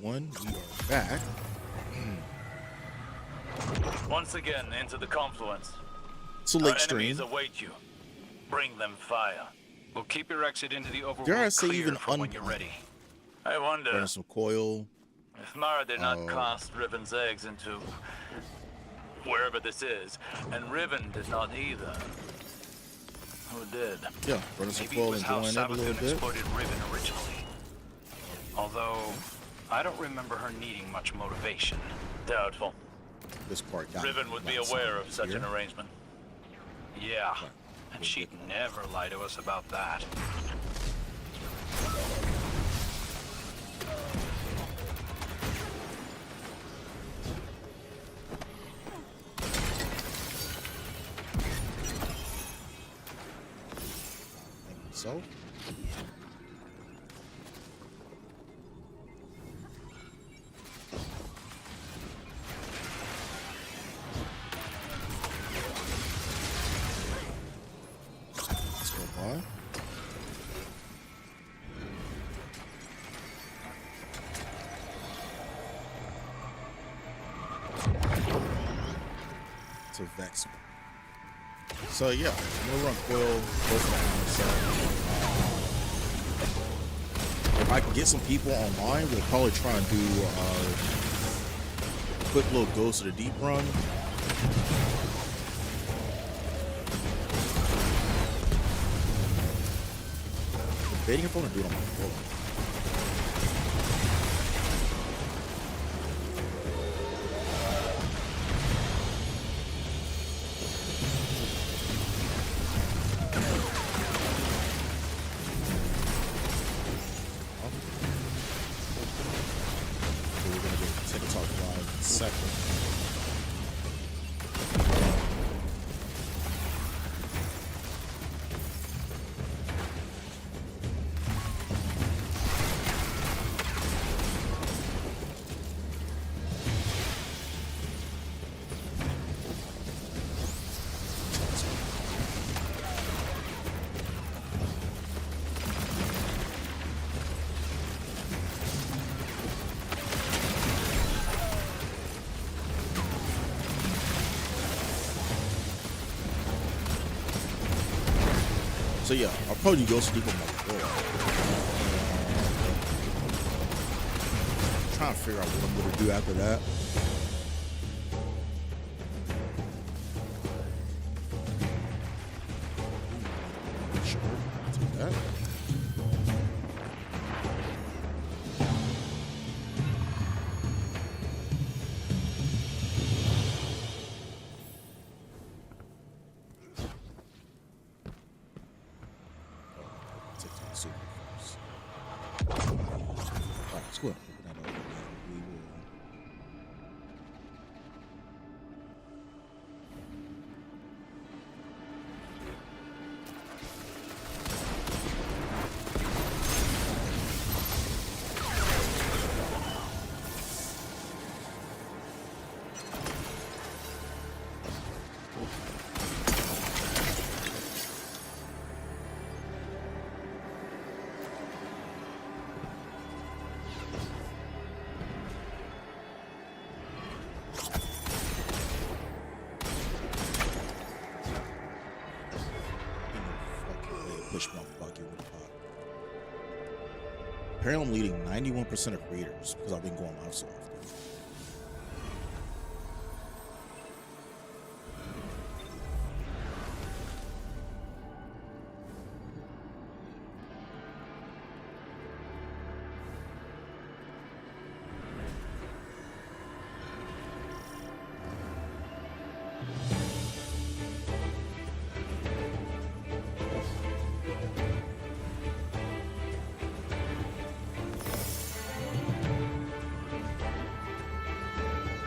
everyone. We are back. Once again, into the confluence. It's a Our late stream. enemies await you. Bring them fire. We'll keep your exit into the overworld Dare I say clear even for when you're ready. I wonder Burning some coil. if Mara did not cast Riven's eggs into wherever this is, and Riven did not either. Who did? Yeah, burning some Maybe it coil was and how doing that a little Savathun bit. exploited Riven originally. Although, I don't remember her needing much motivation. Doubtful. This part got Riven would be got aware some of such here. an arrangement. Yeah, Right. and she'd never lie to us about that. So, let's go by. To Vex. So yeah, I'm gonna run coil both around. So if I can get some people online, we'll probably try and do a quick little Ghost of the Deep run. Debating if I want to do it on my phone. We're gonna go TikTok live in a second. So yeah, I'll probably go sleep on my floor. Trying to figure out what I'm gonna do after that. Sure, take that. Take that super first. Alright, let's go ahead and open that up. We will. Push my bucket with a pot. Apparently, I'm leading 91% of creators because I've been going live so often.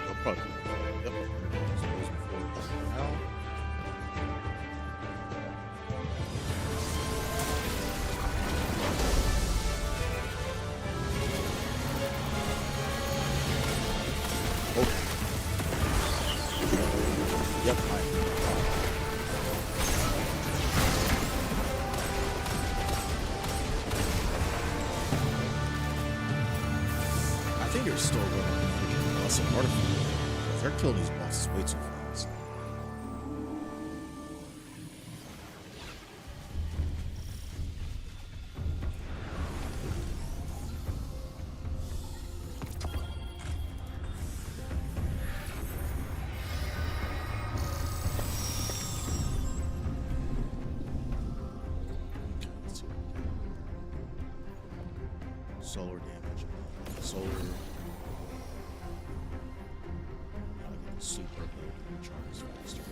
I'll probably. Yep. So those before now. Okay. Yep. think they're still going to be awesome artifact. They're killing these bosses way too fast. Solar damage. Solar. I get the super ability to charge faster.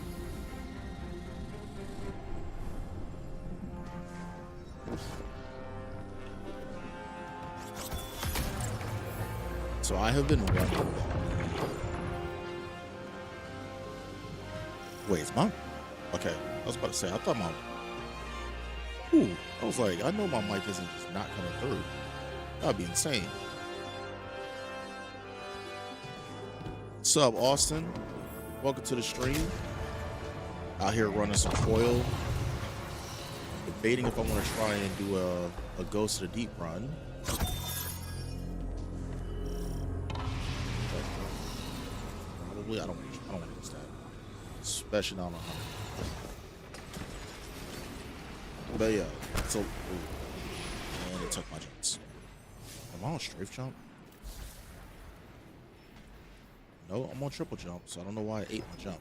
So I have been running. Wait, it's mine? Okay, I was about to say, I thought my. Ooh, I was like, I know my mic isn't just not coming through. That'd be insane. What's up, Austin? Welcome to the stream. Out here running some coil. Debating if I want to try and do a Ghost of the Deep run. Probably, I don't want to use that. Especially not on 100. But yeah, so and it took my jumps. Am I on strafe jump? No, I'm on triple jump, so I don't know why I ate my jump.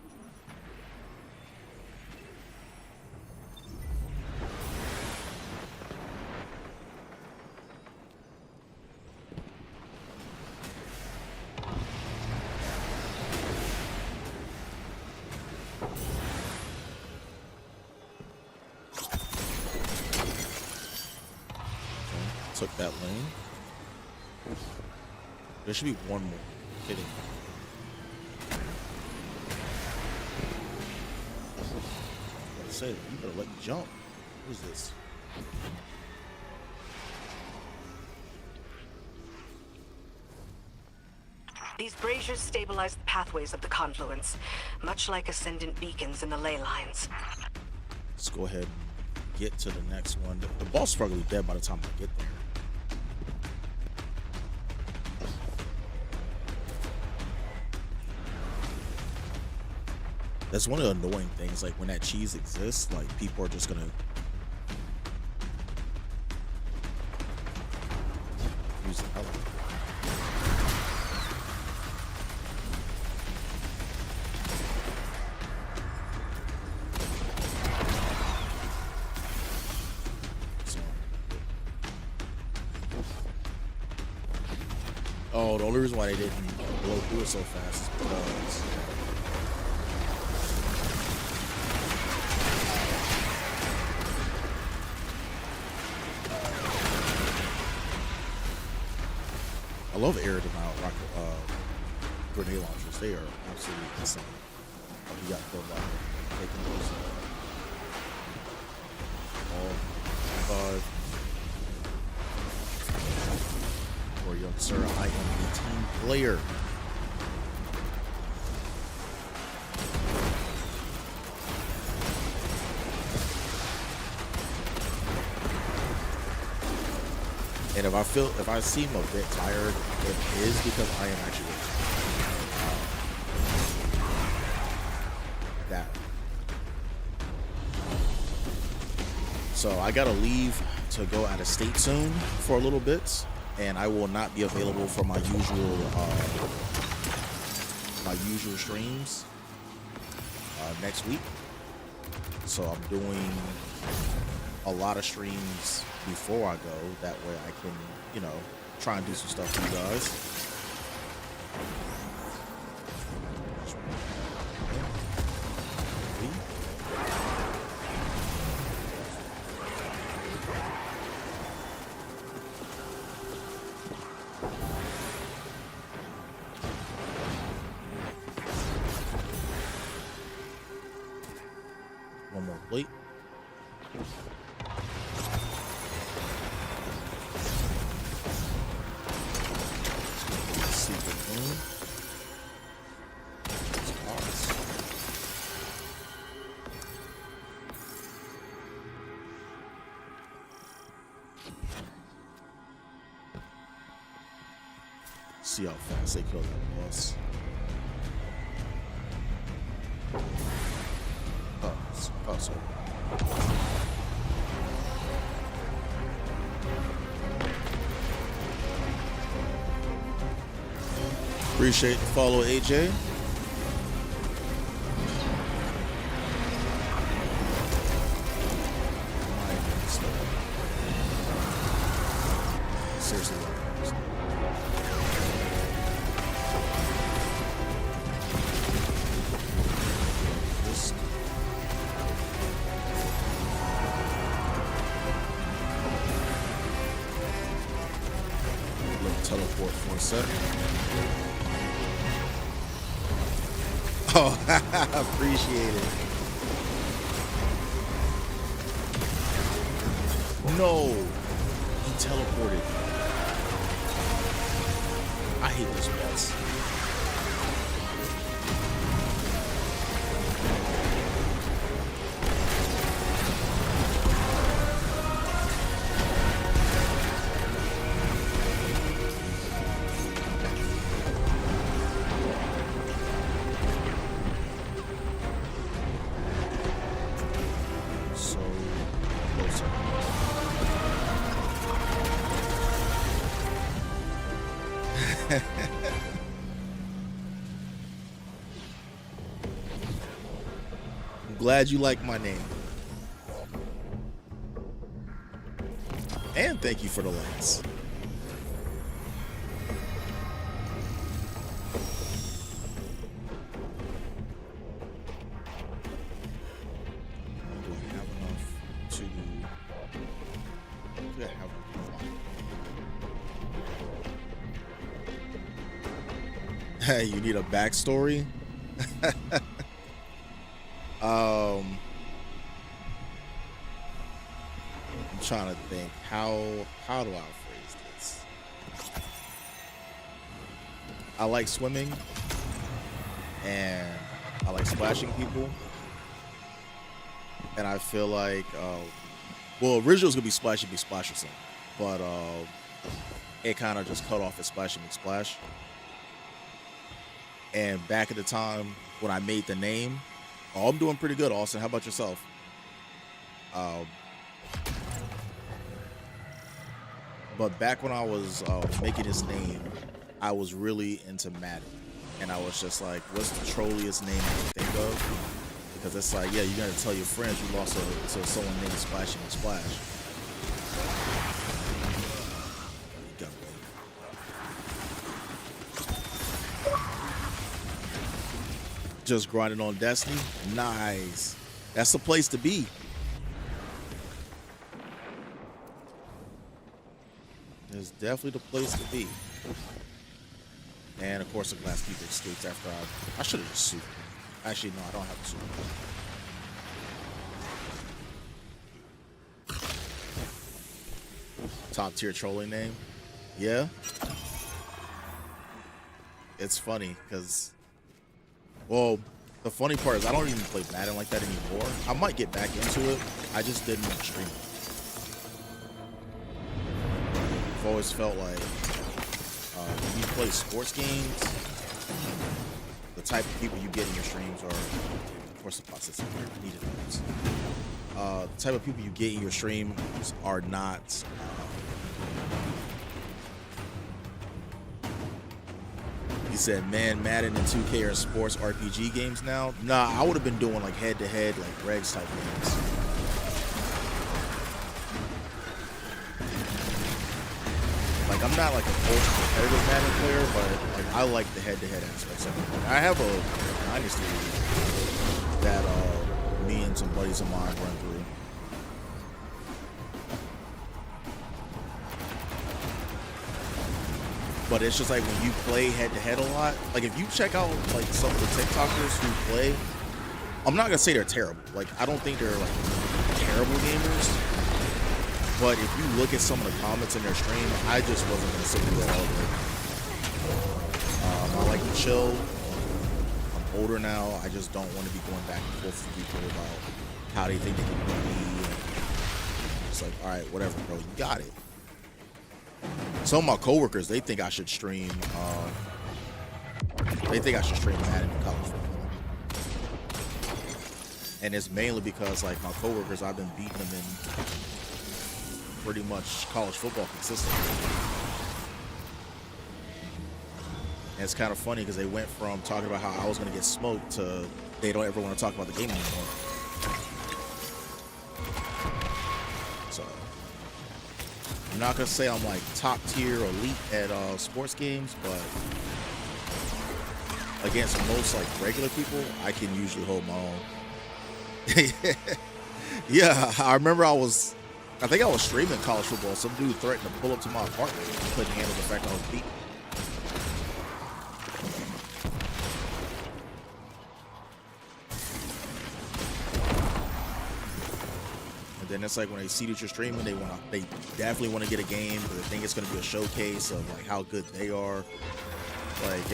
Okay, took that lane. There should be one more. Kidding. I was say, you better let me jump. What is this? These braziers stabilize the pathways of the confluence, much like ascendant beacons in the ley lines. Let's go ahead and get to the next one. The boss is probably dead by the time I get there. That's one of the annoying things, like when that cheese exists, like people are just gonna use it. Oh, the only reason why they didn't blow through it so fast is because I love air to mount rocket grenade launchers. They are absolutely insane. Oh, he got killed by taking those. All 5. For young sir, I am a team player. And if I seem a bit tired, it is because I am actually that. So I gotta leave to go out of state soon for a little bit, and I will not be available for my usual streams next week. So I'm doing a lot of streams before I go. That way I can, you know, try and do some stuff for you guys. One more plate. See how fast they kill that boss. Oh, sorry. Appreciate the follow, AJ. Seriously. This. Little teleport for a sec. Oh, appreciate it. No, he teleported. I hate this boss. So close. I'm glad you like my name. And thank you for the likes. Do I have enough to... Do I have enough? Hey, you need a backstory? I'm trying to think how do I phrase this? I like swimming and I like splashing people, and I feel like well, originally it was gonna be Splashy Big Splash or something, but it kind of just cut off at Splashy Big Splash. And back at the time when I made the name, oh, I'm doing pretty good, Austin. How about yourself? But back when I was making his name, I was really into Madden. And I was just like, what's the trolliest name I can think of? Because it's like, yeah, you gotta tell your friends you lost to someone named Splashy and Splash. Just grinding on Destiny. Nice. That's the place to be. It's definitely the place to be. And of course the Glasskeeper escapes after I should have just sued him. Actually, no, I don't have to sue him. Top tier trolling name. Yeah. It's funny because, well, the funny part is I don't even play Madden like that anymore. I might get back into it. I just didn't stream it. I've always felt like when you play sports games, the type of people you get in your streams are, of course, the process needed those. The type of people you get in your streams are not. He said, man, Madden and 2K are sports RPG games now. Nah, I would have been doing like head-to-head, like regs type games. Like, I'm not like an ultra competitive Madden player, but like I like the head-to-head aspects of it. I have a Dynasty league that me and some buddies of mine run through. But it's just like when you play head-to-head a lot, like if you check out like some of the TikTokers who play, I'm not gonna say they're terrible. Like I don't think they're like terrible gamers. But if you look at some of the comments in their stream, I just wasn't gonna sit through it all day. I like to chill. I'm older now. I just don't want to be going back and forth with people about how they think they can beat me. It's like, all right, whatever, bro. You got it. some of my coworkers, they think I should stream. They think I should stream Madden in college football, and it's mainly because like my coworkers, I've been beating them in pretty much college football consistently. And it's kind of funny because they went from talking about how I was going to get smoked to they don't ever want to talk about the game anymore. So I'm not going to say I'm like top tier elite at sports games, but against most like regular people, I can usually hold my own. Yeah, I remember I think I was streaming college football. Some dude threatened to pull up to my apartment. I couldn't handle the fact I was beaten. And then it's like when they see that you're streaming, they definitely want to get a game because they think it's going to be a showcase of like how good they are. Like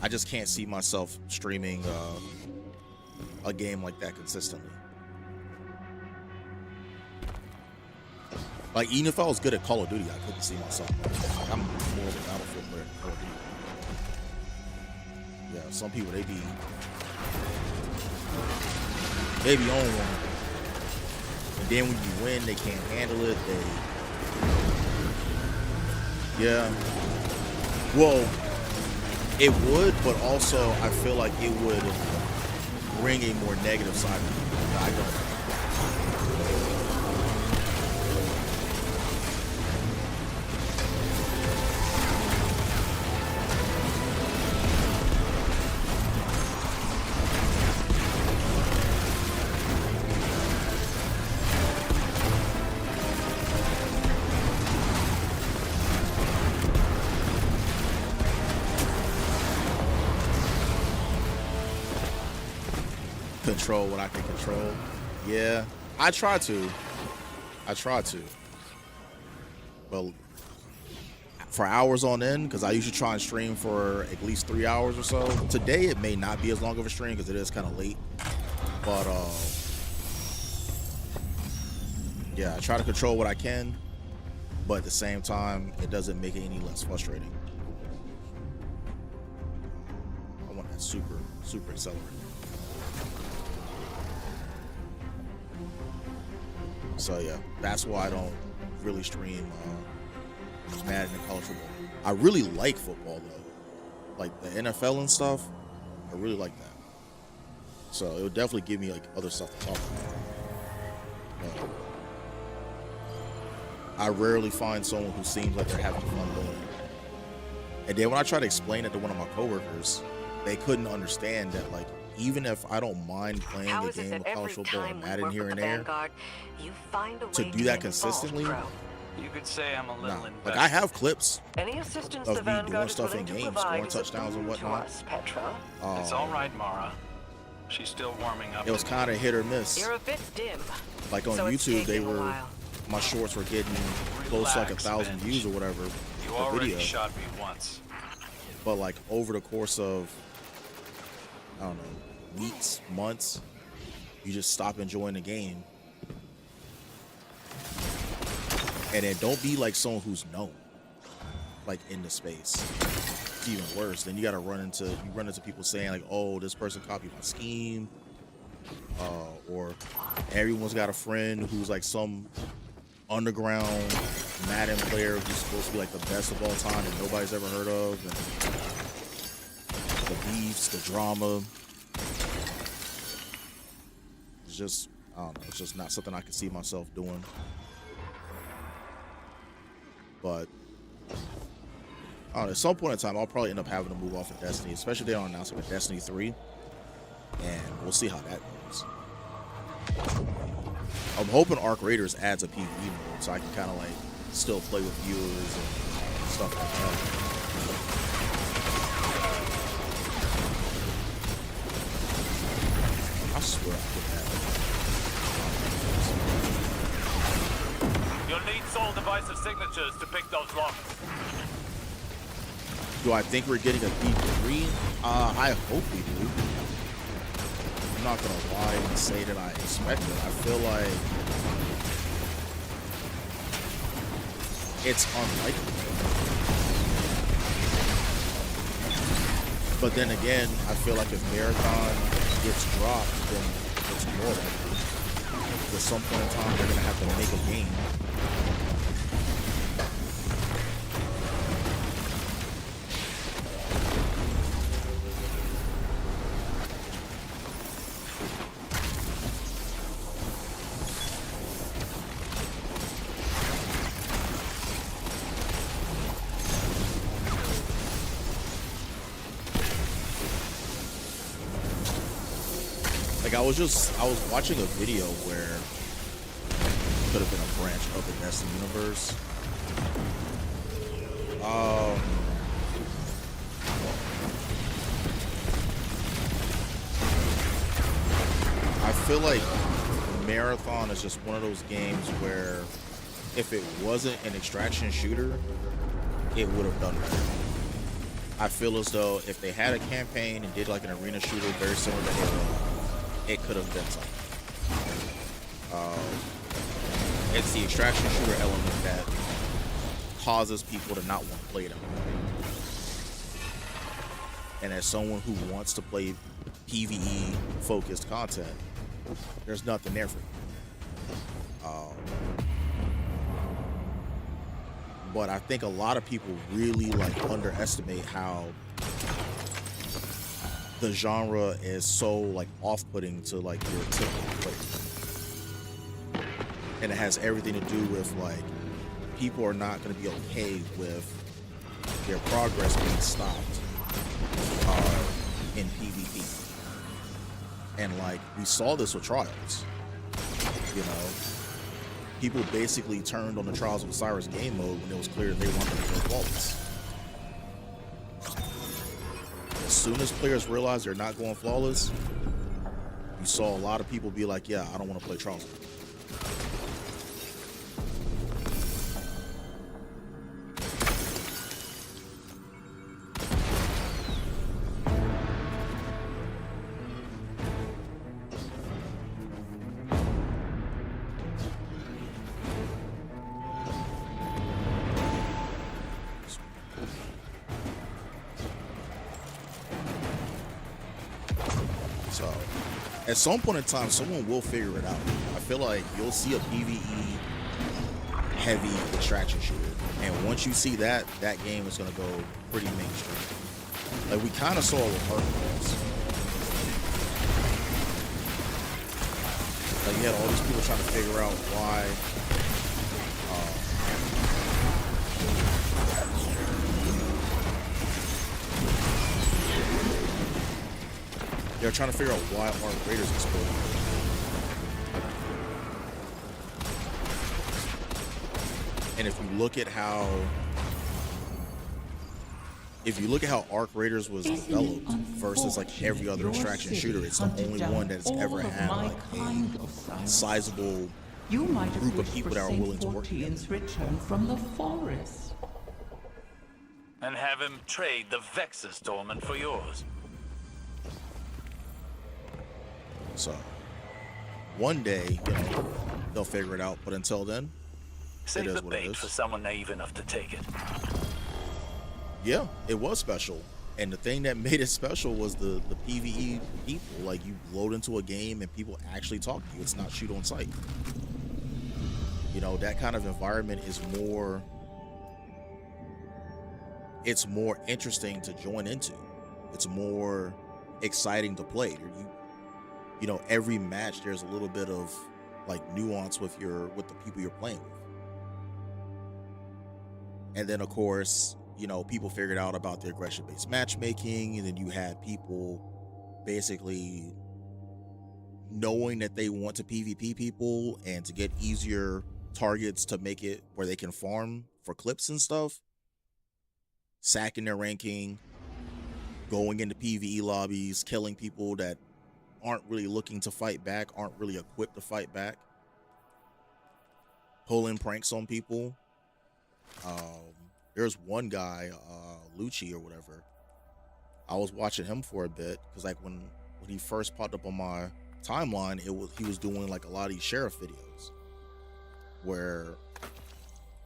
I just can't see myself streaming a game like that consistently. Like even if I was good at Call of Duty, I couldn't see myself. Like, I'm more of a Battlefield player than Call of Duty. Yeah, some people they be on one, and then when you win, they can't handle it. Yeah. Well, it would, but also I feel like it would bring a more negative side of it. I don't. Control what I can control. Yeah, I try to. But for hours on end, because I usually try and stream for at least 3 hours or so. Today it may not be as long of a stream because it is kind of late. But yeah, I try to control what I can, but at the same time, it doesn't make it any less frustrating. I want that super accelerator. So yeah, that's why I don't really stream Madden and college football. I really like football though, like the NFL and stuff. I really like that. So it would definitely give me like other stuff to talk about. I rarely find someone who seems like they're having fun doing it. And then when I try to explain it to one of my coworkers, they couldn't understand that like, even if I don't mind playing the game of college football and Madden here and there, to do that consistently, you could say I'm a little invested. Like I have clips Any assistance of me doing stuff in games, scoring touchdowns and whatnot. It's all right, Mara. She's still warming up. It was kind of hit or miss. You're a bit dim. Like on YouTube, my shorts were getting close to like 1,000 views or whatever. You already shot me once. But like over the course of, I don't know, weeks, months, you just stop enjoying the game. And then don't be like someone who's known, like in the space. It's even worse. Then you run into people saying like, oh, this person copied my scheme, or everyone's got a friend who's like some underground Madden player who's supposed to be like the best of all time and nobody's ever heard of, and the beefs, the drama. It's just, I don't know, it's just not something I can see myself doing. But I don't know, at some point in time, I'll probably end up having to move off of Destiny, especially if they don't announce like a Destiny 3, and we'll see how that goes. I'm hoping Arc Raiders adds a PvE mode so I can kind of like still play with viewers and stuff like that. I swear I could have it. You'll need soul divisive signatures to pick those locks. Do I think we're getting a P3? I hope we do. I'm not gonna lie and say that I expect it. I feel like it's unlikely. But then again, I feel like if Marathon gets dropped, then it's more likely. At some point in time, they're gonna have to make a game. Like I was watching a video where it could have been a branch of the Destiny universe. I feel like Marathon is just one of those games where if it wasn't an extraction shooter, it would have done better. I feel as though if they had a campaign and did like an arena shooter very similar to Halo, it could have been something. It's the extraction shooter element that causes people to not want to play them. And as someone who wants to play PvE focused content, there's nothing there for you. But I think a lot of people really like underestimate how the genre is so like off-putting to like your typical player, and it has everything to do with like people are not going to be okay with their progress being stopped in PvP. And like we saw this with Trials, you know, people basically turned on the Trials of Osiris game mode when it was clear they weren't going to go flawless. As soon as players realize they're not going flawless, you saw a lot of people be like, yeah, I don't want to play Trials. So, at some point in time, someone will figure it out. I feel like you'll see a PvE heavy extraction shooter, and once you see that, that game is going to go pretty mainstream. Like we kind of saw with Earthquakes. Like you had all these people trying to figure out why they're trying to figure out why Arc Raiders exploded. And if you look at how Arc Raiders was developed versus like every other extraction shooter, it's the only one that's ever had like a sizable group of people that are willing to work together. Return from the forest. And have him trade the Vexus Dormant for yours. So one day, you know, they'll figure it out. But until then, Save it is the what it bait is. for someone naive enough to take it. Yeah, it was special. And the thing that made it special was the PvE people. Like you load into a game and people actually talk to you. It's not shoot on sight. You know, that kind of environment is more, it's more interesting to join into. It's more exciting to play. You know, every match there's a little bit of like nuance with the people you're playing with. And then of course, you know, people figured out about the aggression-based matchmaking, and then you had people basically knowing that they want to PvP people and to get easier targets to make it where they can farm for clips and stuff, sacking their ranking, going into PvE lobbies, killing people that aren't really looking to fight back, aren't really equipped to fight back, pulling pranks on people. There's one guy, Lucci or whatever. I was watching him for a bit because like when when he first popped up on my timeline, he was doing like a lot of these sheriff videos where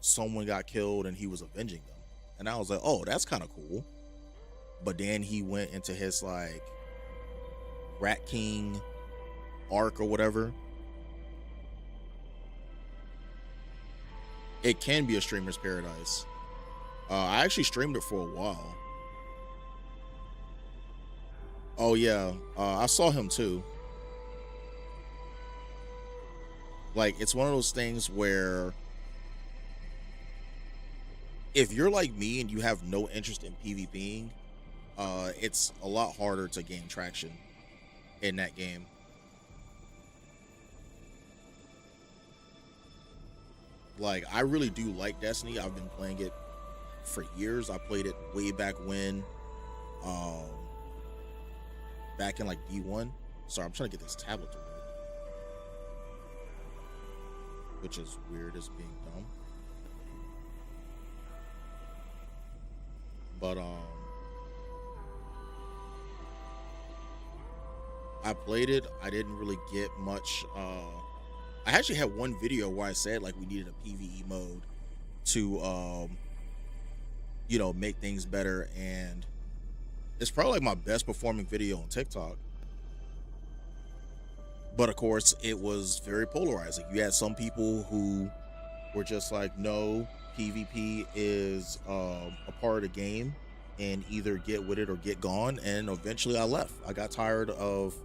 someone got killed and he was avenging them, and I was like, oh, that's kind of cool. But then he went into his like Rat King arc or whatever. It can be a streamer's paradise. I actually streamed it for a while. Oh yeah, I saw him too. Like, it's one of those things where if you're like me and you have no interest in PvPing, it's a lot harder to gain traction in that game. Like, I really do like Destiny. I've been playing it for years. I played it way back when, back in like D1. Sorry, I'm trying to get this tablet to work, which is weird as being dumb. But I played it. I didn't really get much. I actually had one video where I said like we needed a PvE mode to you know, make things better, and it's probably like my best performing video on TikTok. But of course, it was very polarizing. You had some people who were just like, no, PvP is a part of the game, and either get with it or get gone. And eventually I left. I got tired of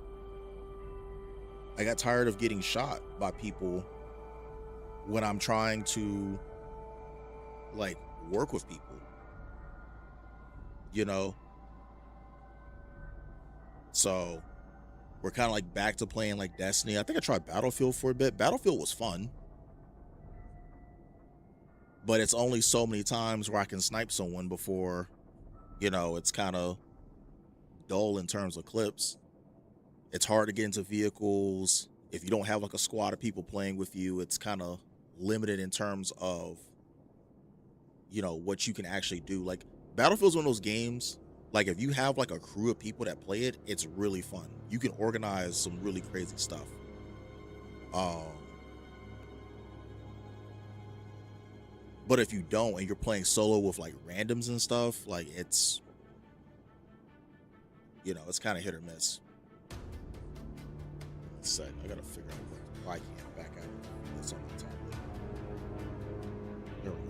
getting shot by people when I'm trying to like work with people, you know? So we're kind of like back to playing like Destiny. I think I tried Battlefield for a bit. Battlefield was fun, but it's only so many times where I can snipe someone before, you know, it's kind of dull in terms of clips. It's hard to get into vehicles. If you don't have like a squad of people playing with you, it's kind of limited in terms of, you know, what you can actually do. Like, Battlefield's one of those games, like if you have like a crew of people that play it, it's really fun. You can organize some really crazy stuff. But if you don't and you're playing solo with like randoms and stuff, like it's, you know, it's kind of hit or miss. One sec, I gotta figure out why I can't back out of this on the tablet. There we go.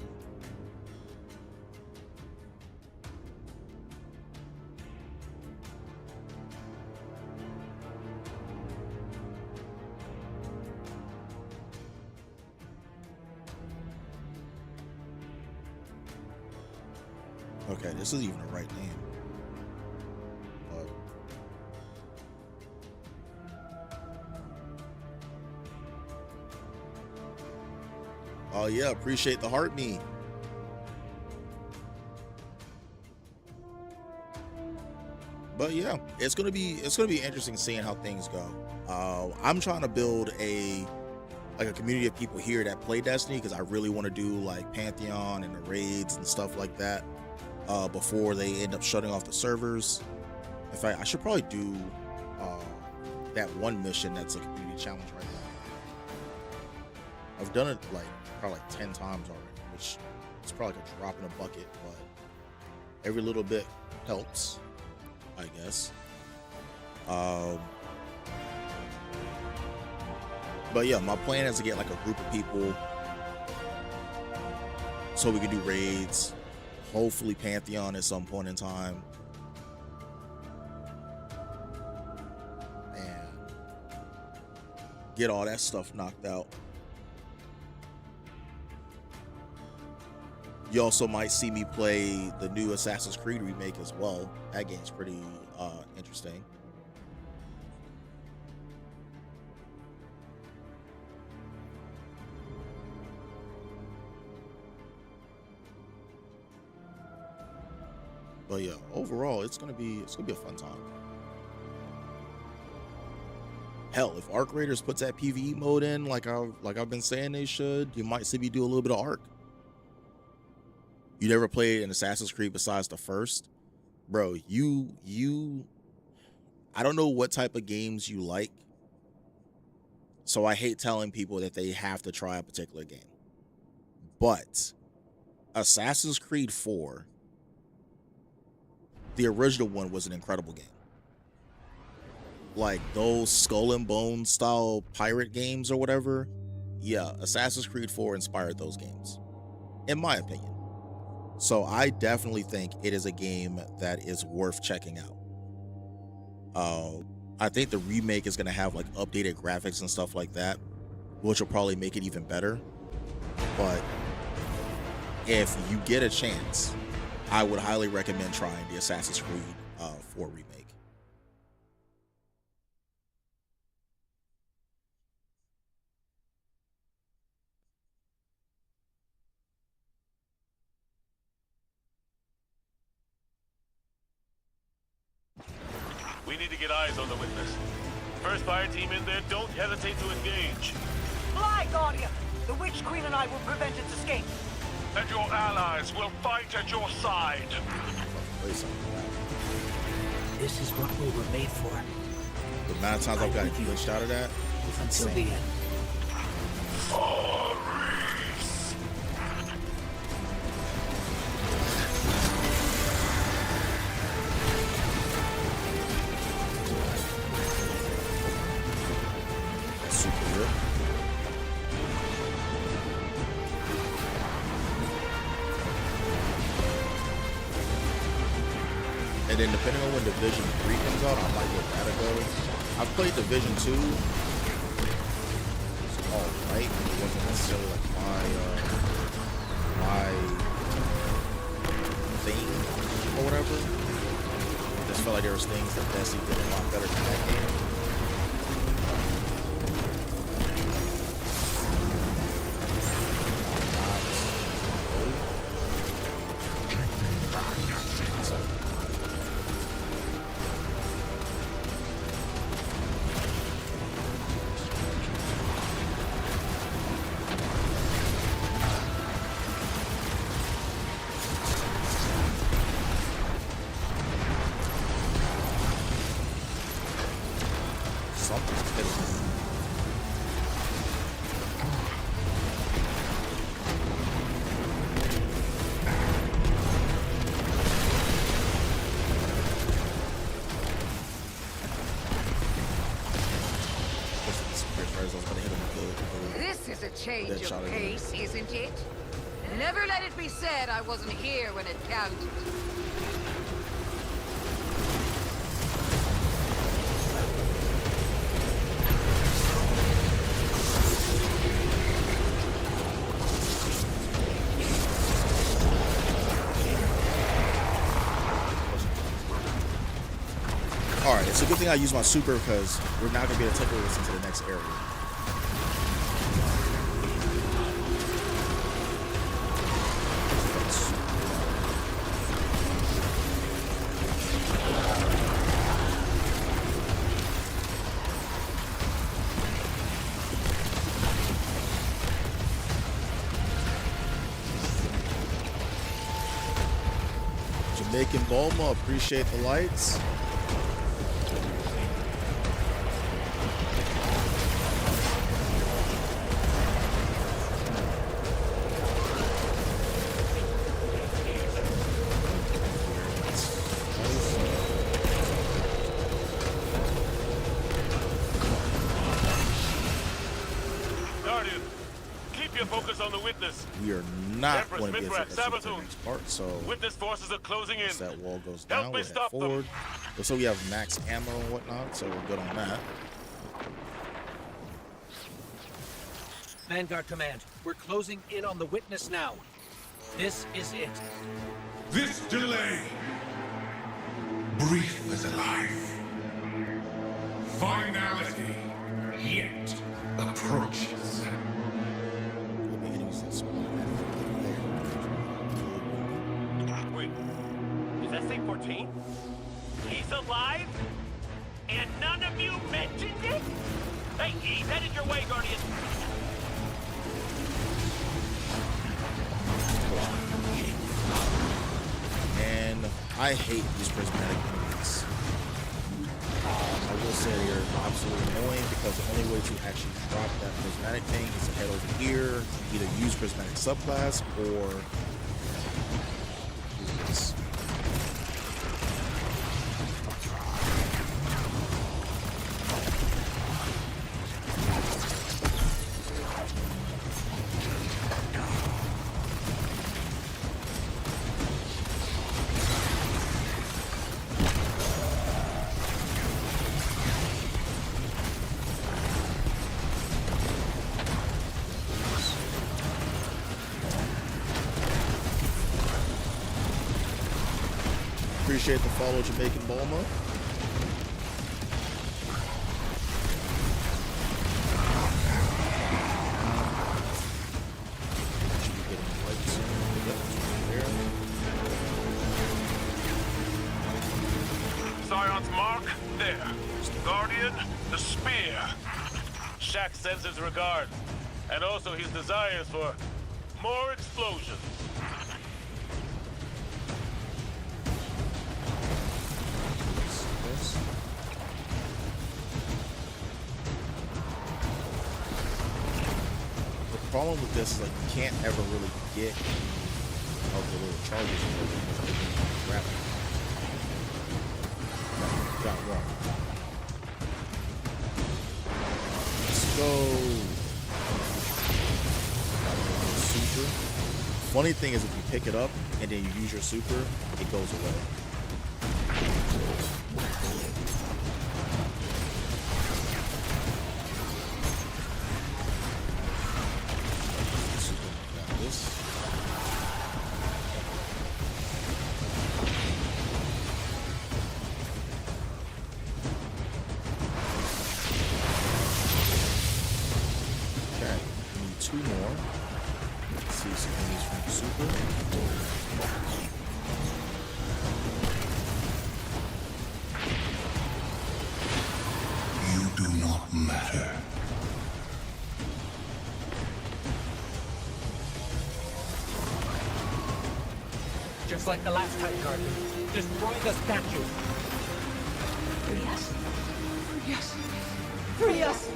Okay, this is even the right name. But oh yeah, appreciate the heart me. But yeah, it's gonna be interesting seeing how things go. I'm trying to build a community of people here that play Destiny, because I really want to do like Pantheon and the raids and stuff like that. Before they end up shutting off the servers. In fact, I should probably do that one mission that's a community challenge right now. I've done it like probably like 10 times already, which is probably like a drop in a bucket, but every little bit helps, I guess. But yeah, my plan is to get like a group of people so we can do raids. Hopefully Pantheon at some point in time. And get all that stuff knocked out. You also might see me play the new Assassin's Creed remake as well. That game's pretty interesting. But yeah, overall, it's gonna be a fun time. Hell, if Arc Raiders puts that PvE mode in, like I've been saying they should, you might see me do a little bit of Arc. You never played an Assassin's Creed besides the first, bro? I don't know what type of games you like, so I hate telling people that they have to try a particular game. But Assassin's Creed 4, the original one, was an incredible game. Like those Skull and Bones style pirate games or whatever, yeah, Assassin's Creed 4 inspired those games, in my opinion. So I definitely think it is a game that is worth checking out. I think the remake is going to have like updated graphics and stuff like that, which will probably make it even better. But if you get a chance, I would highly recommend trying the Assassin's Creed 4 remake. We need to get eyes on the witness. First fire team in there, don't hesitate to engage. Fly, Guardian! The Witch Queen and I will prevent its escape. And your allies will fight at your side. This is what we were made for. The amount of times I've gotten glitched out of that is Until the insane. end. That's super good. And then depending on when Division 3 comes out, I might give that a go. I've played Division 2. It's alright. It wasn't necessarily like my thing or whatever. I just felt like there was things that Destiny did a lot better than that game. Something's hitting me. This is a change That shot of at pace, isn't it? Never let it be said I wasn't here when it counted. Alright, it's a good thing I use my super because we're not going to be able to take this into the next area. Jamaican Bulma, appreciate the lights. Guardian, keep your focus on the witness. We are not Empress, going to be able to Mithras, get to the Sabathun. next part, so Witness forces are closing in. once that wall goes Help down, me we'll head stop them. forward. So we have max ammo and whatnot, so we're good on that. Vanguard Command, we're closing in on the witness now. This is it. This delay, brief as a life, finality yet approaches. Could be enemies that spawn Wait, is that SC-14? He's alive? And none of you mentioned it? Hey, he's headed your way, Guardian. And I hate these prismatic enemies. said here, absolutely annoying because the only way to actually drop that prismatic thing is to head over here, either use prismatic subclass or use this. Appreciate the follow, Jamaican Bulma. Should be getting right soon. Yep, there. Scion's mark, there. Guardian, the spear. Shaq sends his regards, and also his desires for more explosions. This. The problem with this is like you can't ever really get of the little charges because they grab it. Got one. Let's go. Super. Funny thing is if you pick it up and then you use your super, it goes away. Super, got this. Okay, we need two more. Let's see some enemies from the super. You do not matter. Just like the last time, Guardian. Destroy the statue. Free us. Free us. Free us.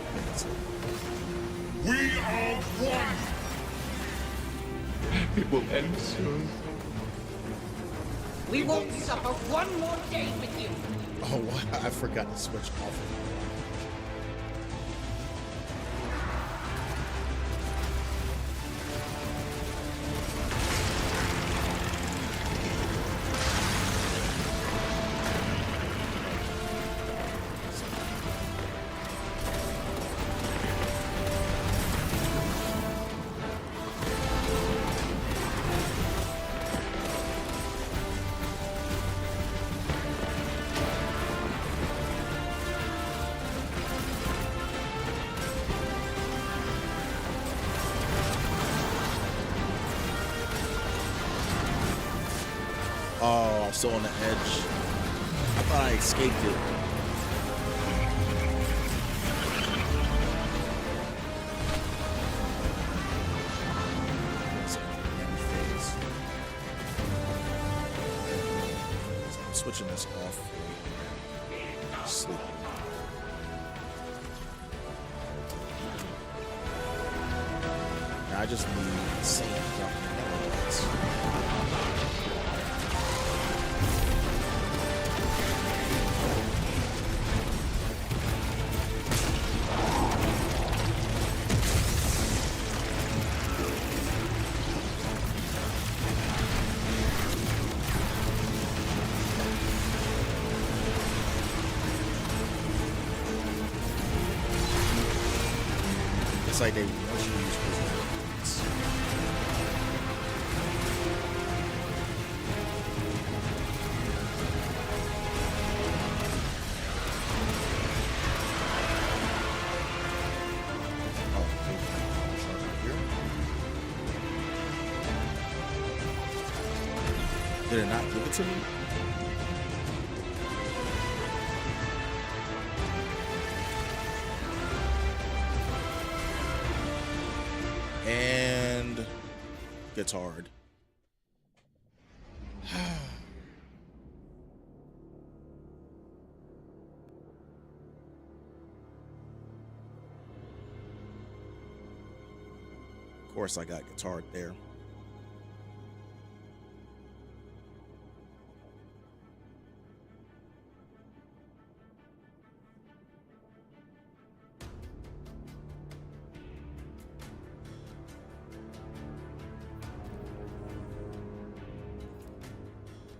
We are one. It will end soon. We won't suffer one more day with you. Oh, wow, I forgot to switch off. Oh, I'm still on the edge. I thought I escaped it. So I'm switching this off. Sleep. Now I just need Saint elements. It's like they want you to use prisoners. Oh, okay. Here. Did it not give it to me? And gets hard. course, I got guitar there.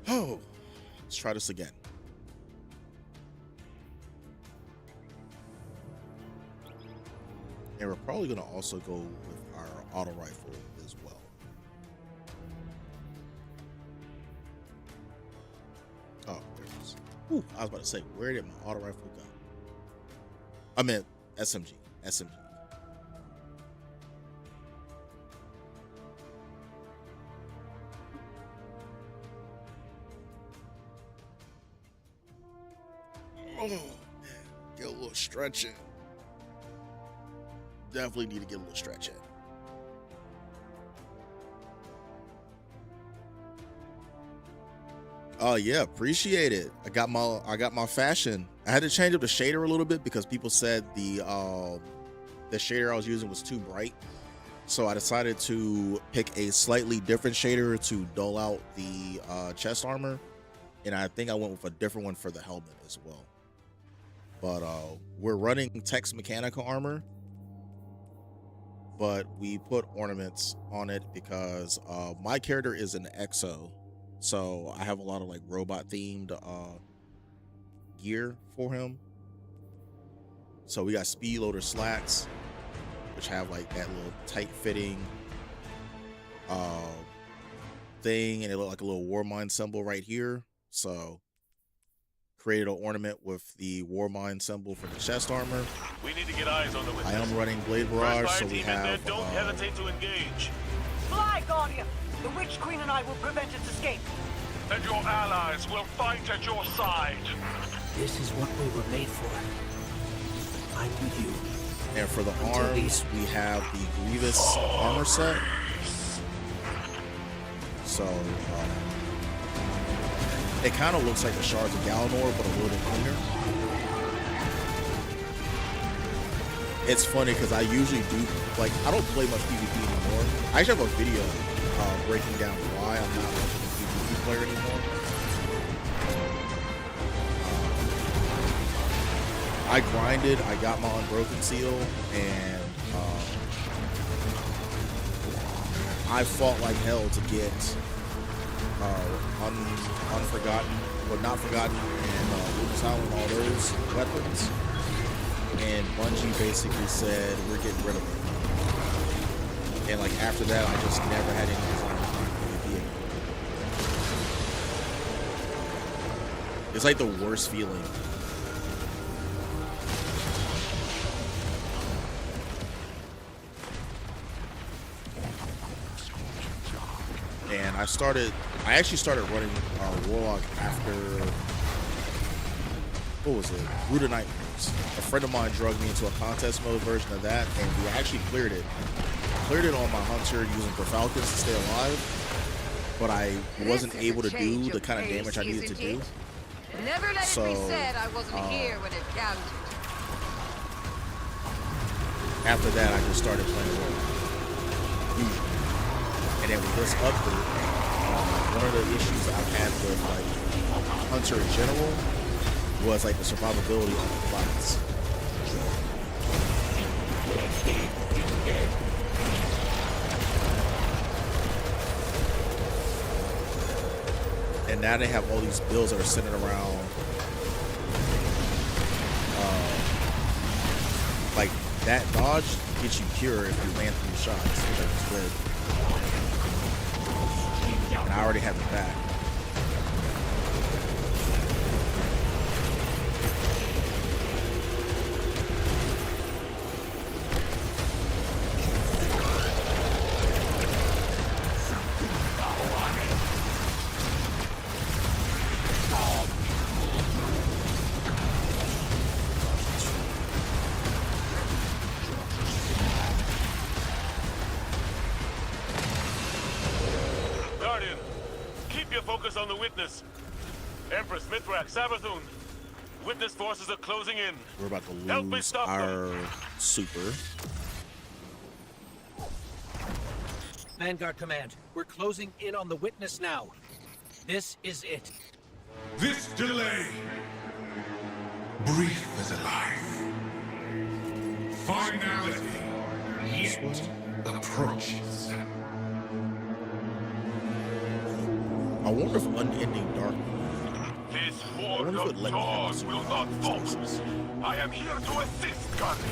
Oh, let's try this again. And we're probably going to also go with our auto rifle as well. Oh, there it is. Ooh, I was about to say, where did my auto rifle go? I meant SMG. SMG. Oh, man. Get a little stretch in. Definitely need to get a little stretch in. Oh yeah, appreciate it. I got my fashion. I had to change up the shader a little bit because people said the shader I was using was too bright. So I decided to pick a slightly different shader to dull out the chest armor. And I think I went with a different one for the helmet as well. But we're running Tex Mechanical armor. But we put ornaments on it because my character is an exo, so I have a lot of like robot themed gear for him. So we got speed loader slacks, which have like that little tight fitting thing, and it look like a little Warmind symbol right here. So created an ornament with the Warmind symbol for the chest armor. We need to get eyes on the witness. I am running Blade Barrage, so we have. Don't hesitate to engage. Fly, Guardian! The Witch Queen and I will prevent its escape. And your allies will fight at your side. This is what we were made for. I'm with you. And for the arms, we have the Grievous armor set. So it kind of looks like the Shards of Galanor, but a little bit cleaner. It's funny because I usually do, like, I don't play much PvP anymore. I actually have a video breaking down why I'm not much of a PvP player anymore. I grinded, I got my Unbroken Seal, and I fought like hell to get Unforgotten, but Not Forgotten, and Luke's Howl and all those weapons. And Bungie basically said, we're getting rid of them. And like after that, I just never had any desire to play PvP anymore. It's like the worst feeling. And I actually started running Warlock after, what was it? Root of Nightmares. A friend of mine drugged me into a contest mode version of that, and we actually cleared it. Cleared it on my Hunter using Falcons to stay alive, but I wasn't able to do the kind of damage I needed to do. Never let it be said I wasn't here when it counted. After that, I just started playing Warlock. Usually. And then with this update, one of the issues I've had with like Hunter in general was like the survivability of the fights. And now they have all these builds that are centered around like that dodge gets you cure if you land 3 shots, which is good. And I already have it back. On the witness. Empress, Mithrak, Savathun. Witness forces are closing in. We're about to Help me lose stop our them. super. Vanguard Command, we're closing in on the witness now. This is it. This delay, brief as a life, finality yet approaches. I wonder if unending dark. This I war wonder if it of let me have dogs some will not falter. stations. I am here to assist, Guardian.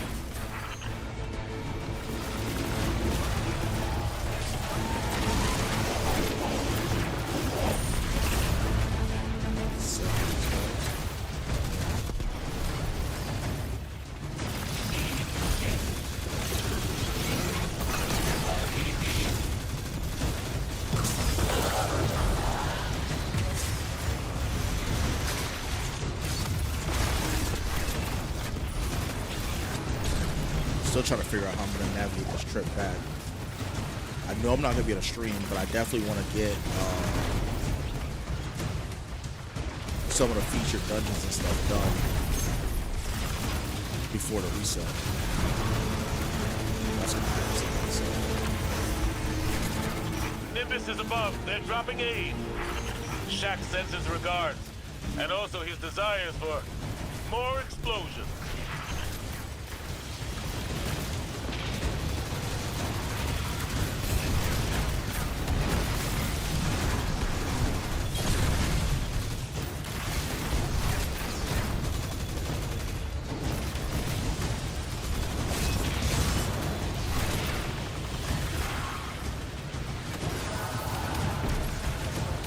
Still trying to figure out how I'm gonna navigate this trip back. I know I'm not gonna be able to stream, but I definitely want to get some of the featured dungeons and stuff done before the reset. That's what I'm saying. Nimbus is above. They're dropping aid. Shaq sends his regards. And also his desires for more explosions.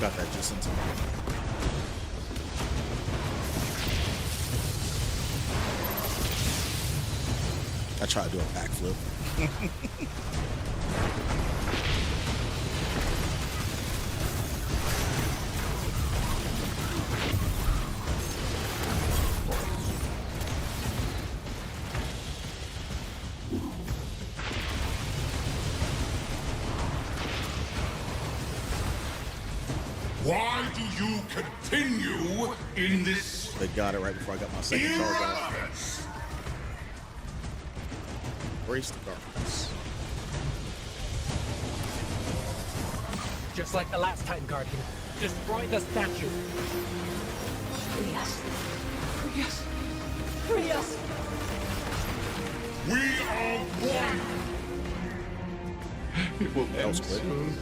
Got that just in time. I tried to do a backflip. Why do you continue in this They got it right before I got my second charge off. irrelevance? Brace the darkness. Just like the last time, Guardian. Destroy the statue. Free us. Free us. Free us. We are one. It will That was end quick. soon.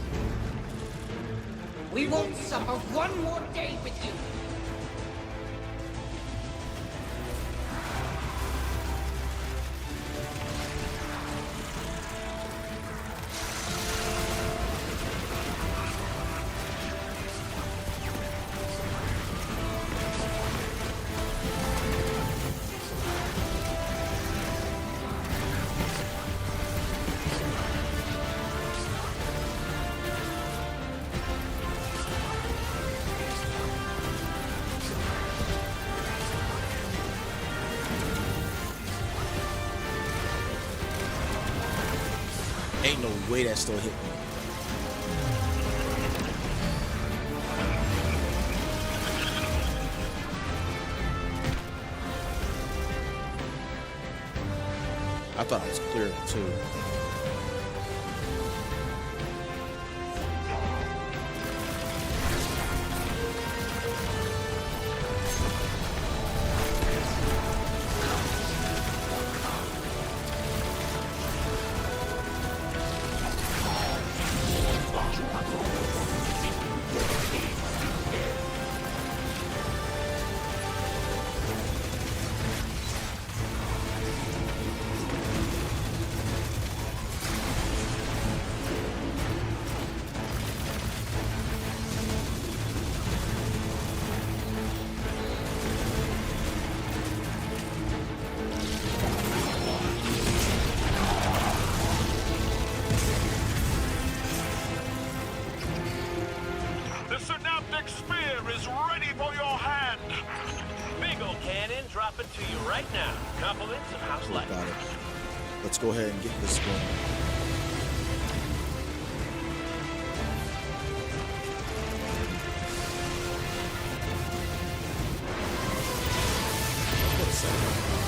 We won't suffer one more day with you. Ain't no way that still hit me. I thought I was clear too. The synaptic spear is ready for your hand. Big ol' cannon, drop it to you right now. Compliments of House Light. Got it. Let's go ahead and get this going. What a second.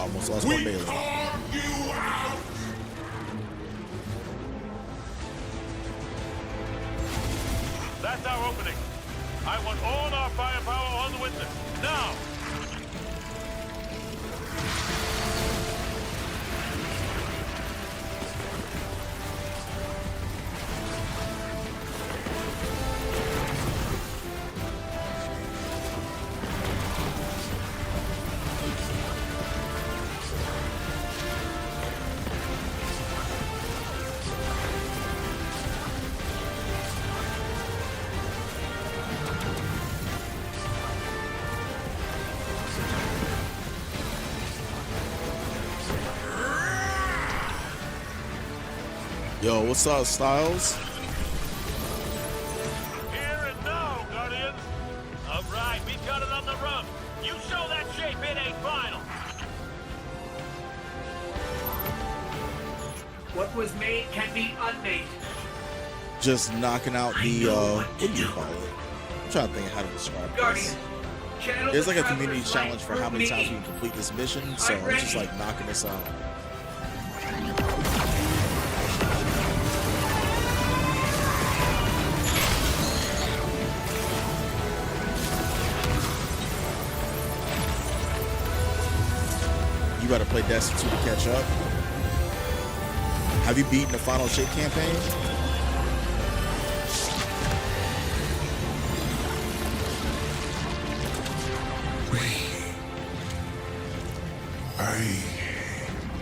almost lost my We melee. carve you out! That's our opening. I want all our firepower on the witness. Now! Yo, what's up, Styles? Here and now, Guardians. All right, we got it on the run. You show that shape, it ain't final. What was made can be unmade. Just knocking out the what do you call it? I'm trying to think of how to describe Guardian, this. channel There's the like a community traveler's challenge light for how through many times me. we can complete this mission, so I'm I'm just ready. like knocking this out. You gotta play Destiny 2 to catch up. Have you beaten the Final Shape campaign?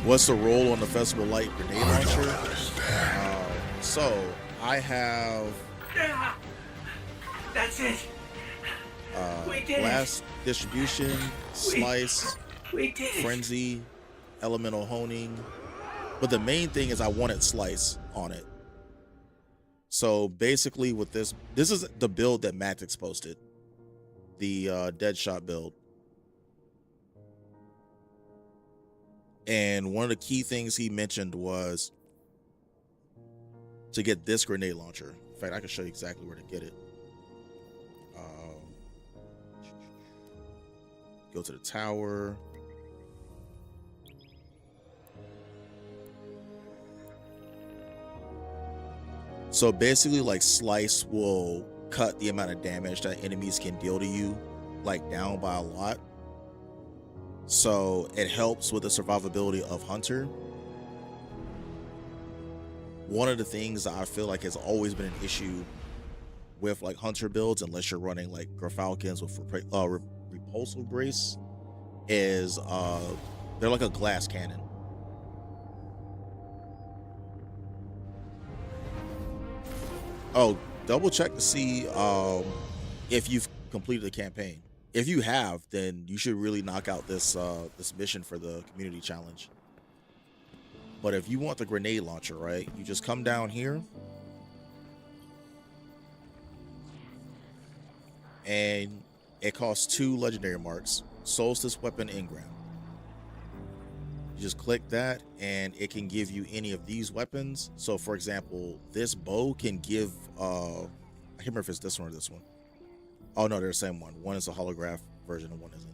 What's the roll on the Festival Light grenade launcher? So I have Ah, that's it. We did Blast Distribution, Slice, We did it. Frenzy, Elemental Honing, but the main thing is I wanted Slice on it. So basically with this is the build that Matix posted, the Deadshot build. And one of the key things he mentioned was to get this grenade launcher. In fact, I can show you exactly where to get it. Go to the tower. So basically, like, Slice will cut the amount of damage that enemies can deal to you, like, down by a lot. So it helps with the survivability of Hunter. One of the things that I feel like has always been an issue with like Hunter builds, unless you're running like Gerfalcons with repulsive brace, is they're like a glass cannon. Oh, double check to see if you've completed the campaign. If you have, then you should really knock out this this mission for the community challenge. But if you want the grenade launcher, right, you just come down here and it costs 2 legendary marks, Solstice Weapon Engram. You just click that and it can give you any of these weapons. So for example, this bow can give I can't remember if it's this one or this one. Oh no, they're the same one. One is a holograph version and one isn't.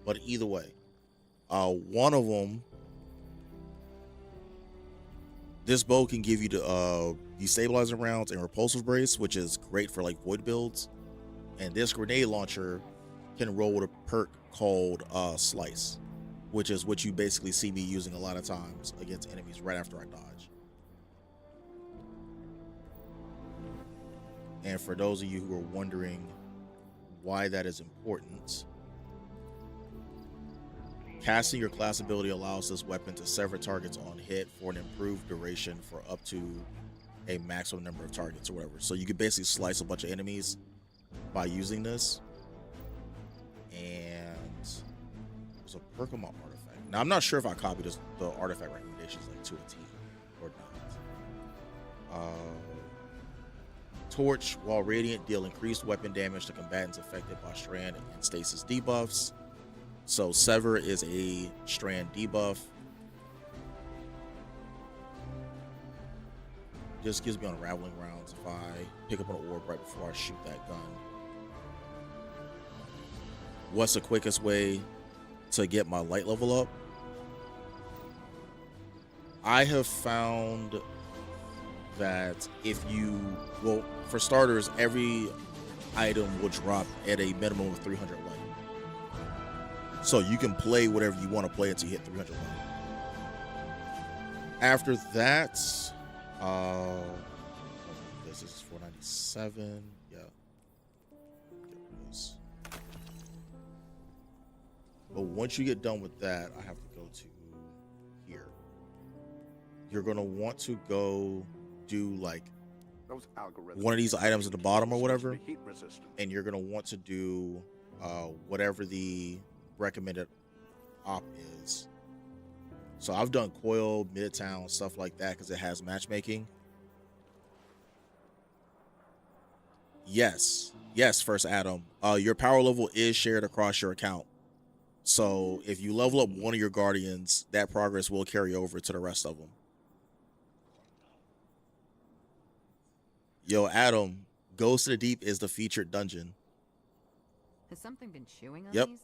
But either way, one of them, this bow can give you the destabilizing rounds and repulsive brace, which is great for like void builds. And this grenade launcher can roll with a perk called Slice, which is what you basically see me using a lot of times against enemies right after I dodge. And for those of you who are wondering why that is important, casting your class ability allows this weapon to sever targets on hit for an improved duration for up to a maximum number of targets or whatever. So you could basically slice a bunch of enemies by using this. And there's a perk on my artifact. Now I'm not sure if I copied the artifact recommendations like to a T or not. Torch, while radiant, deal increased weapon damage to combatants affected by strand and stasis debuffs. So Sever is a strand debuff. Just gives me unraveling rounds if I pick up an orb right before I shoot that gun. What's the quickest way to get my light level up? I have found that if you, well, for starters, every item will drop at a minimum of 300 light. So you can play whatever you want to play until you hit 300 light. After that, this is 497. Yeah. But once you get done with that, I have to go to here. You're going to want to go do like one of these items at the bottom or whatever. And you're going to want to do whatever the recommended op is. So I've done Coil, Midtown, stuff like that because it has matchmaking. Yes, First Adam. Your power level is shared across your account. So if you level up one of your guardians, that progress will carry over to the rest of them. Yo, Adam, Ghost of the Deep is the featured dungeon. Has something been chewing on Yep. these?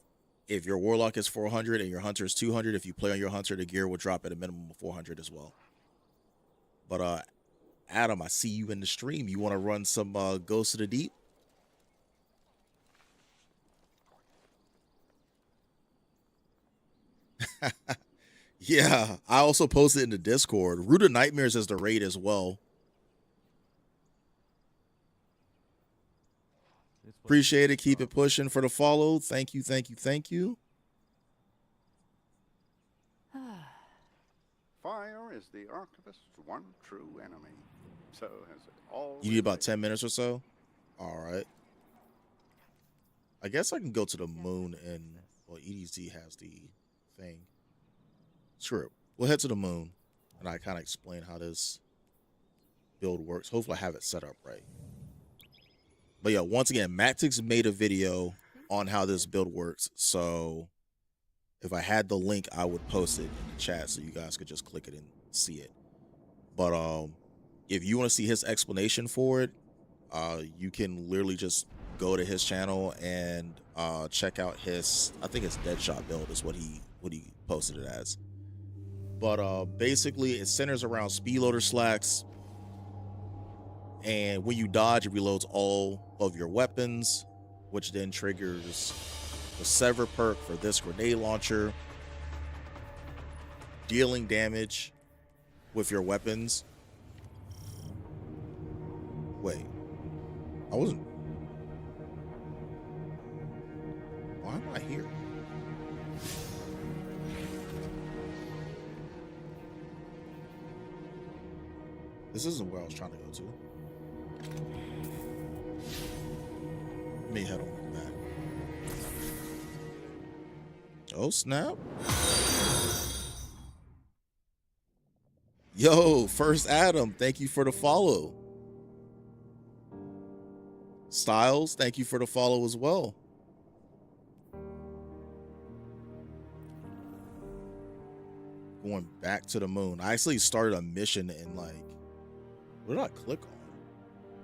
If your Warlock is 400 and your Hunter is 200, if you play on your Hunter, the gear will drop at a minimum of 400 as well. But Adam, I see you in the stream. You want to run some Ghost of the Deep? Yeah, I also posted in the Discord. Root of Nightmares is the raid as well. Appreciate it. Keep it pushing for the follow. Thank you. Fire is the archivist's one true enemy. So has it all. You need about 10 minutes or so? All right. I guess I can go to the moon and, well, EDZ has the thing. Screw it. We'll head to the moon and I kind of explain how this build works. Hopefully I have it set up right. But yeah, once again, Matix made a video on how this build works. So if I had the link, I would post it in the chat so you guys could just click it and see it. But if you want to see his explanation for it, you can literally just go to his channel and check out his, I think it's Deadshot build is what he posted it as. But basically it centers around speed loader slacks, and when you dodge, it reloads all of your weapons, which then triggers the Sever perk for this grenade launcher, dealing damage with your weapons. Wait, I wasn't. Why am I here? This isn't where I was trying to go to. Let me head on back. Oh, snap. Yo, First Adam, thank you for the follow. Styles, thank you for the follow as well. Going back to the moon. I actually started a mission in like, what did I click on?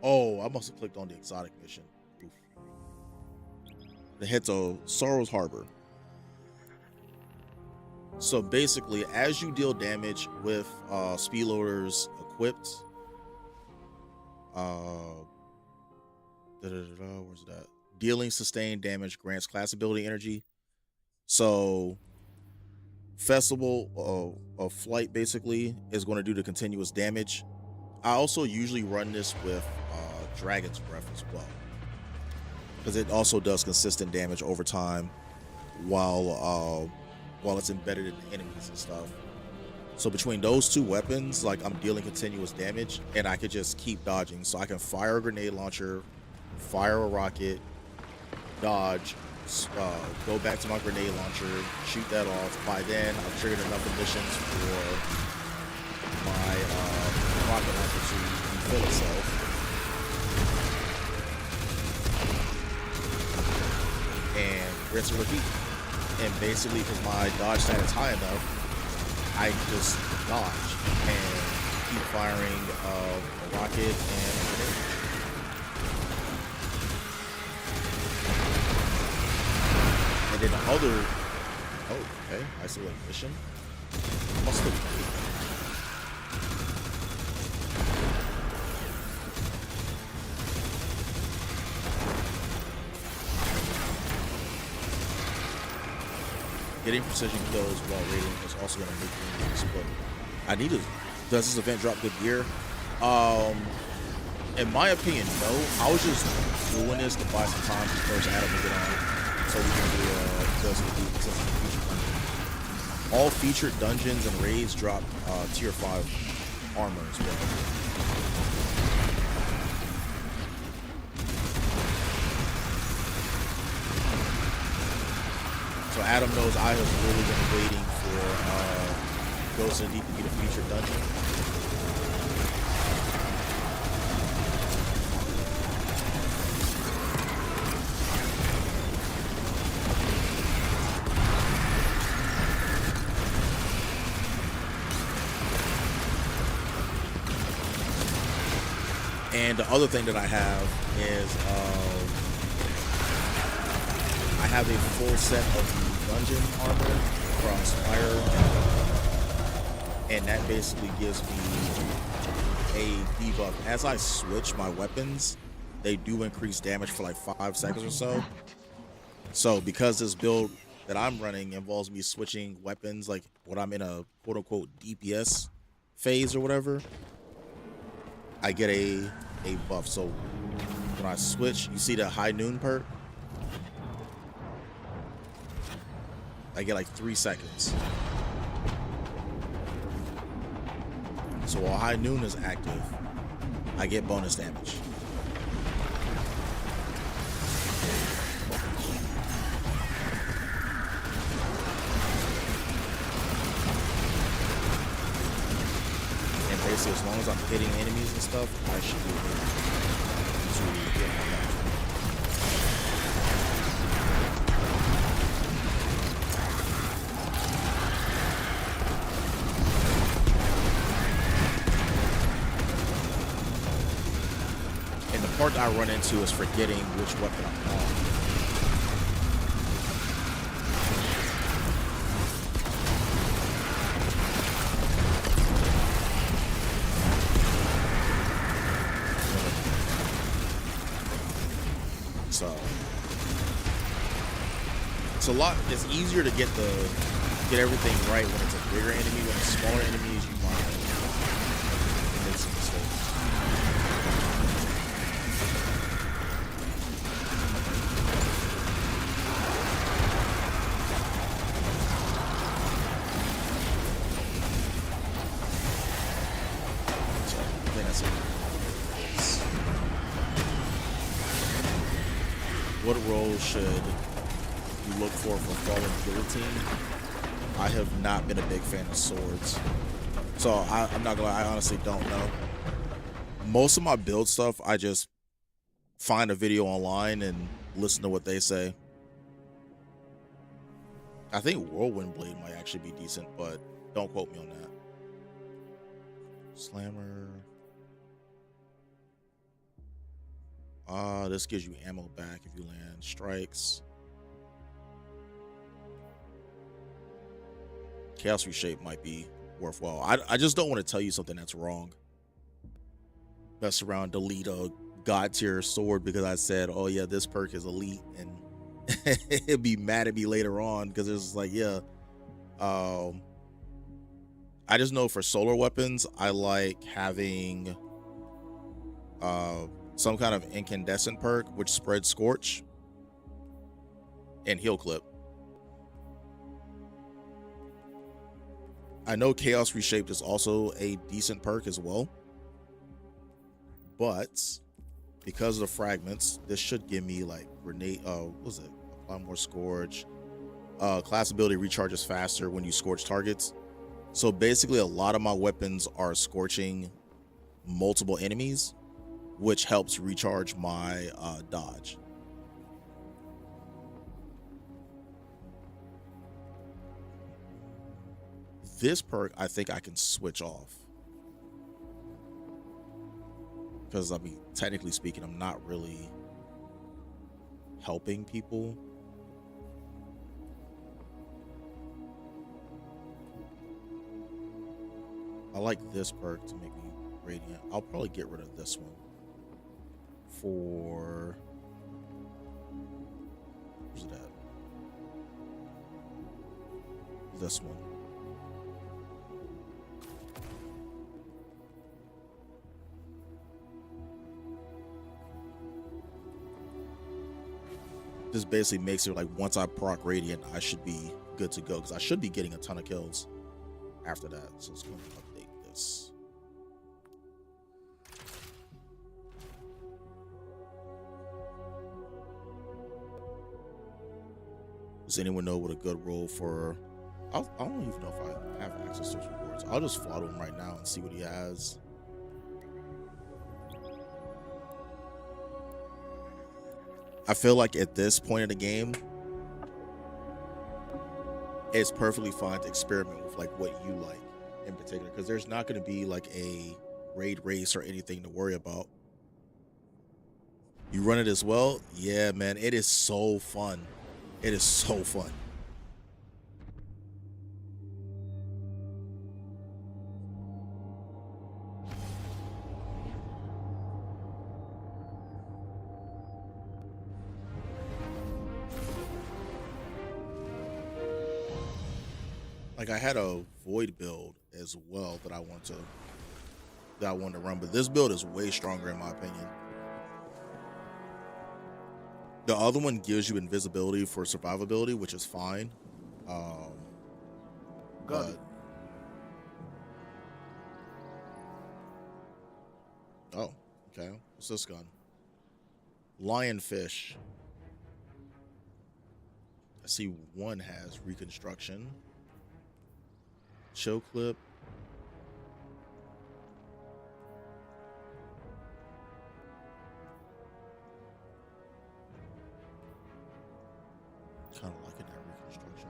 Oh, I must have clicked on the exotic mission. Oof. The head to Sorrow's Harbor. So basically, as you deal damage with speed loaders equipped, where's that? Dealing sustained damage grants class ability energy. So Festival of Flight basically is going to do the continuous damage. I also usually run this with Dragon's Breath as well, because it also does consistent damage over time while it's embedded in the enemies and stuff. So between those two weapons, like, I'm dealing continuous damage and I could just keep dodging. So I can fire a grenade launcher, fire a rocket, dodge, go back to my grenade launcher, shoot that off. By then, I've triggered enough emissions for my rocket launcher to refill itself. And rinse and repeat. And basically, because my dodge stat is high enough, I just dodge and keep firing a rocket and a grenade. And then the other, oh, okay, isolated mission. Must have getting precision kills while raiding is also going to make me explode. I need to. Does this event drop good gear? In my opinion, no. I was just doing this to buy some time for first Adam to get on, so we can do the featured dungeon. All featured dungeons and raids drop tier 5 armor as well. So Adam knows I have really been waiting for Ghost of the Deep to be the featured dungeon. And the other thing that I have is I have a full set of the dungeon armor from Spire, and that basically gives me a debuff. As I switch my weapons, they do increase damage for like 5 seconds or so. So because this build that I'm running involves me switching weapons, like when I'm in a quote-unquote DPS phase or whatever, I get a buff. So when I switch, you see the high noon perk? I get like 3 seconds. So while high noon is active, I get bonus damage. And basically, as long as I'm hitting enemies and stuff, I should be able to get my damage. And the part that I run into is forgetting which weapon I'm on. So it's a lot. It's easier to get everything right when it's a bigger enemy. When it's smaller enemies, you might make some mistakes. So I think that's it. What role should you look for Fallen Guillotine? I have not been a big fan of swords, so I'm not gonna lie, I honestly don't know. Most of my build stuff, I just find a video online and listen to what they say. I think Whirlwind Blade might actually be decent, but don't quote me on that. Slammer. This gives you ammo back if you land strikes. Chaos Reshape might be worthwhile. I just don't want to tell you something that's wrong. Mess around, delete a god tier sword because I said, oh yeah, this perk is elite, and it'd be mad at me later on because it's like, yeah. I just know for solar weapons, I like having some kind of incandescent perk which spreads scorch and heal clip. I know Chaos Reshaped is also a decent perk as well, but because of the fragments, this should give me like grenade. What was it? Apply more scorch. Class ability recharges faster when you scorch targets. So basically, a lot of my weapons are scorching multiple enemies, which helps recharge my dodge. This perk, I think I can switch off. Because, I mean, technically speaking, I'm not really helping people. I like this perk to make me radiant. I'll probably get rid of this one for, where's it at? this one. This basically makes it like once I proc Radiant, I should be good to go because I should be getting a ton of kills after that. So let's go and update this. Does anyone know what a good role for? I don't even know if I have access to his rewards. I'll just follow him right now and see what he has. I feel like at this point in the game, it's perfectly fine to experiment with like what you like in particular, because there's not going to be like a raid race or anything to worry about. You run it as well? Yeah, man, it is so fun. It is so fun. Like I had a void build as well that I wanted to run, but this build is way stronger in my opinion. The other one gives you invisibility for survivability, which is fine. But oh, okay. What's this gun? Lionfish. I see one has reconstruction. Show clip. Kind of liking that reconstruction.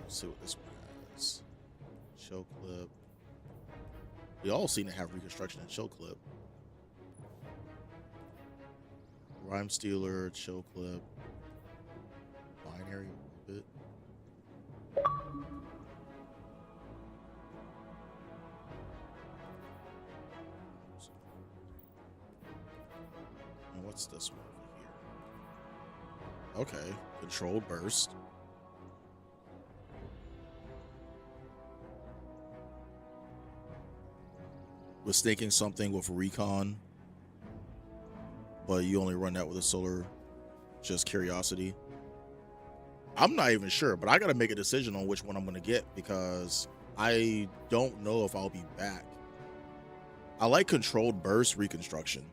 Let's see what this one has. Show clip. We all seem to have reconstruction and show clip. Rhyme Stealer, chill clip. Binary orbit. And what's this one over here? Okay, controlled burst. Was thinking something with recon, but you only run that with a solar, just curiosity. I'm not even sure, but I gotta make a decision on which one I'm gonna get because I don't know if I'll be back. I like controlled burst reconstruction.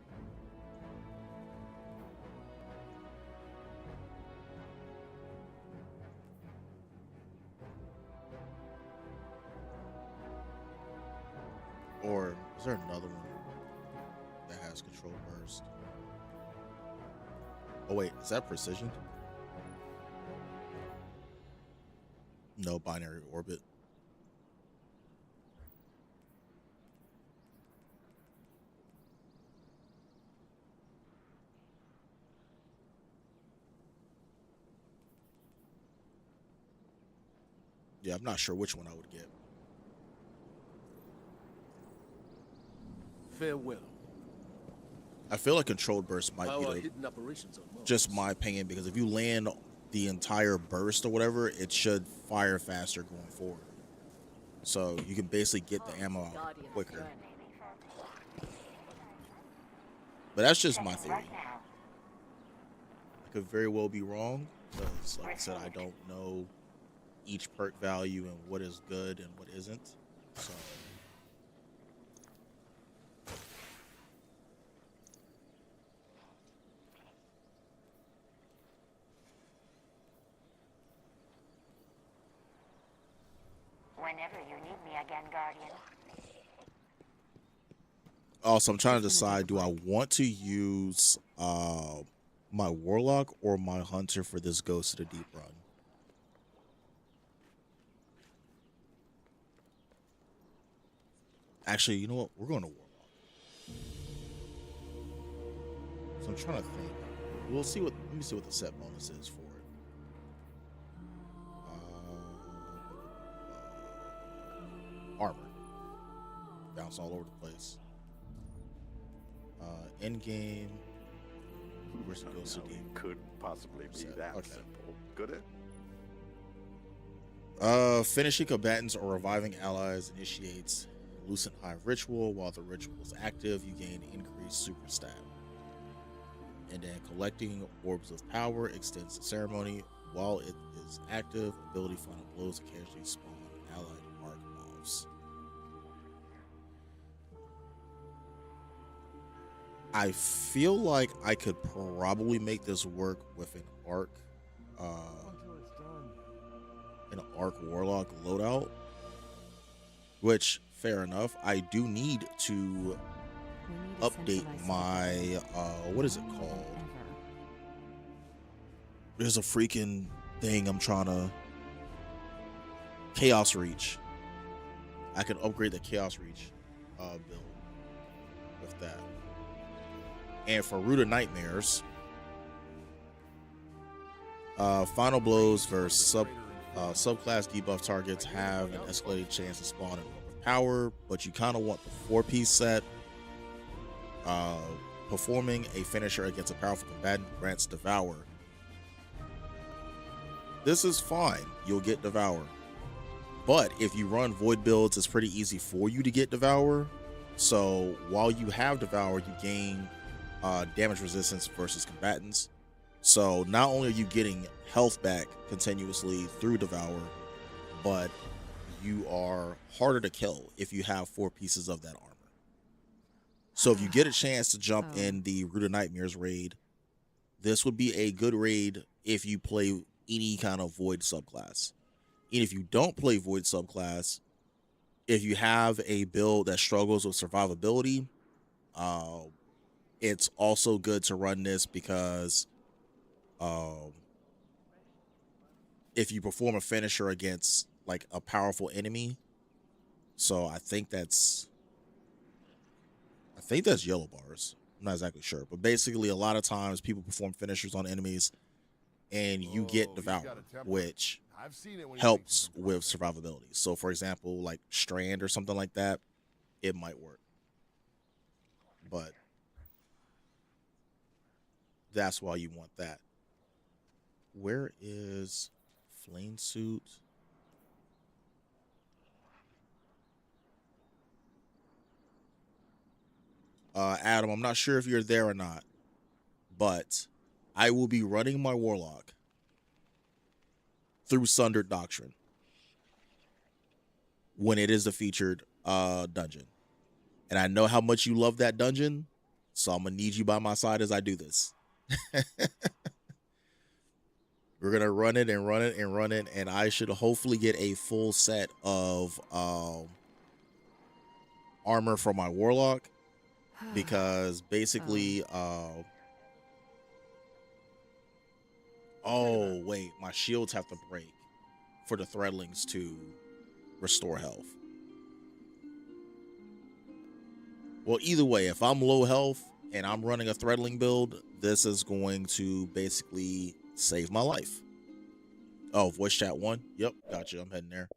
Or is there another one that has controlled burst? Oh wait, is that precision? No, binary orbit. Yeah, I'm not sure which one I would get. Farewell. I feel like controlled burst might How be are the, hidden operations on Mars? just my opinion, because if you land the entire burst or whatever, it should fire faster going forward. So you can basically get the ammo out quicker. But that's just my theory. I could very well be wrong, because like I said, I don't know each perk value and what is good and what isn't. So whenever you need me again, Guardian. also, I'm trying to decide, do I want to use my Warlock or my Hunter for this Ghost of the Deep run? Actually, you know what? We're going to Warlock. So I'm trying to think. We'll see what. Let me see what the set bonus is for it. Armor. Bounce all over the place. End game. Where's the Ghost of Deep? Could possibly be Set. that Okay. simple. Could it? Finishing combatants or reviving allies initiates Lucent Hive ritual. While the ritual is active, you gain increased super stat. And then collecting orbs of power extends the ceremony. While it is active, ability final blows occasionally spawn allied arc mobs. I feel like I could probably make this work with an arc warlock loadout, which fair enough. I do need to update my what is it called? There's a freaking thing I'm trying to Chaos Reach. I can upgrade the Chaos Reach build with that. And for Root of Nightmares, final blows versus subclass debuff targets have an escalated chance to spawn an orb of power, but you kind of want the 4-piece set. Performing a finisher against a powerful combatant grants Devour. This is fine. You'll get Devour. But if you run Void builds, it's pretty easy for you to get Devour. So while you have Devour, you gain damage resistance versus combatants. So not only are you getting health back continuously through Devour, but you are harder to kill if you have 4 pieces of that armor. So if you get a chance to jump in the Root of Nightmares raid, this would be a good raid if you play any kind of Void subclass. And if you don't play Void subclass, if you have a build that struggles with survivability, it's also good to run this because if you perform a finisher against like a powerful enemy, so I think that's yellow bars. I'm not exactly sure, but basically a lot of times people perform finishers on enemies and you get Devour, which helps with survivability. So for example, like Strand or something like that, it might work. But that's why you want that. Where is Flame Suit? Adam, I'm not sure if you're there or not, but I will be running my Warlock through Sundered Doctrine when it is a featured dungeon. And I know how much you love that dungeon, so I'm going to need you by my side as I do this. We're going to run it and run it and run it, and I should hopefully get a full set of armor for my Warlock, because basically oh wait, my shields have to break for the threadlings to restore health. Well, either way, if I'm low health and I'm running a threadling build, this is going to basically save my life. Oh, voice chat 1. Yep, gotcha. I'm heading there.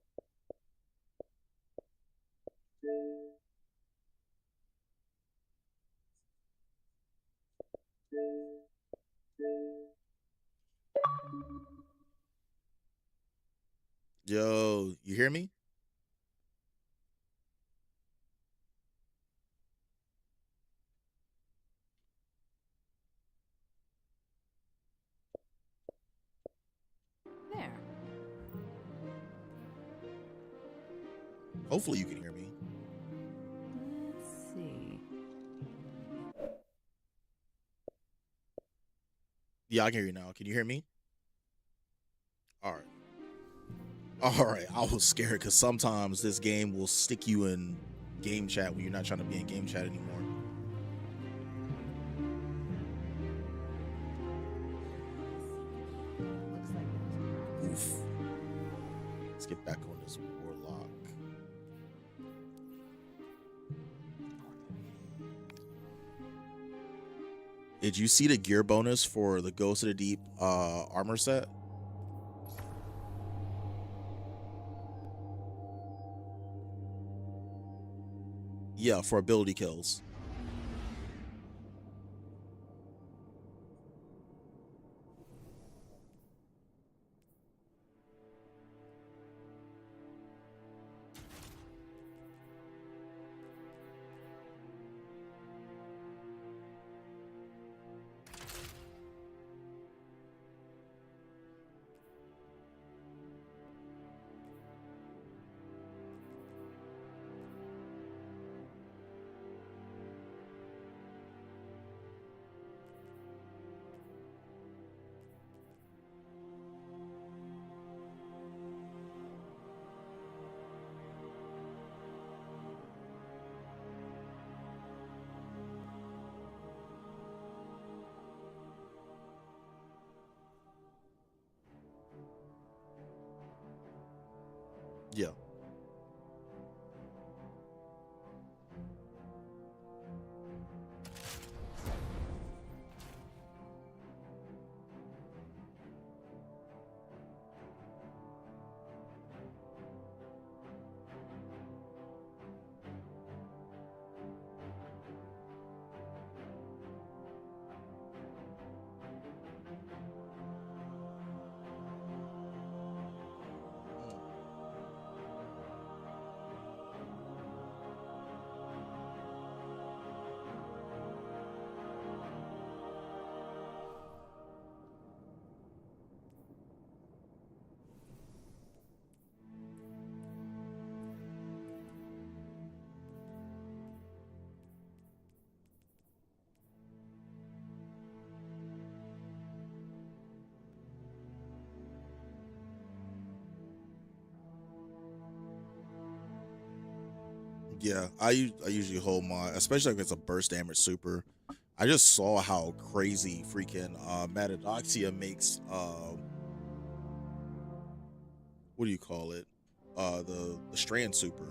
Yo, you hear me? There. Hopefully you can hear me. Let's see. Yeah, I can hear you now. Can you hear me? All right. All right. I was scared because sometimes this game will stick you in game chat when you're not trying to be in game chat anymore. Oof. Let's get back on this Warlock. Did you see the gear bonus for the Ghost of the Deep armor set? Yeah, for ability kills. Yeah. Yeah, I usually hold my, especially if it's a burst damage super. I just saw how crazy freaking Metadoxia makes what do you call it? The strand super.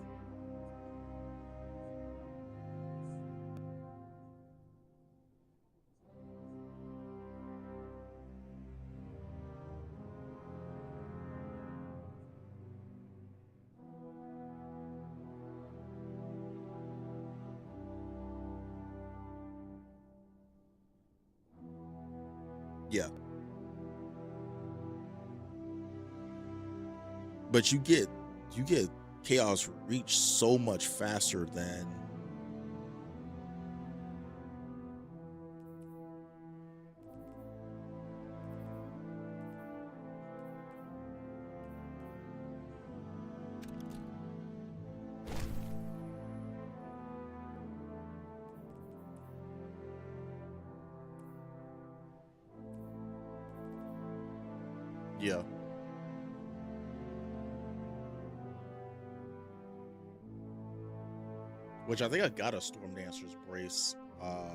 Yeah. But you get chaos reach so much faster than yeah. Which I think I got a Storm Dancer's brace. I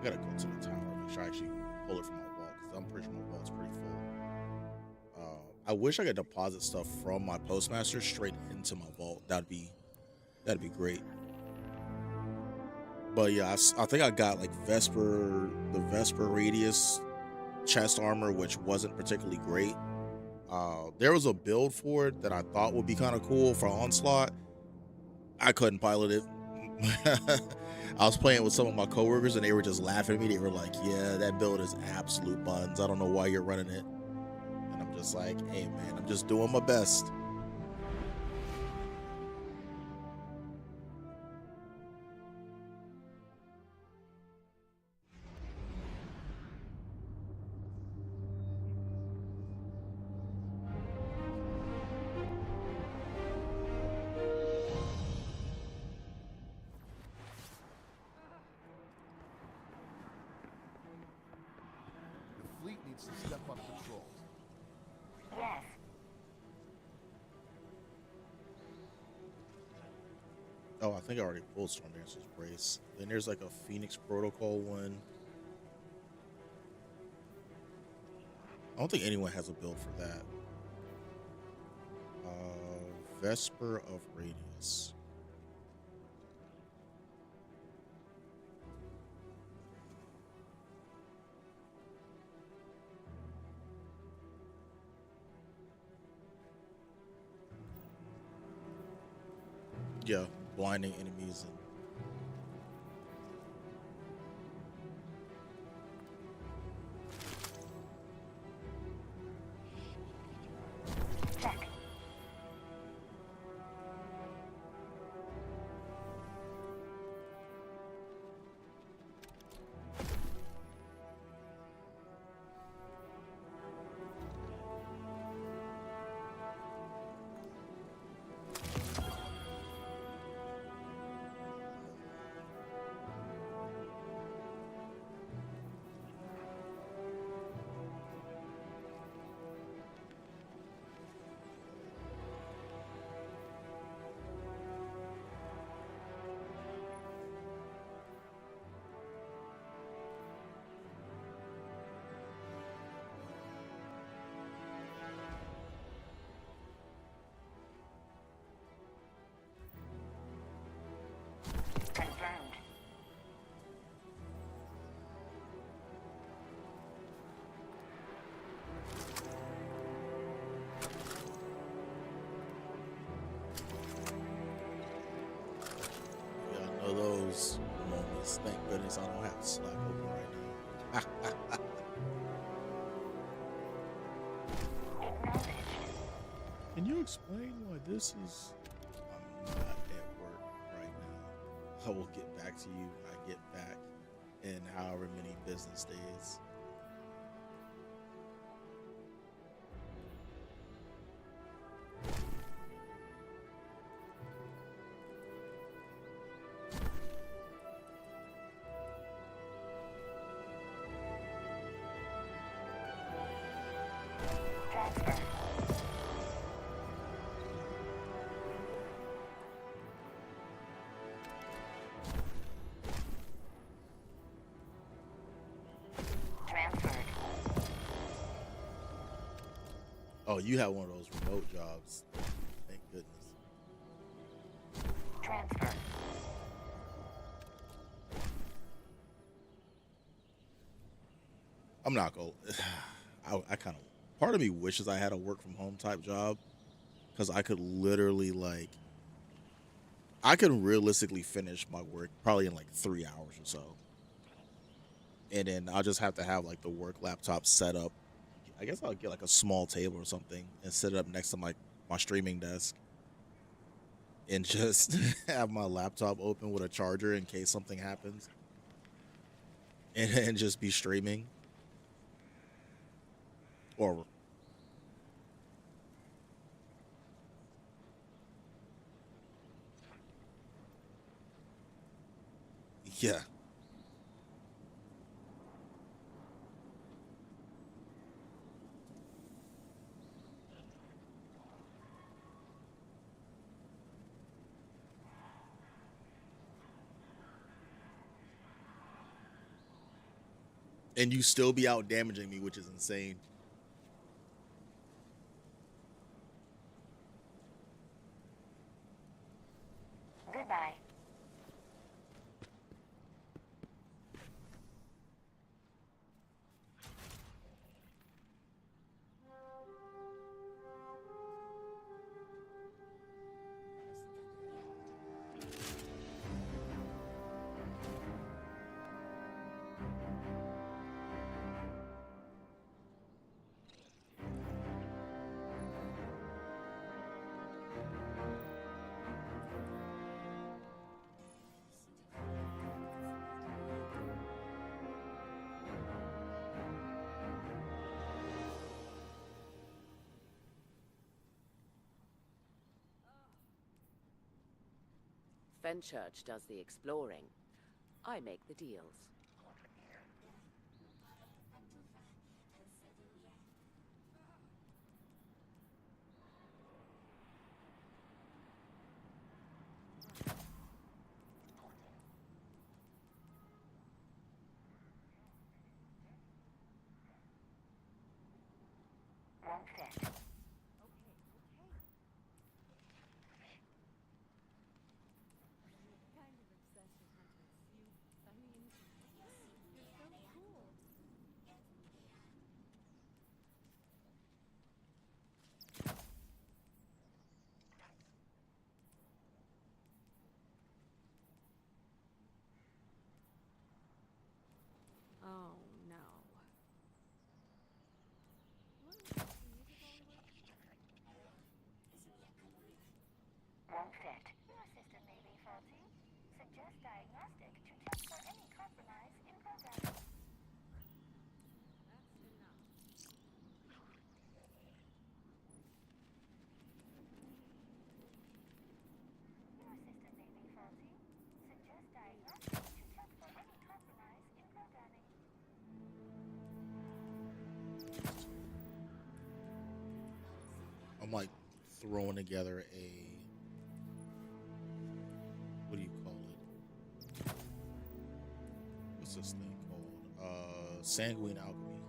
gotta go to the tower, make sure I actually pull it from my vault, because I'm pretty sure my vault's pretty full. I wish I could deposit stuff from my postmaster straight into my vault. That'd be great. But yeah, I think I got like the Vesper Radius chest armor, which wasn't particularly great. There was a build for it that I thought would be kind of cool for Onslaught. I couldn't pilot it. I was playing with some of my coworkers and they were just laughing at me. They were like, yeah, that build is absolute buns. I don't know why you're running it. And I'm just like, hey man, I'm just doing my best. The fleet needs to step up patrols. Yes. Oh, I think I already pulled Storm Dancer's brace. Then there's like a Phoenix Protocol one. I don't think anyone has a build for that. Vesper of Radius. Yeah, blinding enemies and Check. those moments. Thank goodness I don't have Slack open right now. Can you explain why this is? I'm not at work right now. I will get back to you when I get back in however many business days. Oh, you have one of those remote jobs. Thank goodness. Transfer. I'm not going. I kind of. Part of me wishes I had a work from home type job, because I could literally I could realistically finish my work probably in like 3 hours or so, and then I'll just have to have like the work laptop set up. I guess I'll get like a small table or something and set it up next to my streaming desk, and just have my laptop open with a charger in case something happens, and just be streaming. Or yeah. And you still be out damaging me, which is insane. Goodbye. Fenchurch does the exploring. I make the deals. Won't fit. Oh no. Won't fit. Your system may be faulty. Suggest diagnostic to check for any compromise in programming. Your system may be faulty. Suggest diagnostic to check for any compromise in programming. I'm like throwing together a, what do you call it? What's this thing called? Sanguine alchemy.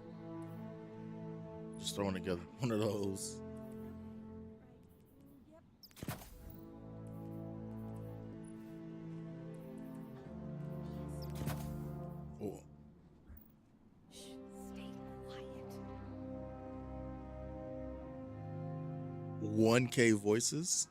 Just throwing together one of those. Oh. Shh, stay quiet. 1K voices.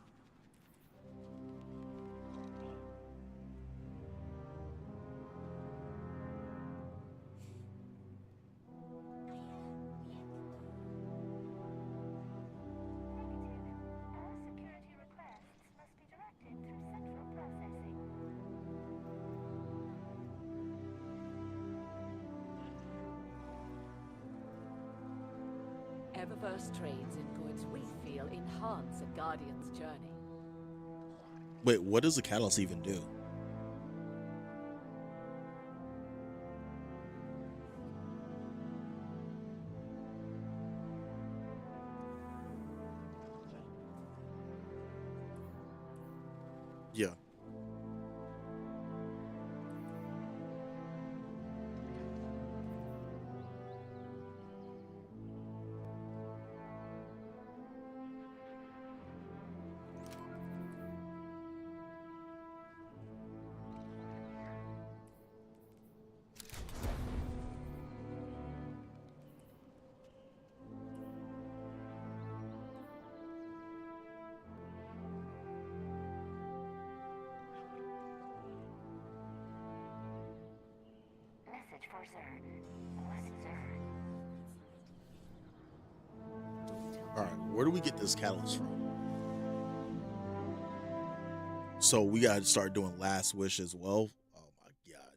Eververse trades in goods we feel enhance a Guardian's journey. Wait, what does the catalyst even do? Yeah. Message for Zer. What's Zer? All right, where do we get this catalyst from? So we got to start doing Last Wish as well. Oh my god.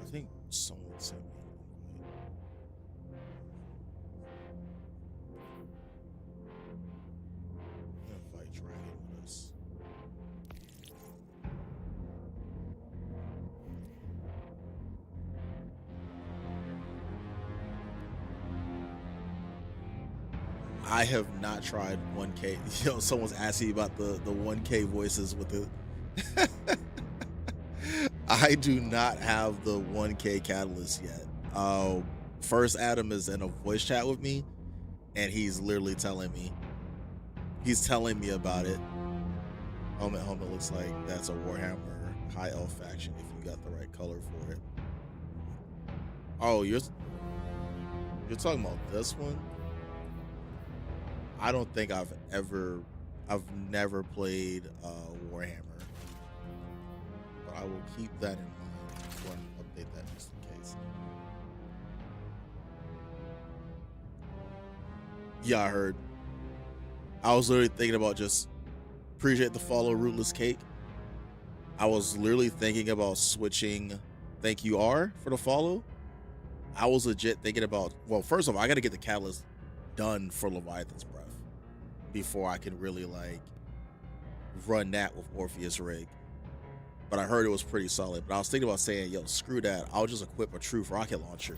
I think someone sent me an invite. Invite Dragon with us. I have not tried 1K. You know, someone's asking about the 1K voices with the. I do not have the 1K catalyst yet. First Adam is in a voice chat with me, and he's literally telling me. He's telling me about it. Helmet looks like that's a Warhammer High Elf faction if you got the right color for it. Oh, you're talking about this one? I don't think I've never played Warhammer, but I will keep that in mind. Go and update that just in case. Yeah, I heard. I was literally thinking about just appreciate the follow, Rootless Cake. I was literally thinking about switching Thank You R for the follow. I was legit thinking about, well, first of all, I got to get the catalyst done for Leviathan's Breath before I can really like run that with Orpheus Rig. But I heard it was pretty solid. But I was thinking about saying, yo, screw that. I'll just equip a Truth rocket launcher.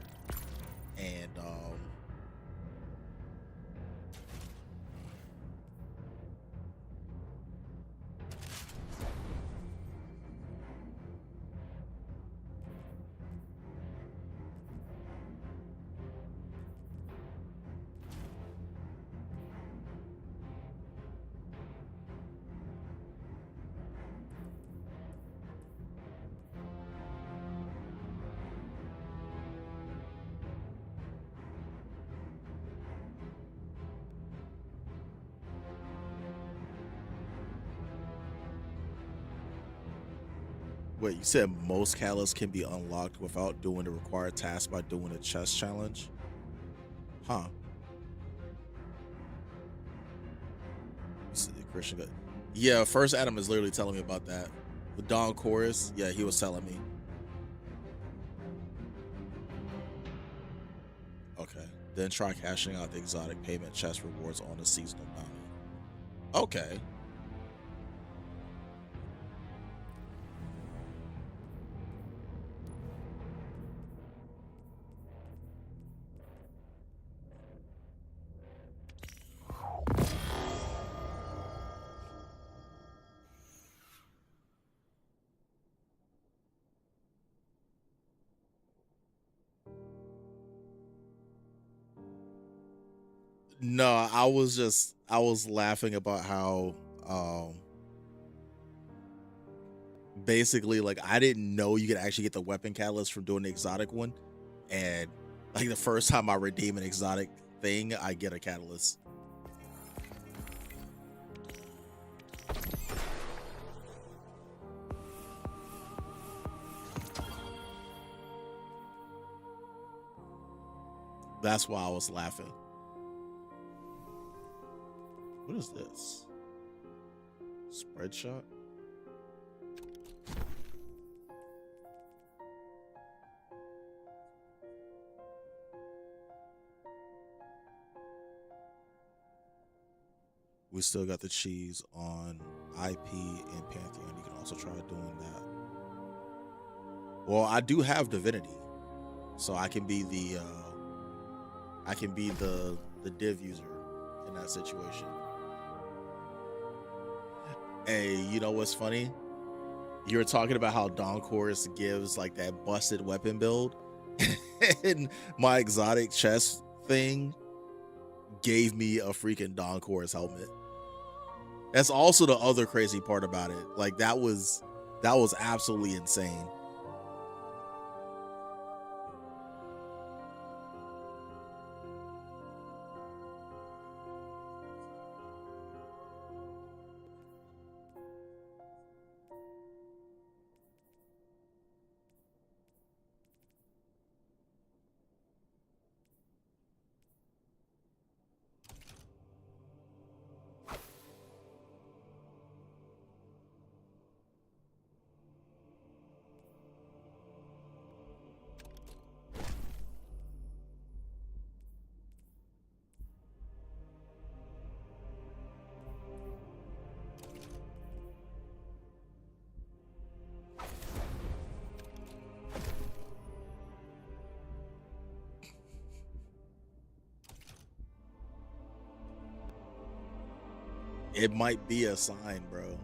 And wait, you said most catalysts can be unlocked without doing the required task by doing a chest challenge? Huh. Christian got, yeah, First Adam is literally telling me about that. The Dawn Chorus, yeah, he was telling me. Okay. Then try cashing out the exotic payment chest rewards on the seasonal bounty. Okay. No, I was laughing about how basically like I didn't know you could actually get the weapon catalyst from doing the exotic one, and like the first time I redeem an exotic thing, I get a catalyst. That's why I was laughing. What is this? Spread shot? We still got the cheese on IP and Pantheon. You can also try doing that. Well, I do have Divinity, so I can be the div user in that situation. Hey, you know what's funny? You were talking about how Dawn Chorus gives like that busted weapon build, and my exotic chest thing gave me a freaking Dawn Chorus helmet. That's also the other crazy part about it. Like that was absolutely insane. It might be a sign, bro.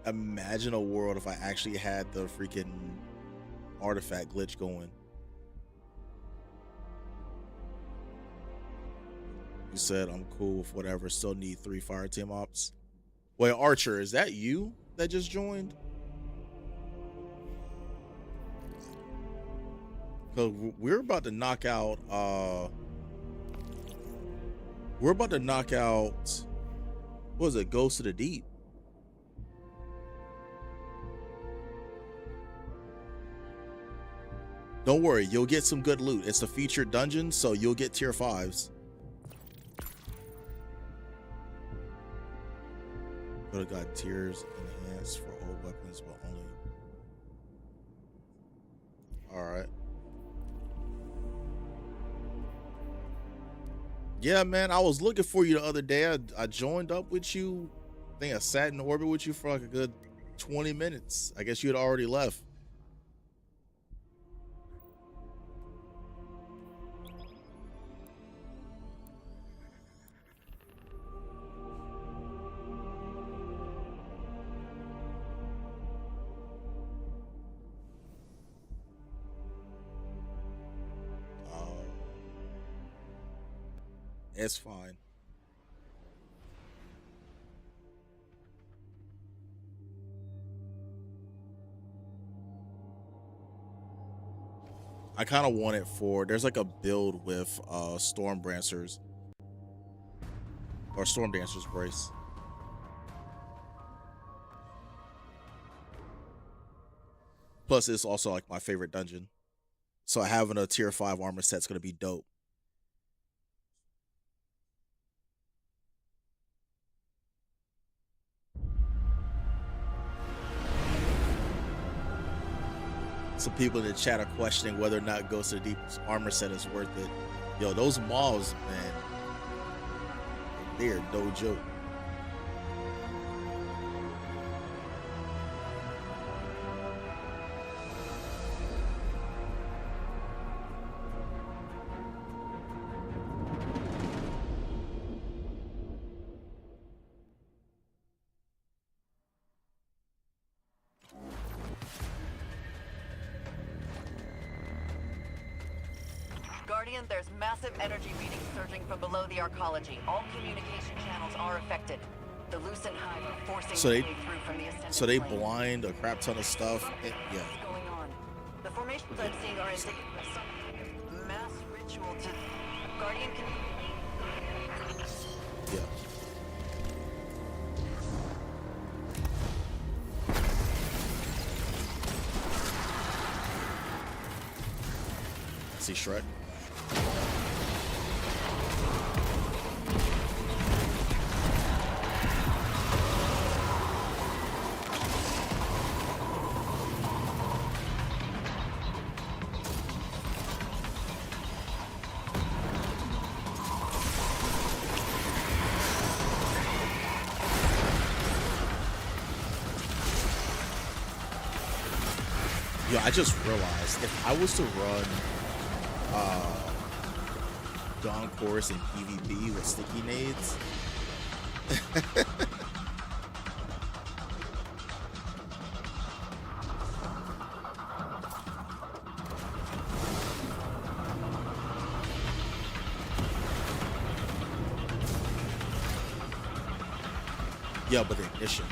Imagine a world if I actually had the freaking artifact glitch going. You said I'm cool with whatever, still need 3 fire team ops. Wait, Archer, is that you that just joined? Cause we're about to knock out what was it, Ghost of the Deep. Don't worry, you'll get some good loot. It's a featured dungeon, so you'll get tier 5s. Could have got tiers enhanced for old weapons, but only. Alright. Yeah, man, I was looking for you the other day. I joined up with you. I think I sat in orbit with you for like a good 20 minutes. I guess you had already left. It's fine. I kind of want it for, there's like a build with Storm Dancers or Storm Dancers brace. Plus it's also like my favorite dungeon. So having a tier 5 armor set's going to be dope. Some people in the chat are questioning whether or not Ghost of the Deep's armor set is worth it. Yo, those malls, man, they're no joke. Guardian, there's massive energy readings surging from below the arcology. All communication channels are affected. The Lucent Hive are forcing their way through from the ascendant So they plane. blind a crap ton of stuff. Yeah. What's going on? The formations I'm seeing are indicative of some mass ritual to... Guardian, can you... Yeah. See Shrek? I just realized if I was to run Dawn Chorus in PvP with sticky nades, yeah, but the ignition.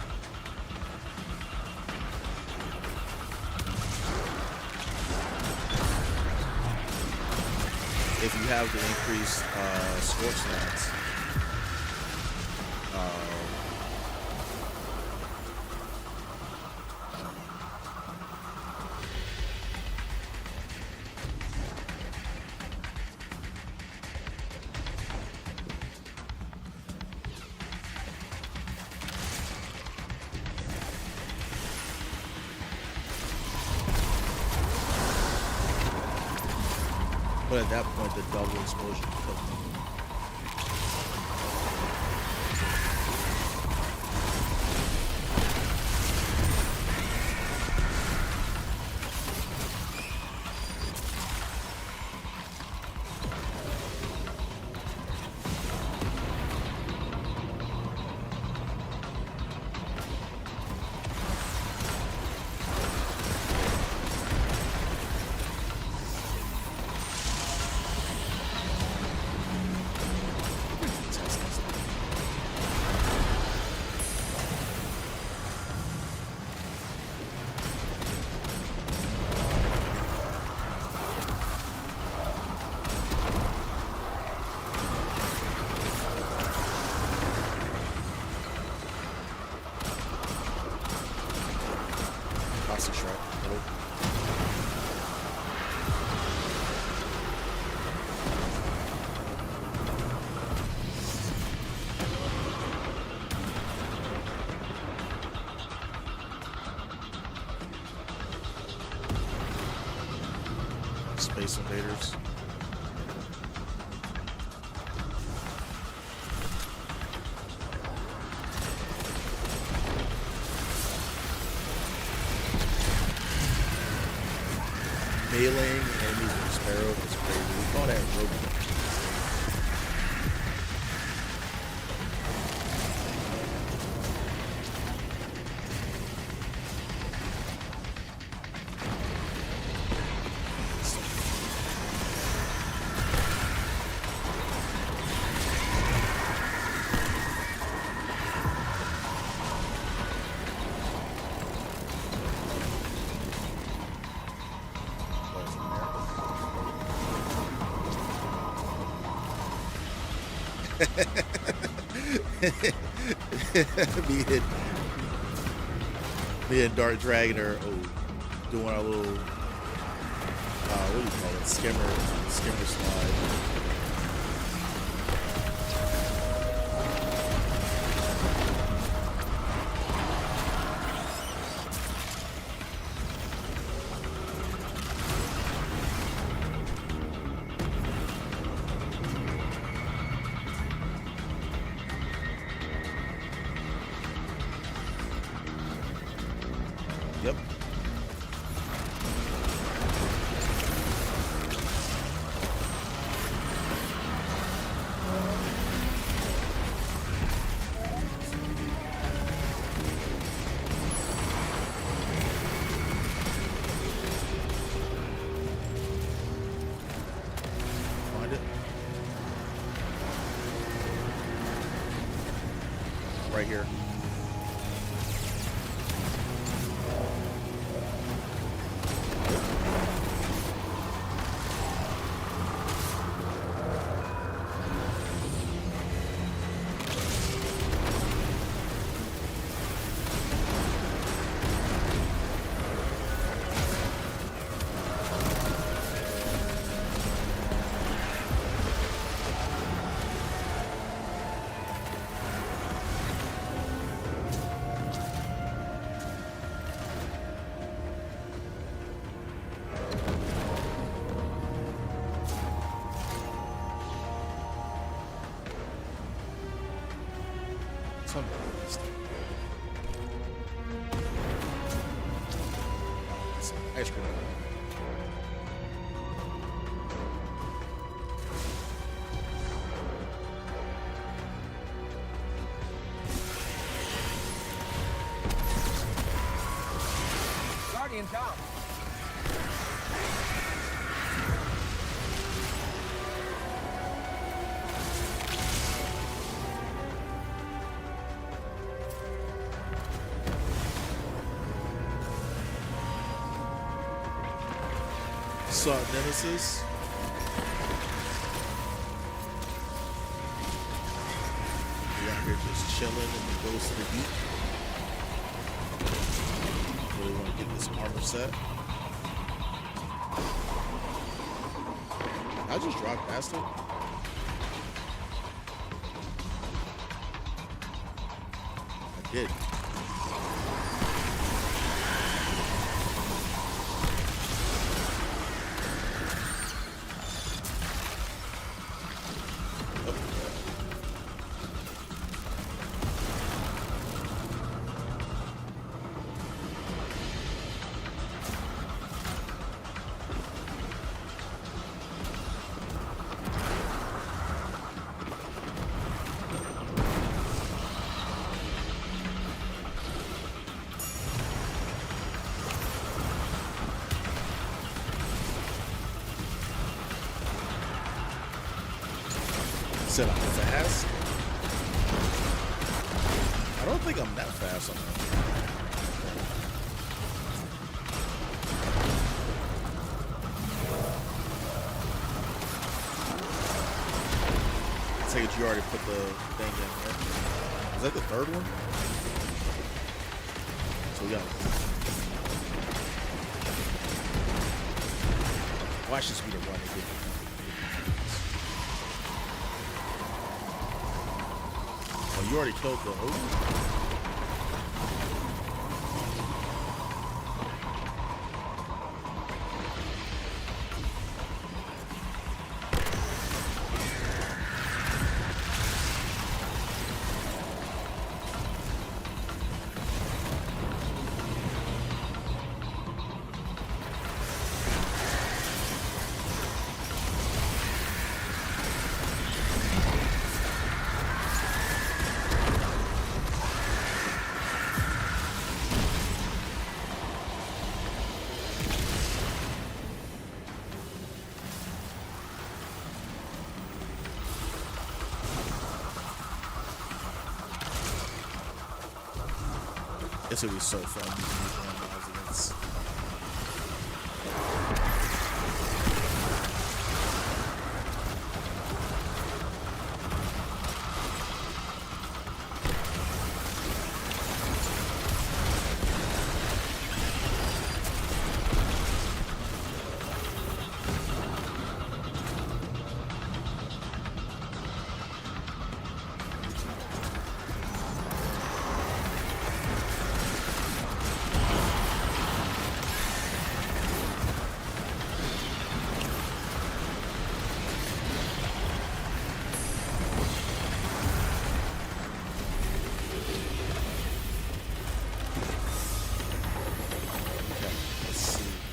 If you have the increased scorch stats, but at that point, the double explosion killed me. Classic Shrek. Space Invaders. Meleeing enemies with Sparrow is crazy. We call that rogue. me and Dark Dragon are doing our little what do you call it? Skimmer slide. Yep. Find it. Right here. Ice cream. Guardian down. What's up, Nemesis? We out here just chilling in the ghost of the deep. Really want to get this armor set. I just dropped past it. I did. Said I'm fast. I don't think I'm that fast on that. I take it you already put the thing in, right? Is that the third one? So we got. Watch this be the one to get. You already killed the ogre? This would be so fun using these randomized events.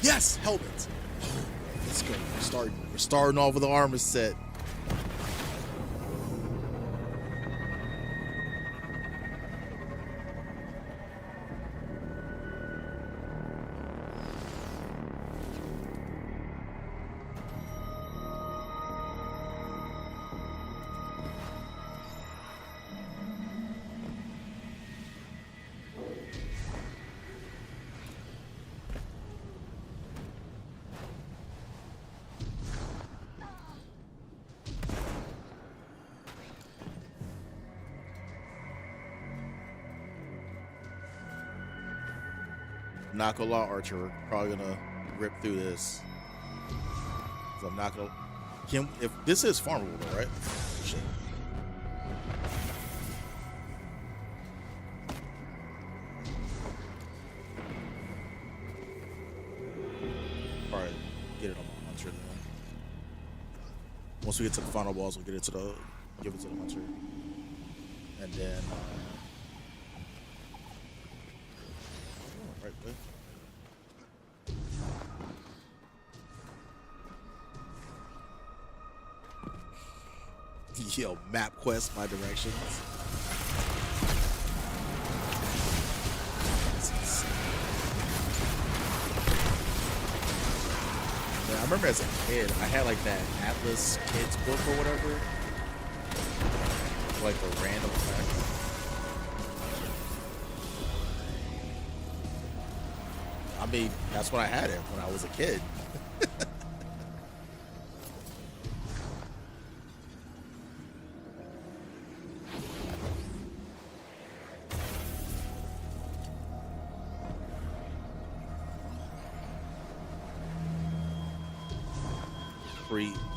Yes, helmet. Oh, let's go. We're starting off with the armor set. Not gonna lie, Archer, we're probably gonna rip through this. So I'm not gonna. If this is farmable, though, right? Shit. All right, get it on the hunter then. Once we get to the final boss, we'll give it to the hunter, and then. Right, good. Yo, map quest by directions. That's insane. Man, I remember as a kid, I had like that Atlas Kids book or whatever. Like the random facts. I mean, that's when I had it when I was a kid.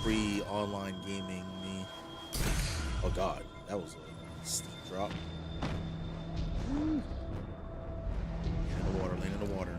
Free online gaming me. Oh god, that was a steep drop. Lane in the water, lane in the water.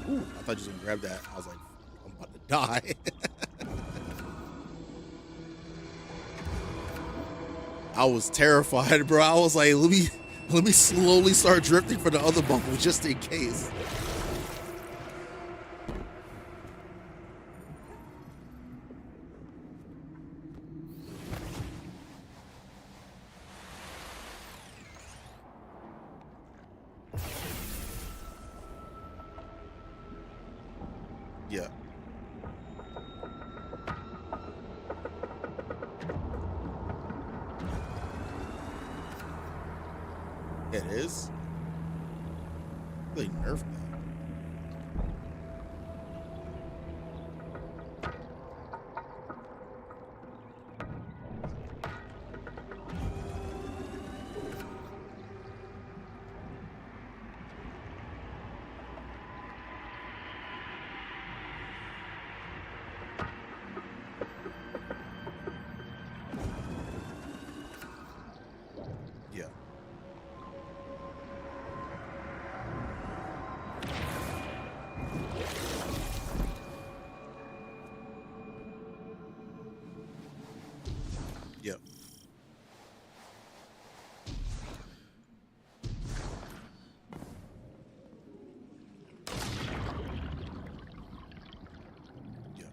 Ooh, I thought you was gonna grab that. I was like, I'm about to die. I was terrified, bro. I was like, let me slowly start drifting for the other bubble just in case. Yeah. It is. They nerfed that. Yeah. Yep. Yep.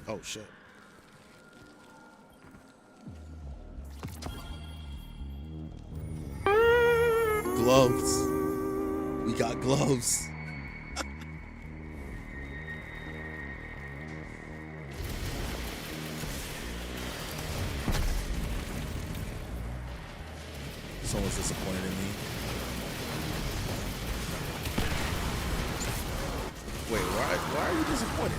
Oh shit. Gloves. We got gloves. Someone's disappointed in me. Wait, why are you disappointed?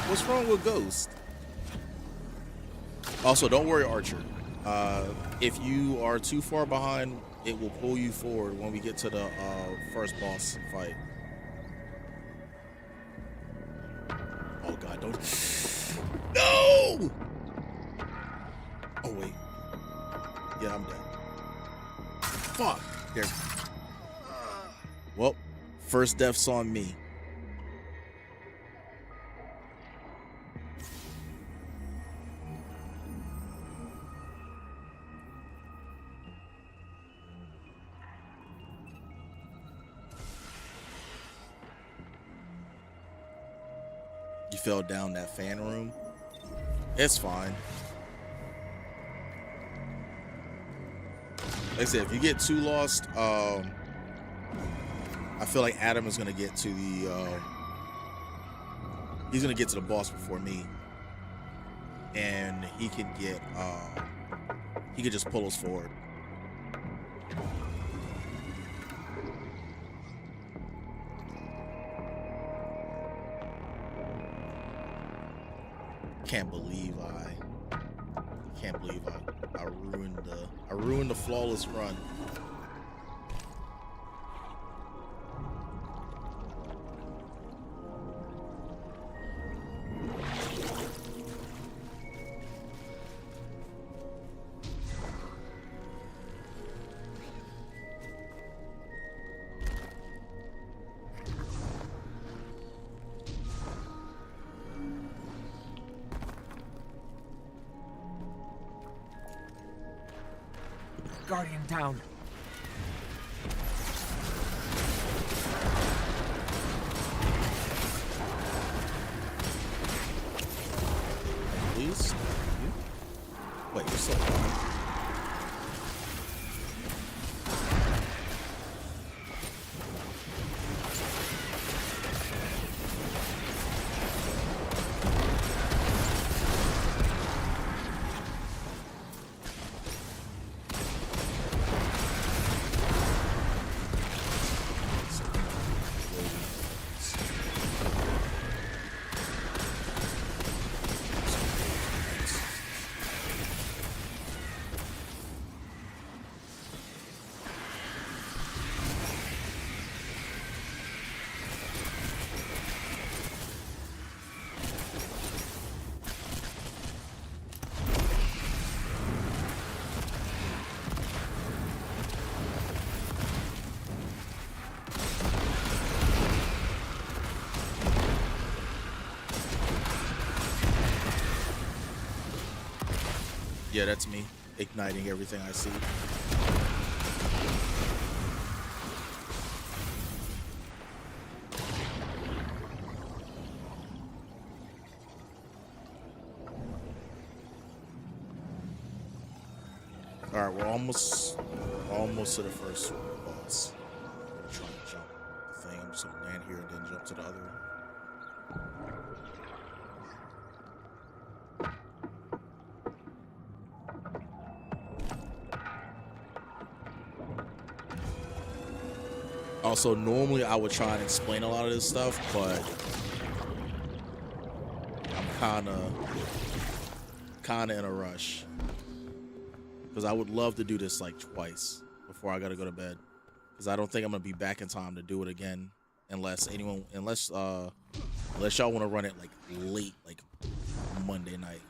What's wrong with Ghost? Also, don't worry, Archer. If you are too far behind, it will pull you forward when we get to the first boss fight. Oh god, don't. No! Oh wait. Yeah, I'm dead. Fuck. There. Well, first death's on me. You fell down that fan room. It's fine. Like I said, if you get too lost, I feel like Adam is gonna get to the he's gonna get to the boss before me. and he can get he could just pull us forward. Can't believe I ruined the flawless run. Guardian down. Please? Wait, you're still alive? Yeah, that's me, igniting everything I see. All right, we're almost to the first boss. I'm trying to jump the thing. I'm just gonna land here and then jump to the other one. Also, normally I would try and explain a lot of this stuff, but I'm kind of in a rush because I would love to do this like twice before I gotta go to bed, because I don't think I'm gonna be back in time to do it again unless y'all want to run it like late, like Monday night.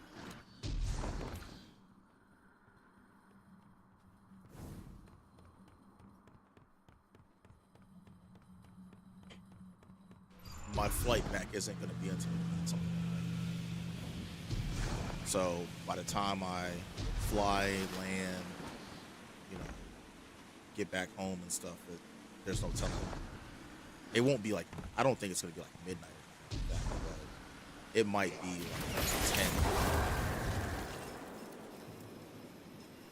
My flight back isn't going to be until something like that. So by the time I fly, land, you know, get back home and stuff, there's no telling. It won't be like, I don't think it's going to be like midnight or anything like that, but it might be like 10.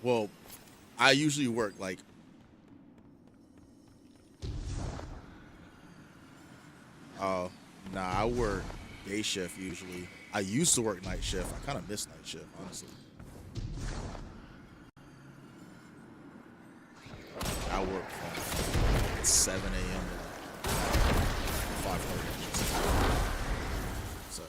Well, I usually work like nah, I work day shift usually. I used to work night shift. I kind of miss night shift, honestly. I work from 7 a.m. to 5:30. So,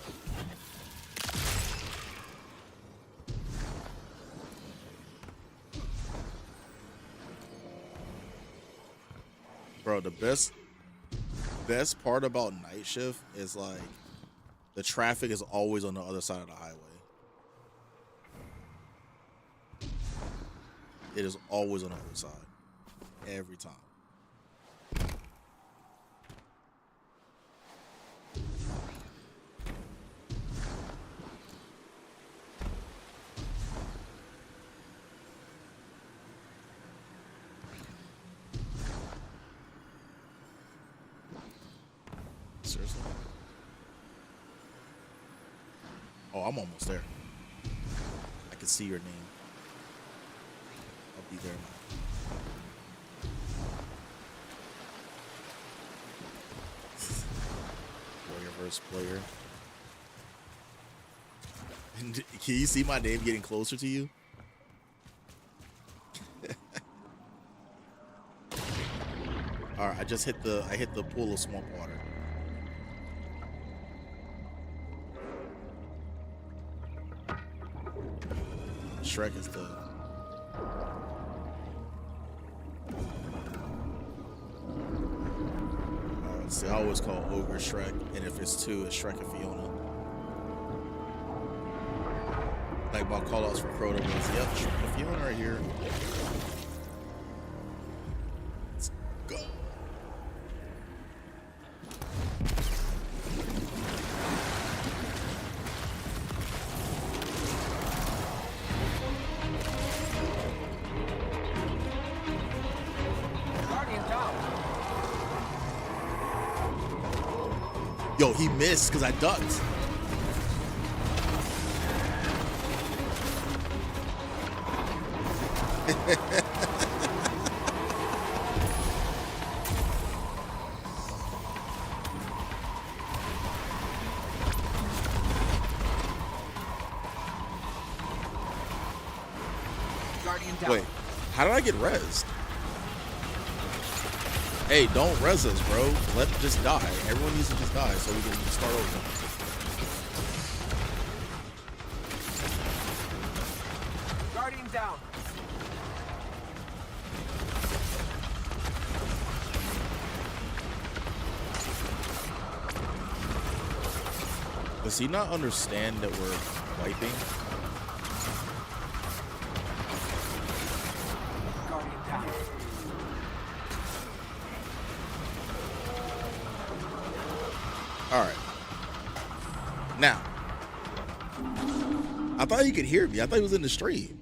bro, the best part about night shift is like the traffic is always on the other side of the highway. It is always on the other side. Every time. Seriously? Oh, I'm almost there. I can see your name. I'll be there now. Player versus player. Can you see my name getting closer to you? All right, I hit the pool of swamp water. Shrek is the see, I always call Ogre Shrek, and if it's two, it's Shrek and Fiona. Like my call-outs for Crota was, yep, Shrek and Fiona are here. Let's go. Yo, he missed because I ducked. Wait, how did I get rezzed? Hey, don't res us, bro. Let it just die. Everyone needs to just die so we can start over. Guardian down. Does he not understand that we're wiping? Guardian down. All right. Now, I thought he could hear me. I thought he was in the stream.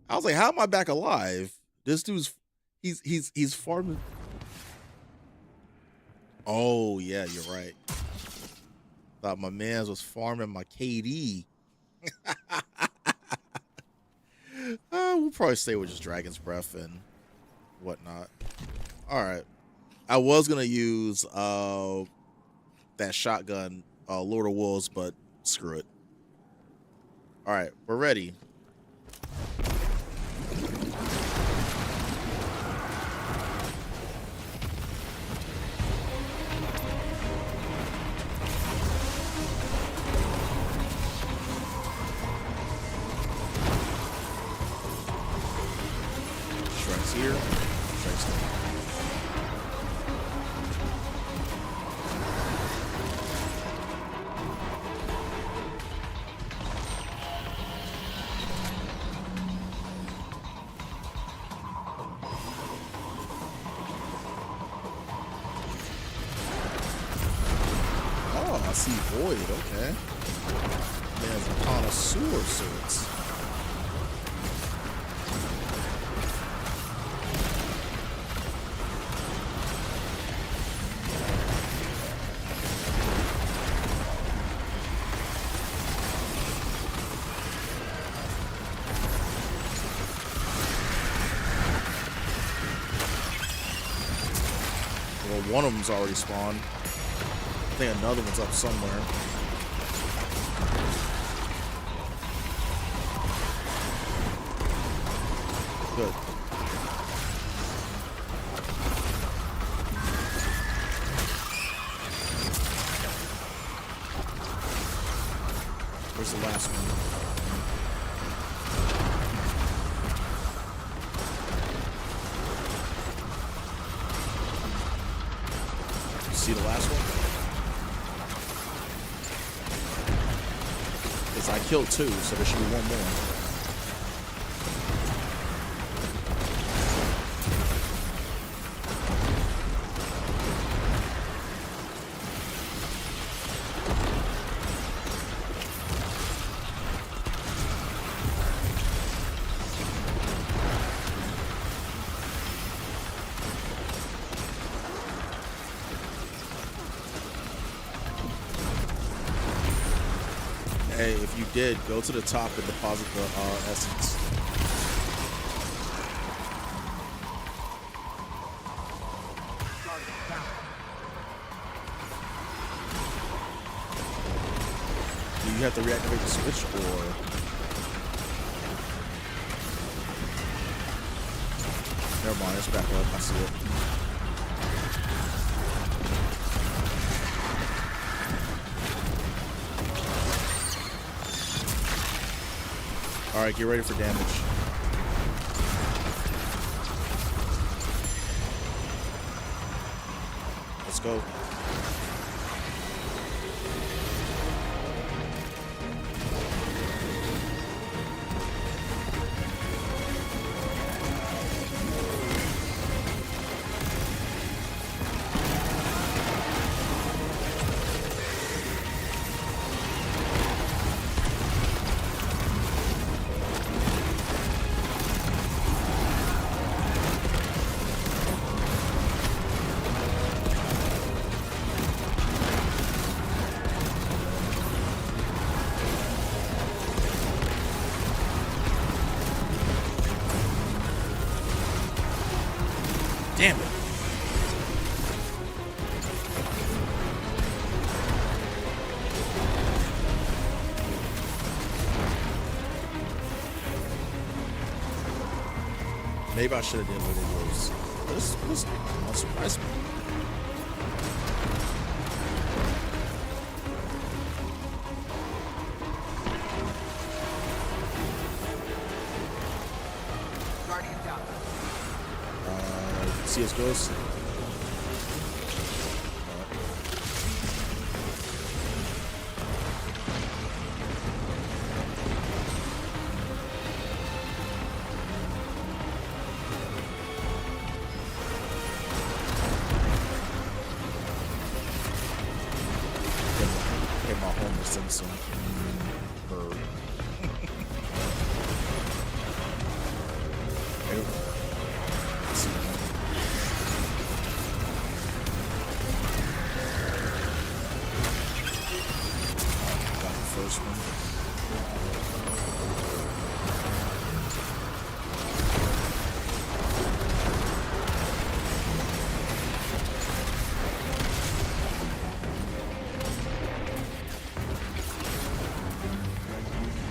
I was like, how am I back alive? This dude's he's farming. Oh yeah, you're right. Thought my man's was farming my KD. We'll probably stay with just Dragon's Breath and whatnot. All right. I was gonna use that shotgun, Lord of Wolves, but screw it. All right, we're ready. Shrek's here. Shrek's there. Oh, I see Void. Okay. There's a connoisseur of sorts. Well, one of them's already spawned. I think another one's up somewhere. Good. Where's the last one? See the last one? Because I killed two, so there should be one more. Hey, if you did, go to the top and deposit the essence. Do you have to reactivate the switch, or never mind. It's back up. I see it. All right, get ready for damage. Let's go. Damn it. Maybe I should have did little wolves. This surprised me. Guardian down. See us goes. Hit my Homer Simpson bird. Let's see. Got the first one.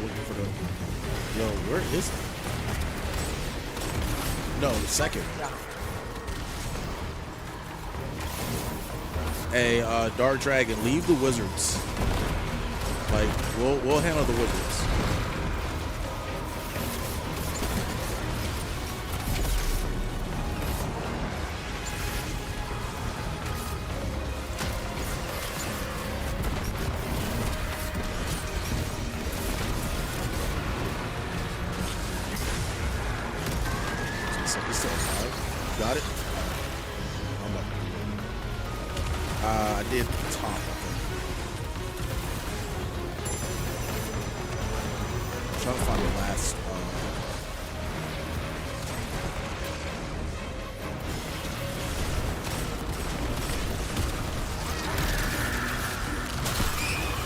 Looking for the. Yo, where is it? No, the second. Hey, Dark Dragon, leave the wizards. Like, we'll handle the wizards. So he's still alive. Got it. I'm up. I did top, I think. I'm trying to find the last.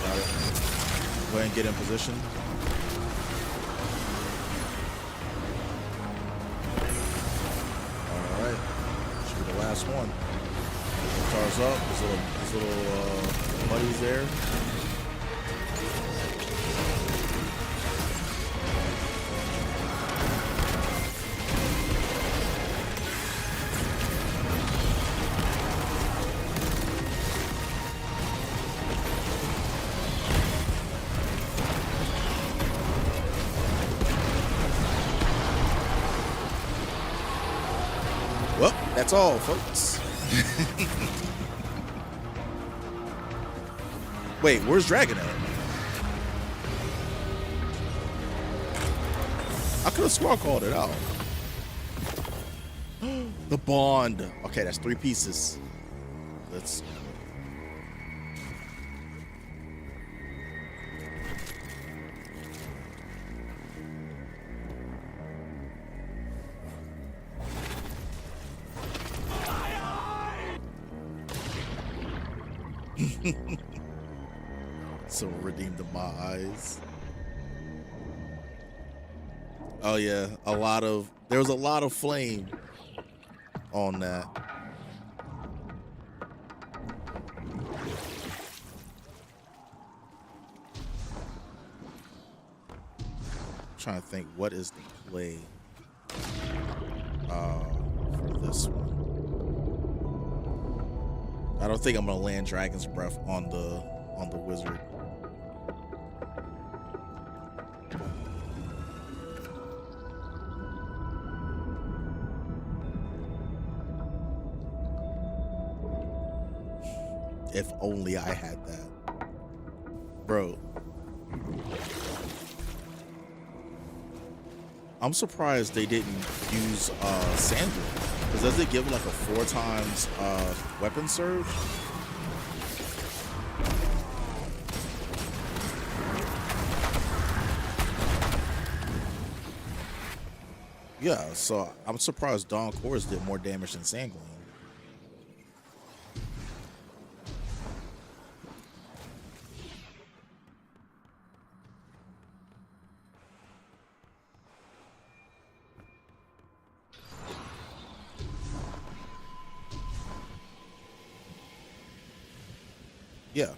Got it. Go ahead and get in position. All right. Should be the last one. Cars up. There's little buddies there. Well, that's all, folks. Wait, where's Dragon at? I could have swore I called it out. The bond. Okay, that's 3 pieces. Let's. So redeemed in my eyes. Oh yeah, there was a lot of flame on that. trying to think what is the play for this one. I don't think I'm gonna land Dragon's Breath on the wizard. If only I had that, bro. I'm surprised they didn't use Sandra, because does it give like a 4 times weapon surge? Yeah, so I'm surprised Dawn Chorus did more damage than Sangling. Yeah.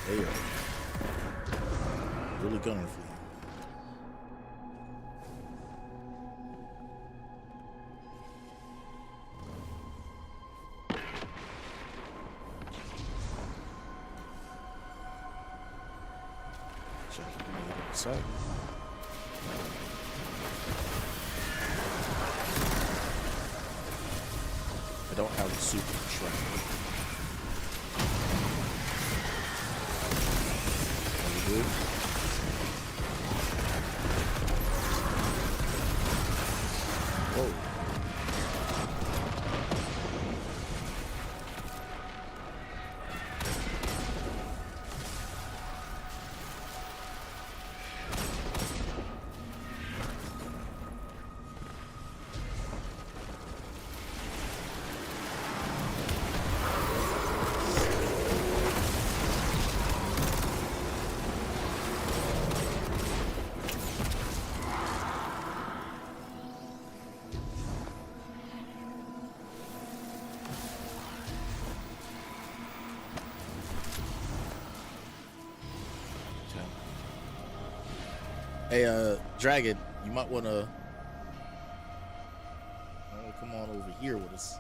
They are really gunning for you. Check it out. So. I don't have the super track. Good. Whoa. Hey, Dragon, you might want to come on over here with us.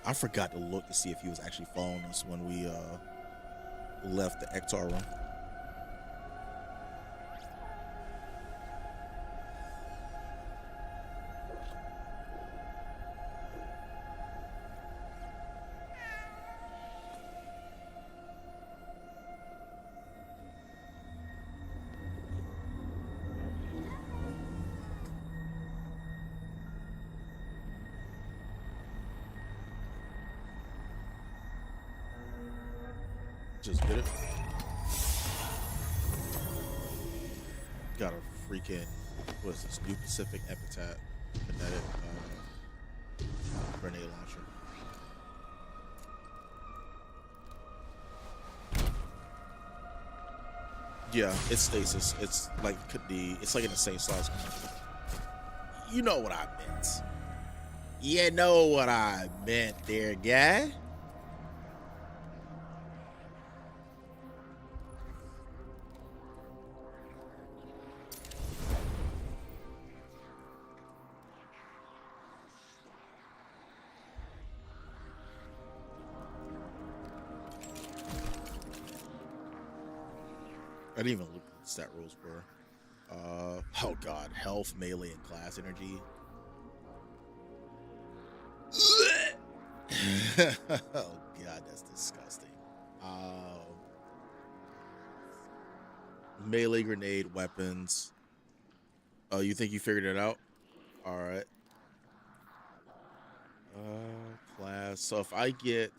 I forgot to look to see if he was actually following us when we left the Ektar room. Just get it. Got a freaking, what is this? New Pacific Epitaph kinetic grenade launcher. Yeah, it's stasis. It's like it's like in the same size. You know what I meant. You know what I meant there, guy. I didn't even look at the stat rules for. Oh god, health, melee, and class energy. Oh god, that's disgusting. Melee, grenade, weapons. Oh, you think you figured it out? All right. Class. So if I get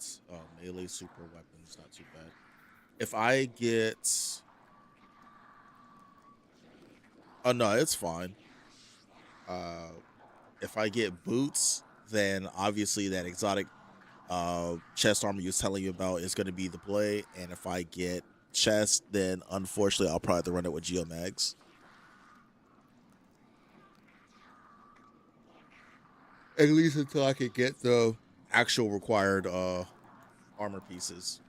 melee, super weapons, not too bad. If I get Oh no, it's fine. Uh, if I get boots, then obviously that exotic chest armor you was telling you about is going to be the play, and if I get chest, then unfortunately I'll probably have to run it with geomags. At least until I can get the actual required armor pieces.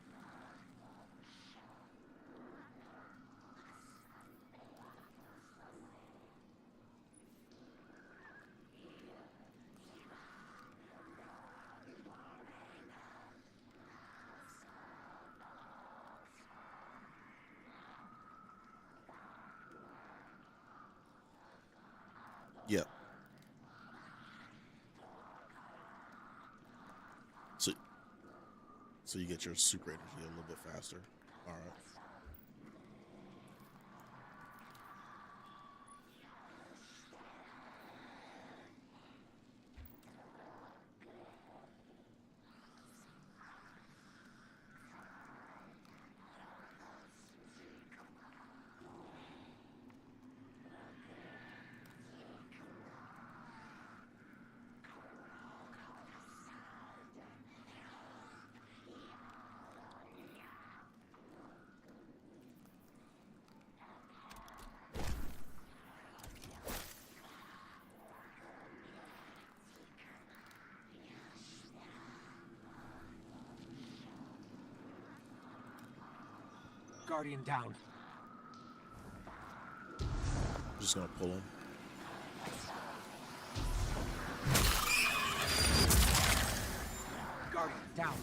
Yep. So so you get your super energy a little bit faster. All right. Guardian down. I'm just gonna pull him. Guardian down.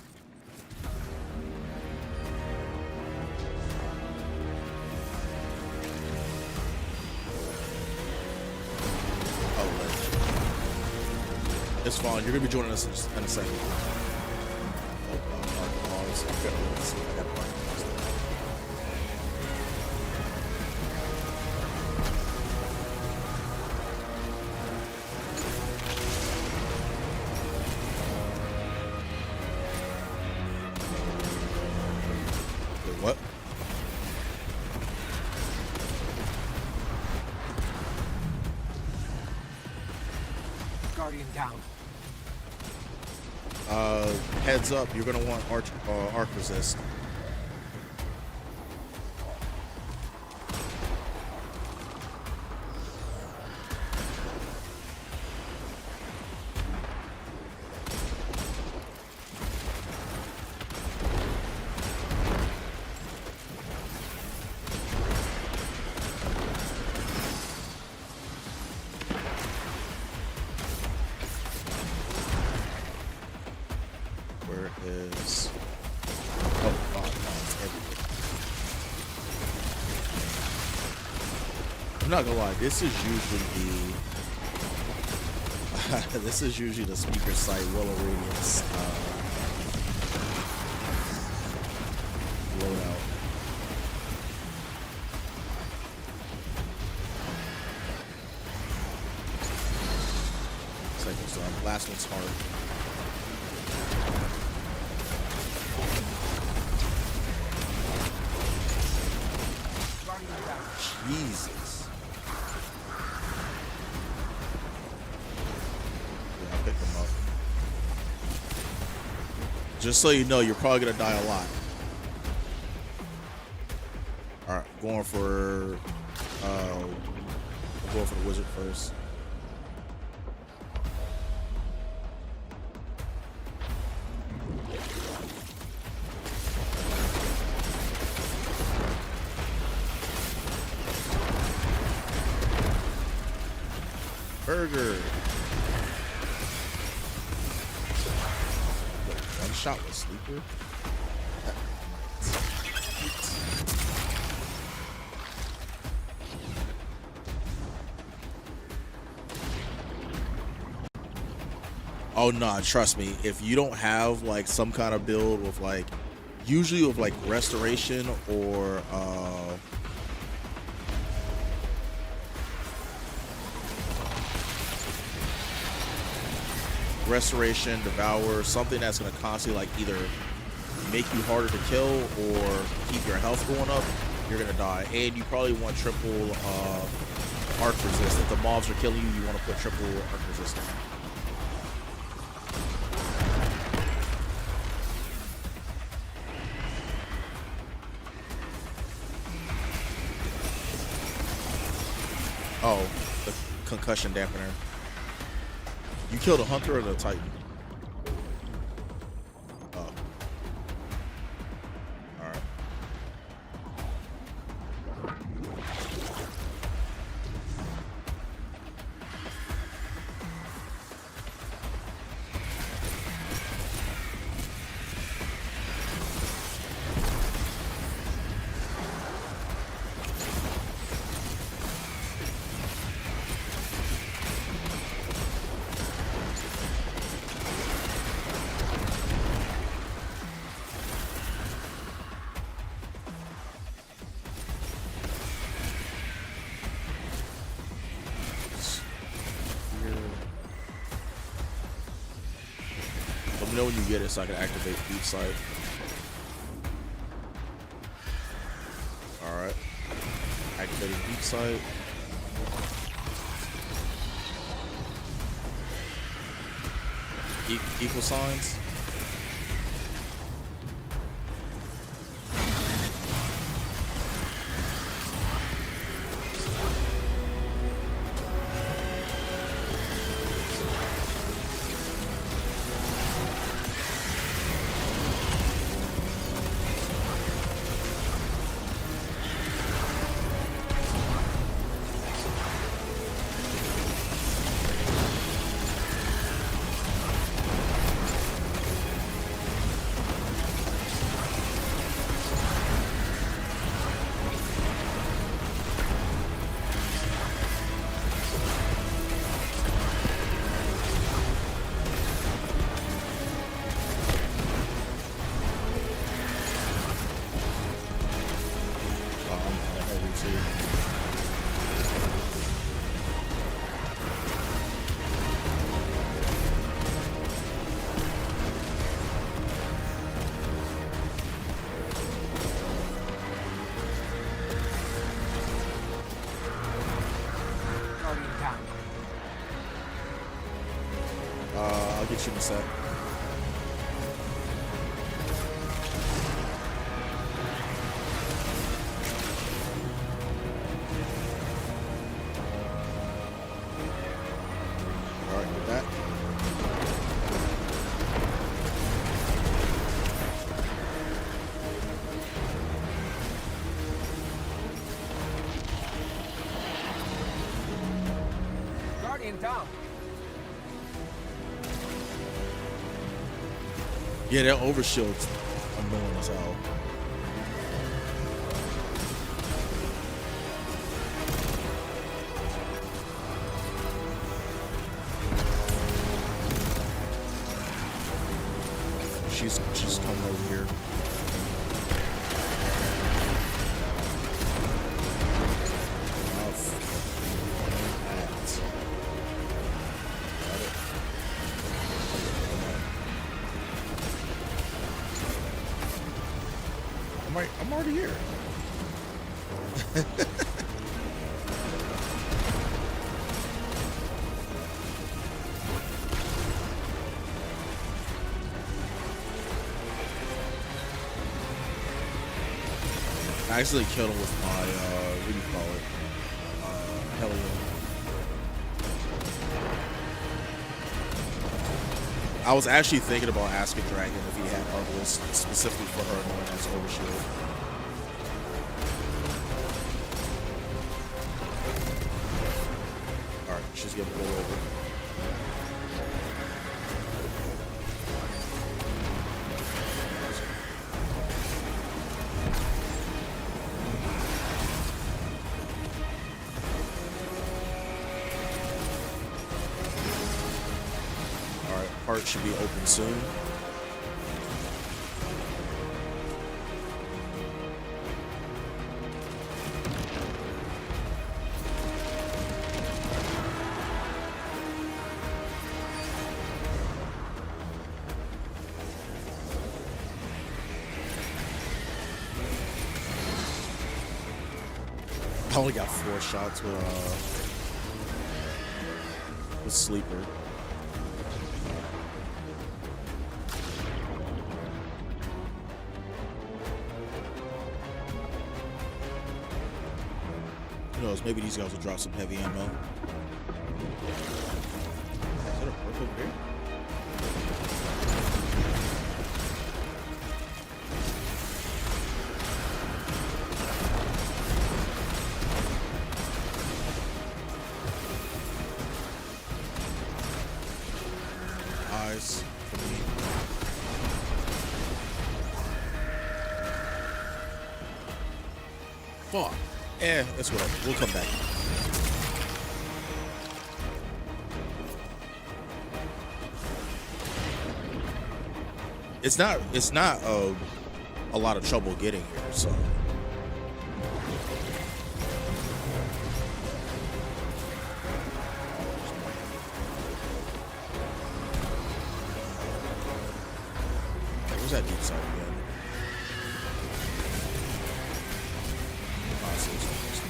Oh, wait. It's fine. You're gonna be joining us in a second. Oh, pause. I gotta see. I gotta pause. What? Guardian down. Heads up, you're gonna want arc resist. Where is... Oh, God, no, it's everywhere. I'm not gonna lie, this is usually the... this is usually the speaker site, Willow Radiance loadout. Second song, last one's hard. Jesus. Yeah, I'll pick them up. Just so you know, you're probably gonna die a lot. Alright, going for we'll go for the wizard first. Burger. Wait, one shot with sleeper. Oh nah, trust me. If you don't have like some kind of build with like, usually with like restoration or restoration, devour, something that's going to constantly like either make you harder to kill or keep your health going up, you're going to die. And you probably want triple arc resist. If the mobs are killing you, you want to put triple arc resist on. Oh, the concussion dampener. You killed a hunter or the titan? Oh. Alright. Let me know when you get it so I can activate deep sight. Alright. Activating deep sight. Equal signs. I'll get you in a sec. Alright, with that. Guardian down. Yeah, that overshield's annoying as hell. She's coming over here. I'm already here. I actually killed him with my, what do you call it? Hellion. I was actually thinking about asking Dragon if he had Arbalist specifically for her knowing as Overshield. Alright, she's getting pulled over. Part should be open soon. I only got 4 shots with The sleeper. Who knows? Maybe these guys will drop some heavy ammo. Is that a perk over there? Eyes for me. Fuck. That's whatever. We'll come back. It's not a lot of trouble getting here, so. Where's that deep side again? Oh, so it's almost-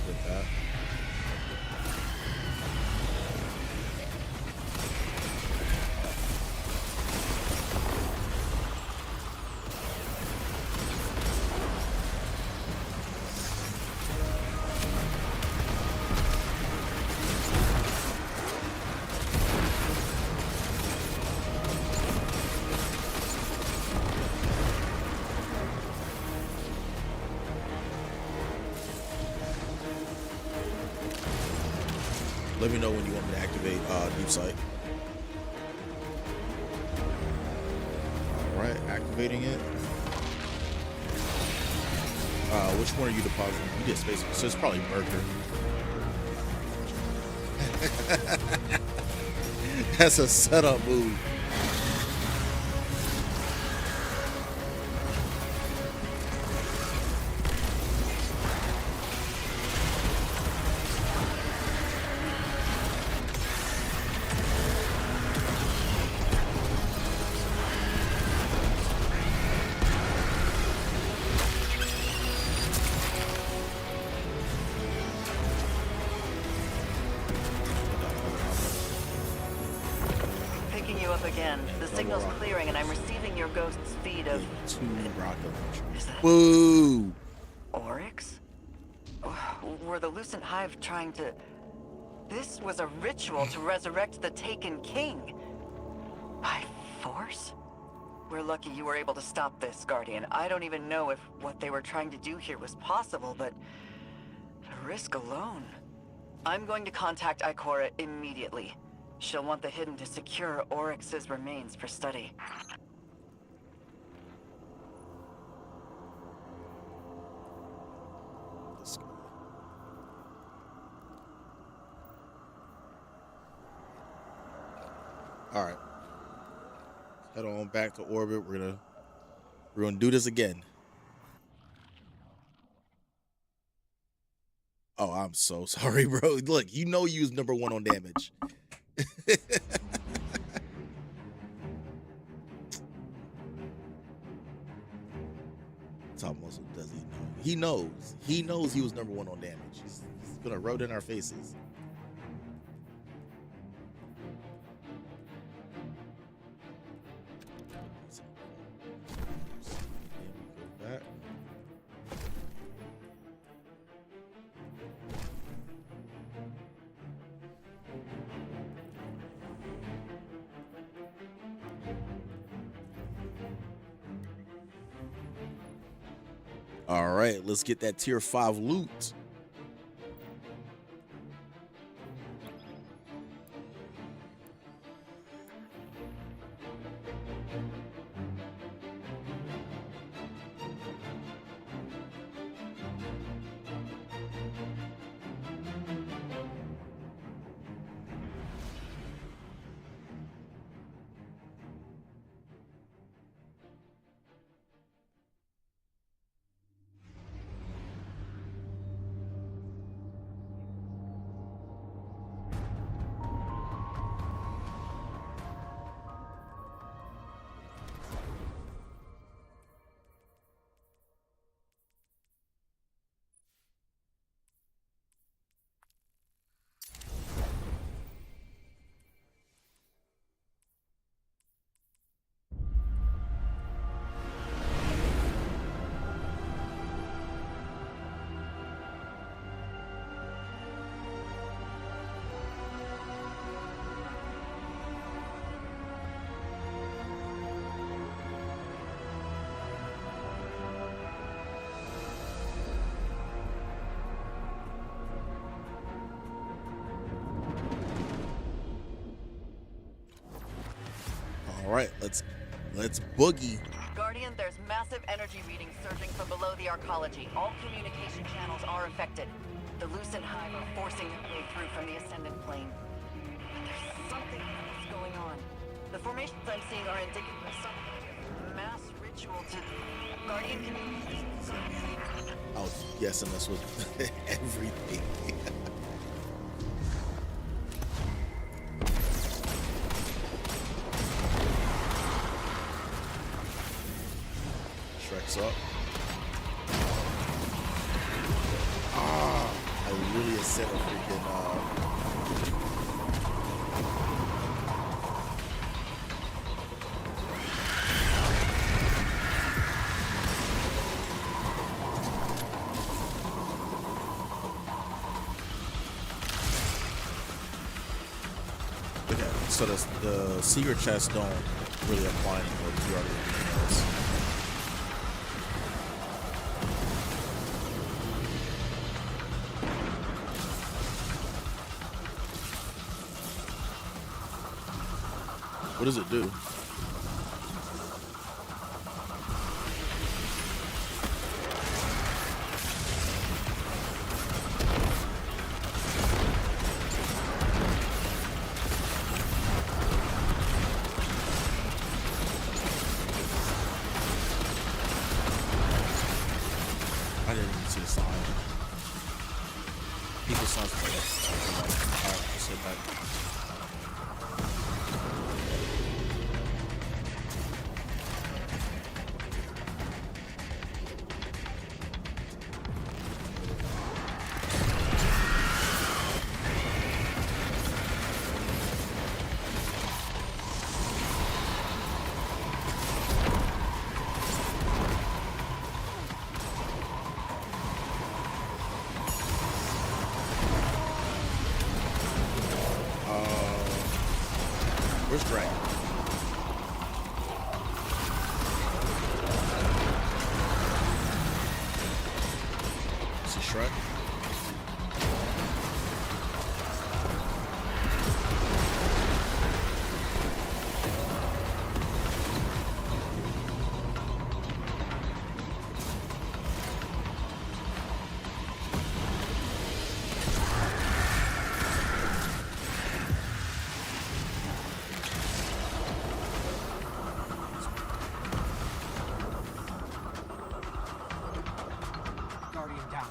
Get that. Let me know when you want me to activate deep sight. All right, activating it. Which one are you depositing? You did space, so it's probably Merker. That's a setup move. Picking you up again. The signal's clearing, and I'm receiving your ghost's feed of 2 rocket launchers. Is that Boo! Oryx? Were the Lucent Hive trying to... This was a ritual to resurrect the Taken King. By force? We're lucky you were able to stop this, Guardian. I don't even know if what they were trying to do here was possible, but... the risk alone... I'm going to contact Ikora immediately. She'll want the Hidden to secure Oryx's remains for study. This guy. All right. Head on back to orbit. We're gonna do this again. Oh, I'm so sorry, bro. Look, you know you was #1 on damage. Top muscle, does he know? He knows. He knows he was #1 on damage. He's gonna rub it in our faces. Go back. All right, let's get that tier 5 loot. All right, let's boogie. Guardian, there's massive energy readings surging from below the arcology. All communication channels are affected. The Lucent Hive are forcing their way through from the Ascendant Plane. But there's something else going on. The formations I'm seeing are indicative of some kind of mass ritual to... Guardian, can you... I was guessing this was everything. Shrek's up. Ah, I literally set a freaking okay, so the secret chests don't really apply anymore. You already know this. What does it do? I didn't even see the sign. People sounds like I'll sit back. Where's Dragon? Is he Shrek? Guardian down.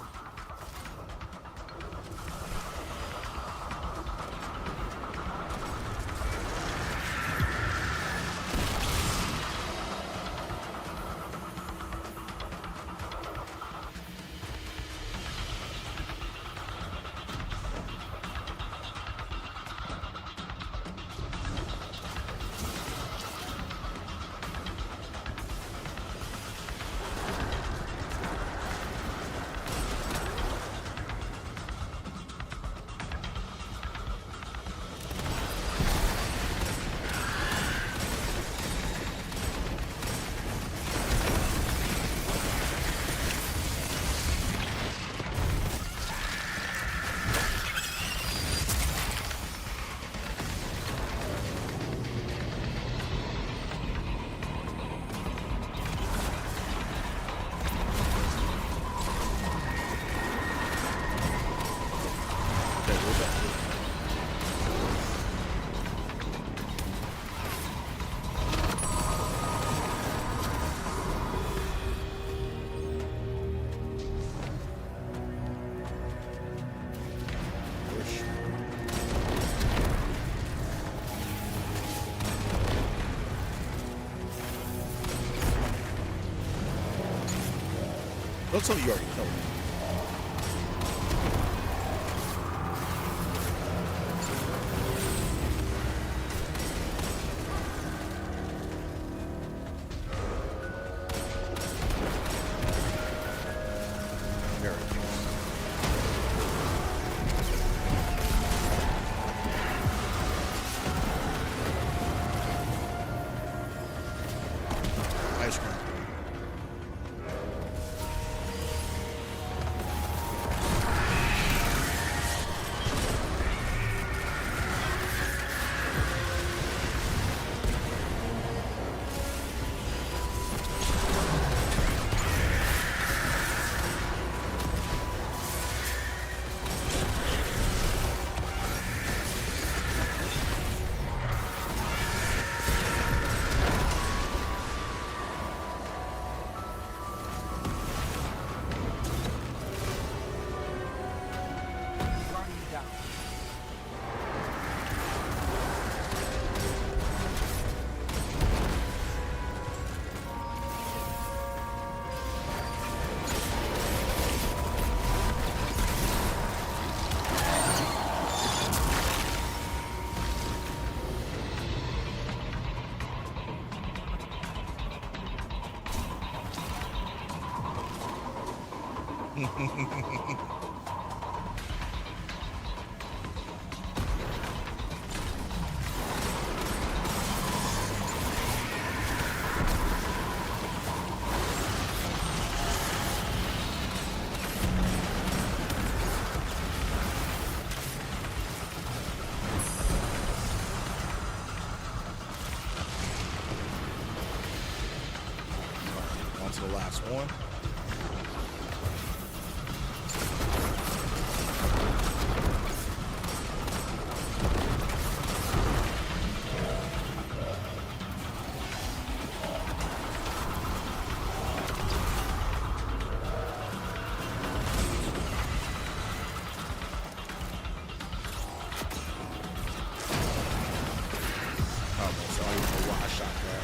Don't tell me you already know. Very close. Ice cream. On to the last one. Oh, so I don't even know why I shot that.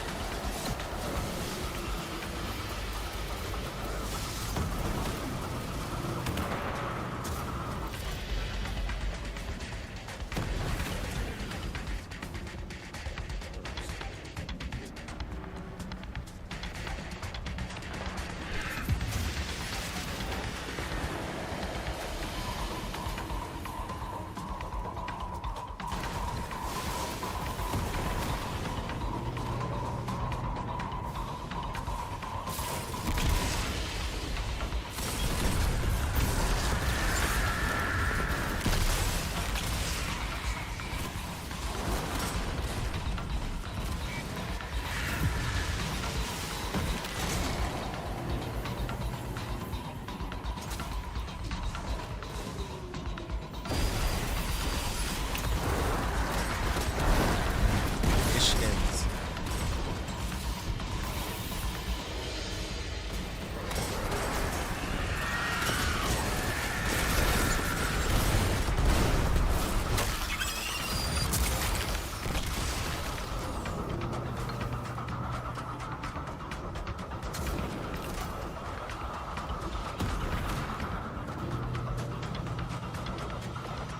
Michigan's.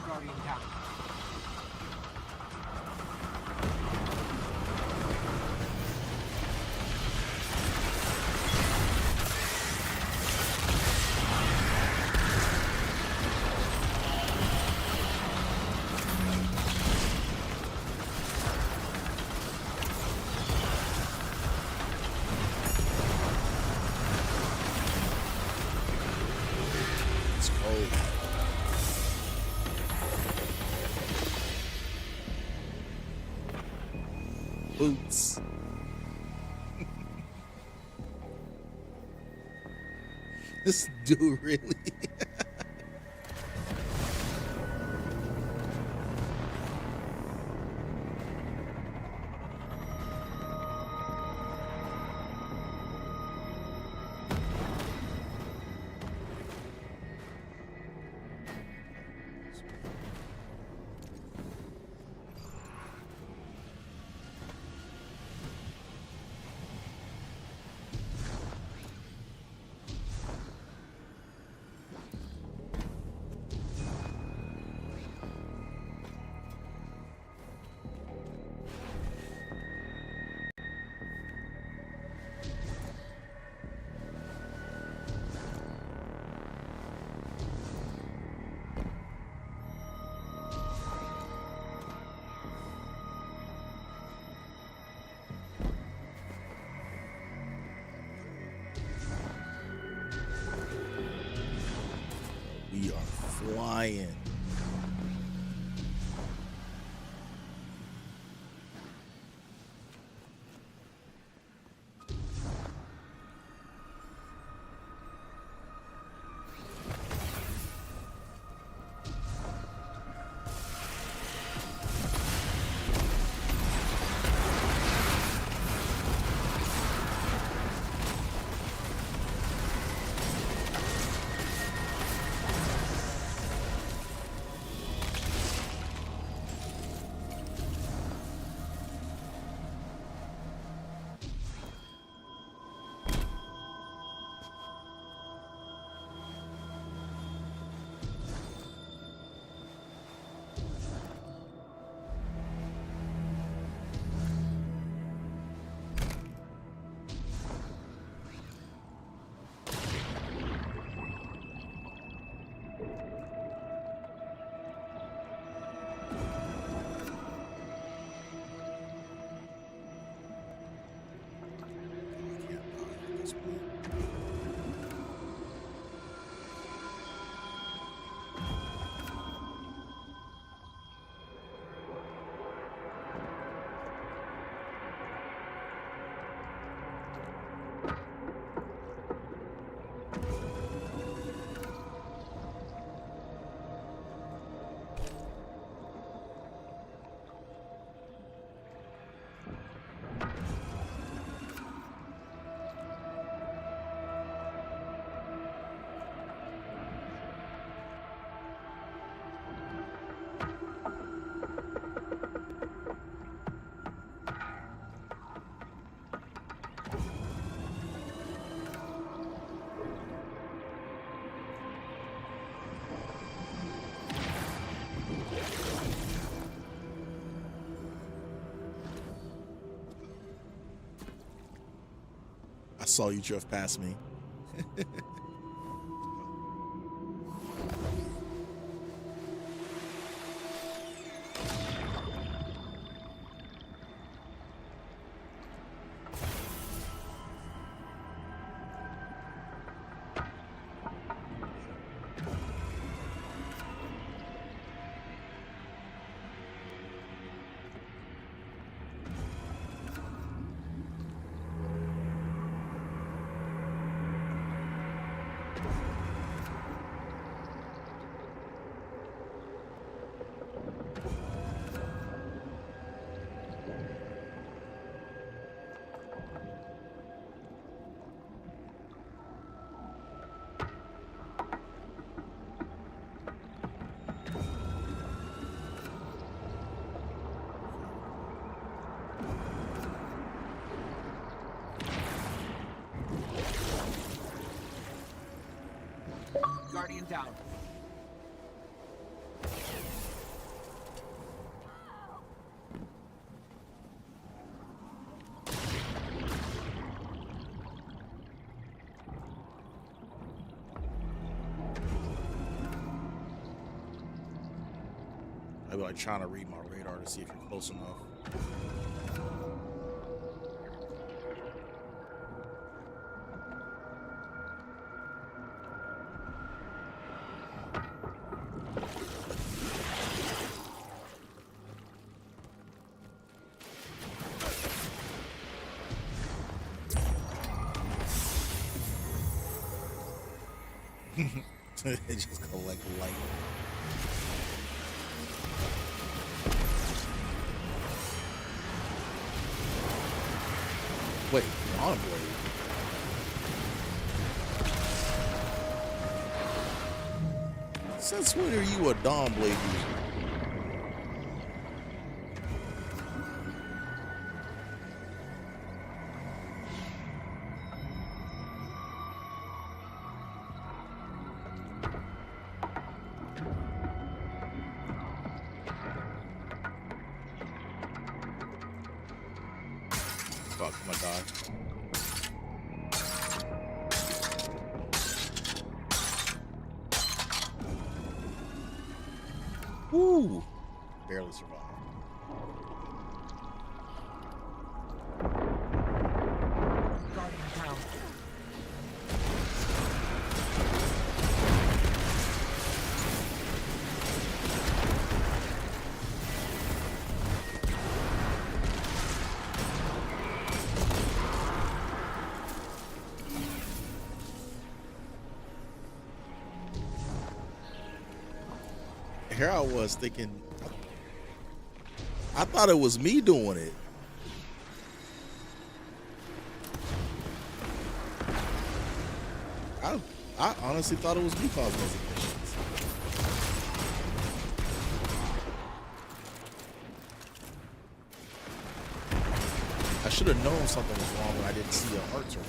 Guardian down. It's cold. Boots. This dude really. We are flying. saw you drift past me. Guardian down. I'd be like trying to read my radar to see if you're close enough. They just collect light. Wait, Dawn Blade. Since when are you a Dawn Blade user? Fuck, my god. Woo! Barely survived. Guardian down. Here I was thinking, I thought it was me doing it. I honestly thought it was me causing those ignitions. I should have known something was wrong when I didn't see a heart turn.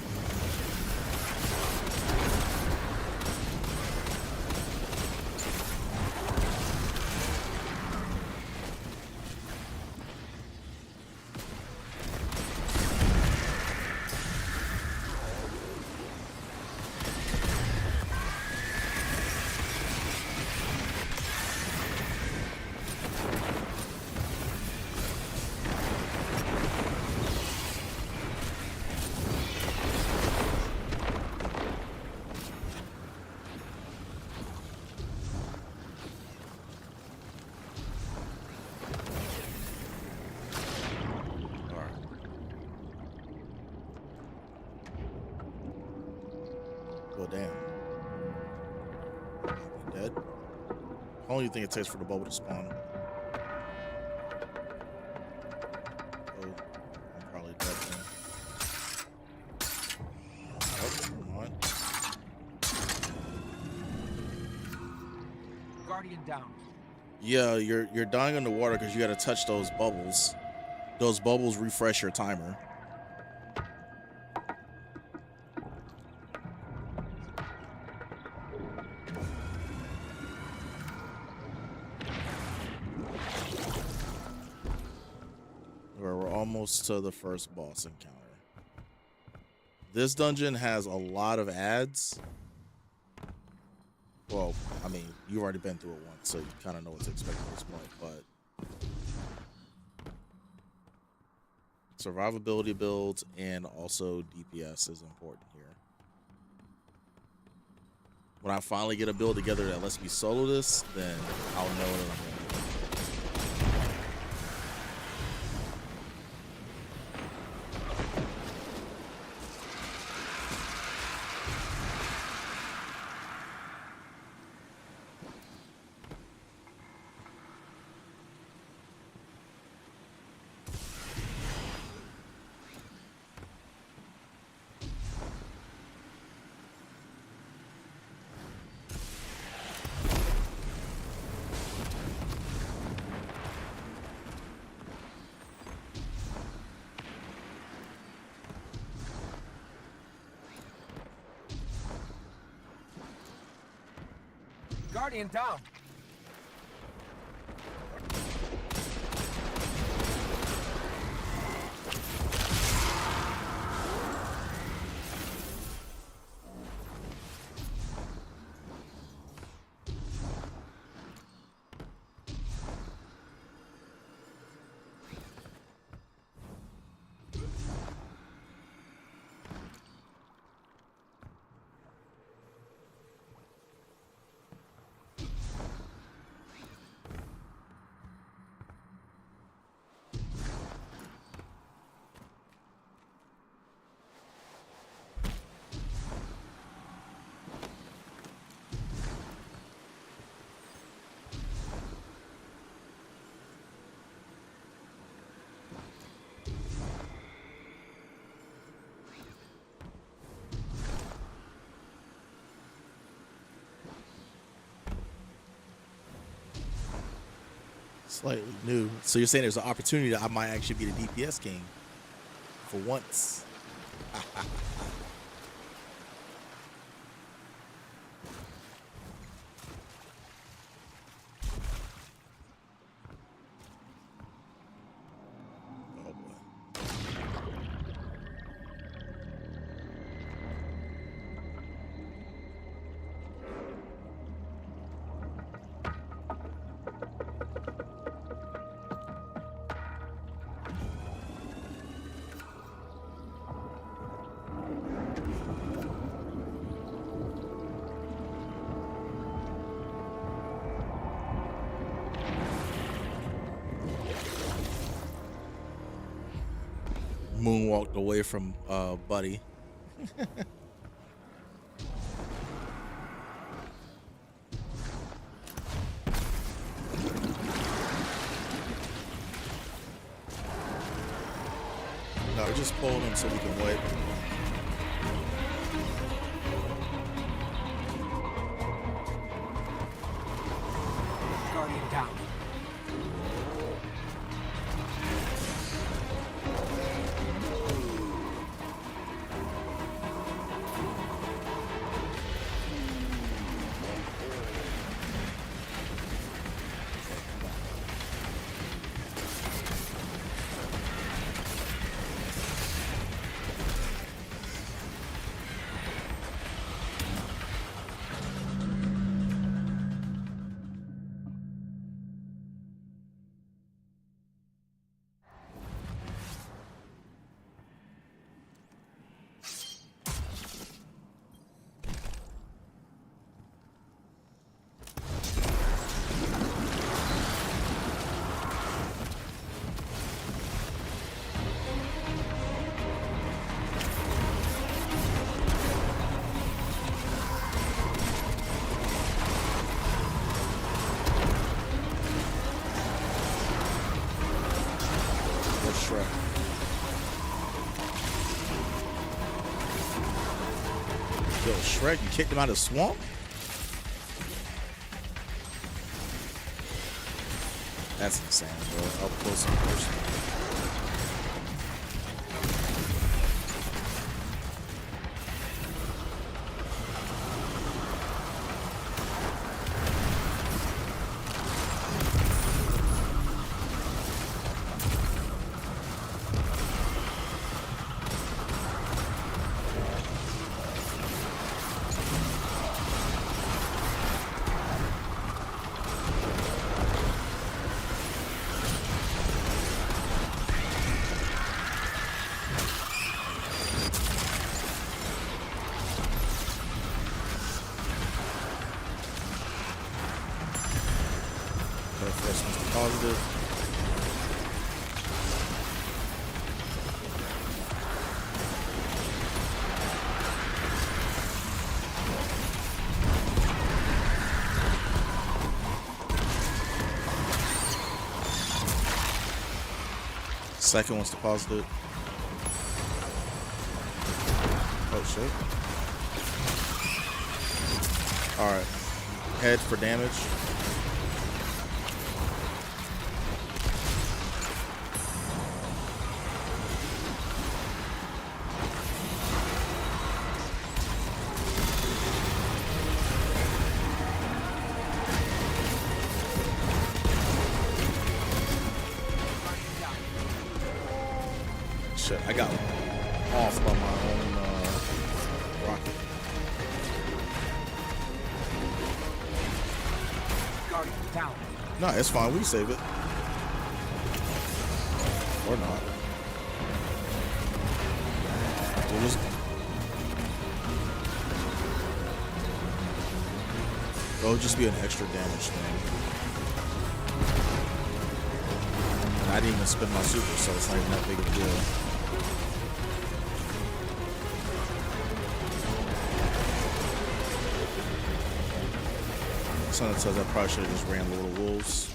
Well, damn. You dead? How long do you think it takes for the bubble to spawn? Oh, I'm probably dead then. Oh, never mind. Guardian down. Yeah, you're dying underwater because you got to touch those bubbles. Those bubbles refresh your timer. We're almost to the first boss encounter. This dungeon has a lot of ads. Well, I mean, you've already been through it once, so you kind of know what to expect at this point, but survivability builds and also DPS is important here. When I finally get a build together that lets me solo this, then I'll know that I'm going to do it. Guardian down. Slightly new. So you're saying there's an opportunity that I might actually be the DPS king for once. Oh boy. Moonwalked away from Buddy. No, we're just pulling him so we can wait. Guardian down. Yo, Shrek, you kicked him out of the swamp? That's insane, bro. Up close and personal. Second one's deposited. Oh shit. Alright. Head for damage. Shit, I got off by my own rocket. Guardian down. No, it's fine. We save it. Or not. We'll just... It'll just be an extra damage thing. I didn't even spend my super, so it's not even that big of a deal. Someone says I probably should have just ran the little wolves.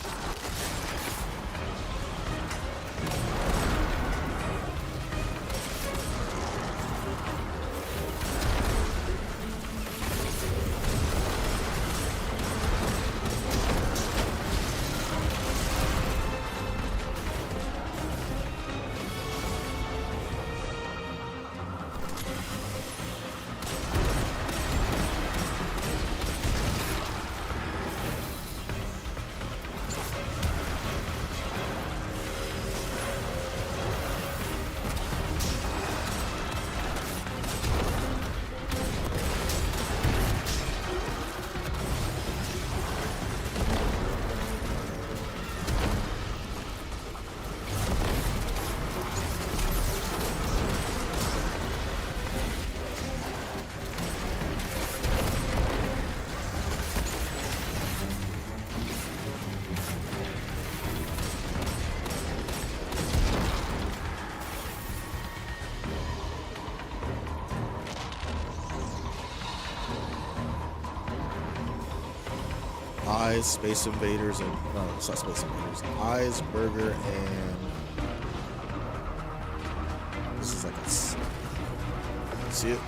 Eyes, Space Invaders, and no, it's not Space Invaders. Eyes, Burger, and this is like a see it.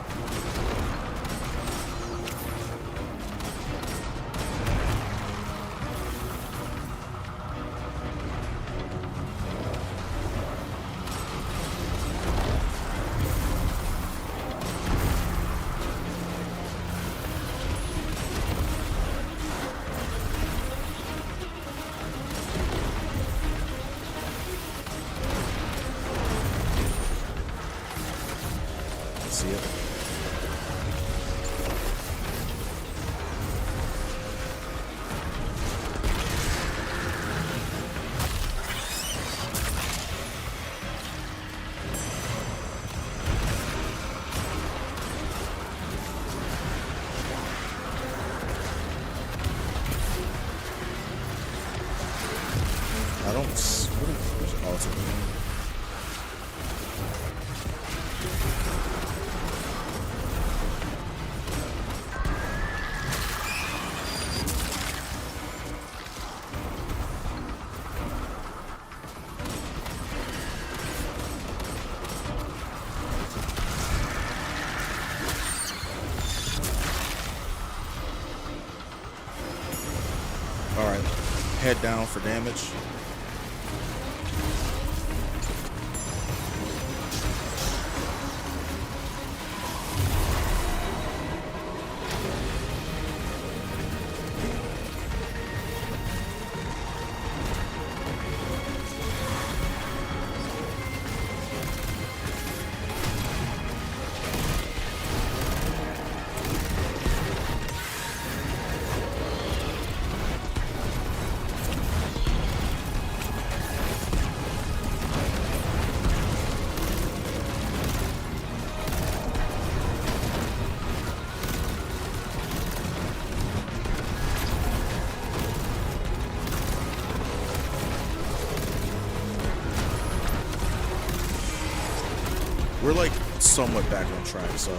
See it. I don't. Oh, it's a all right. Head down for damage. We're like somewhat back on track, so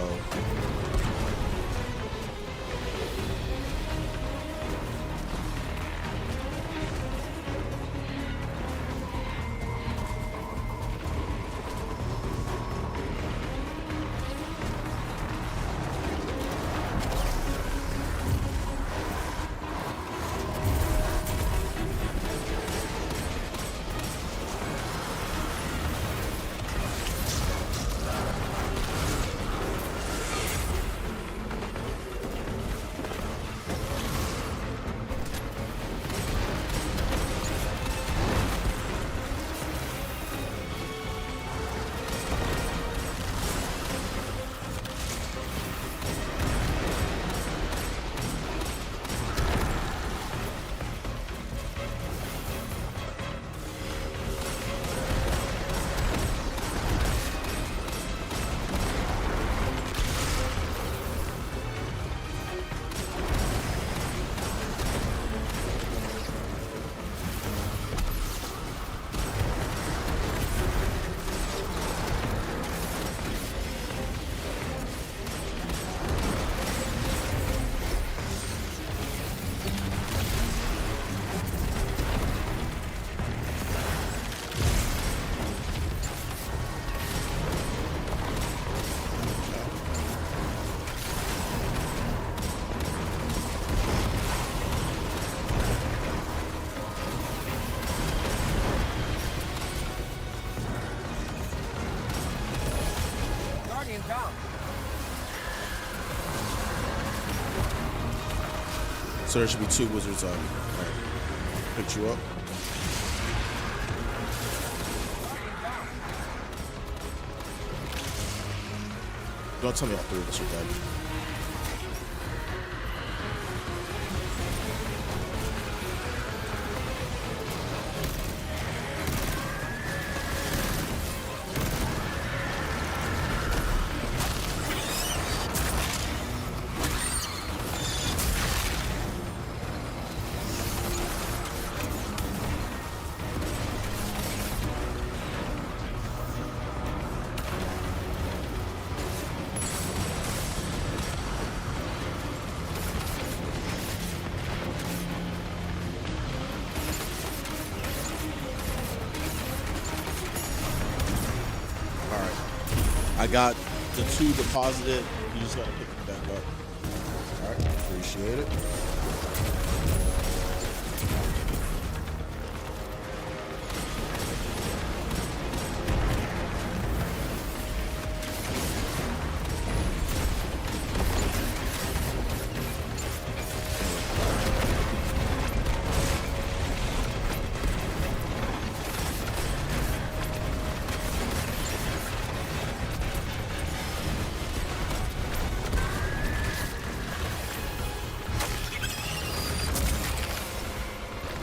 inbound. So there should be 2 wizards up. Right. Picked you up. Don't tell me all 3 of us are dead. I got the 2 deposited. You just gotta pick them back up. All right, appreciate it.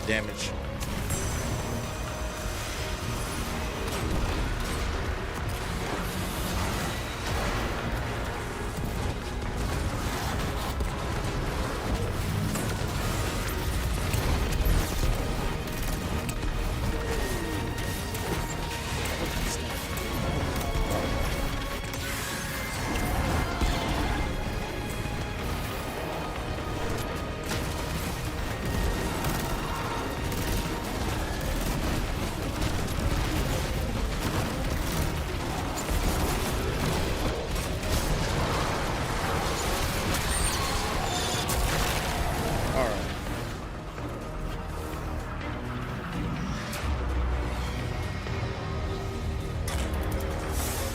Damage.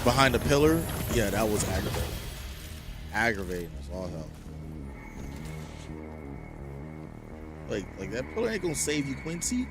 Behind a pillar, yeah, that was aggravating. Aggravating as all hell. Like that pillar ain't gonna save you, Quincy.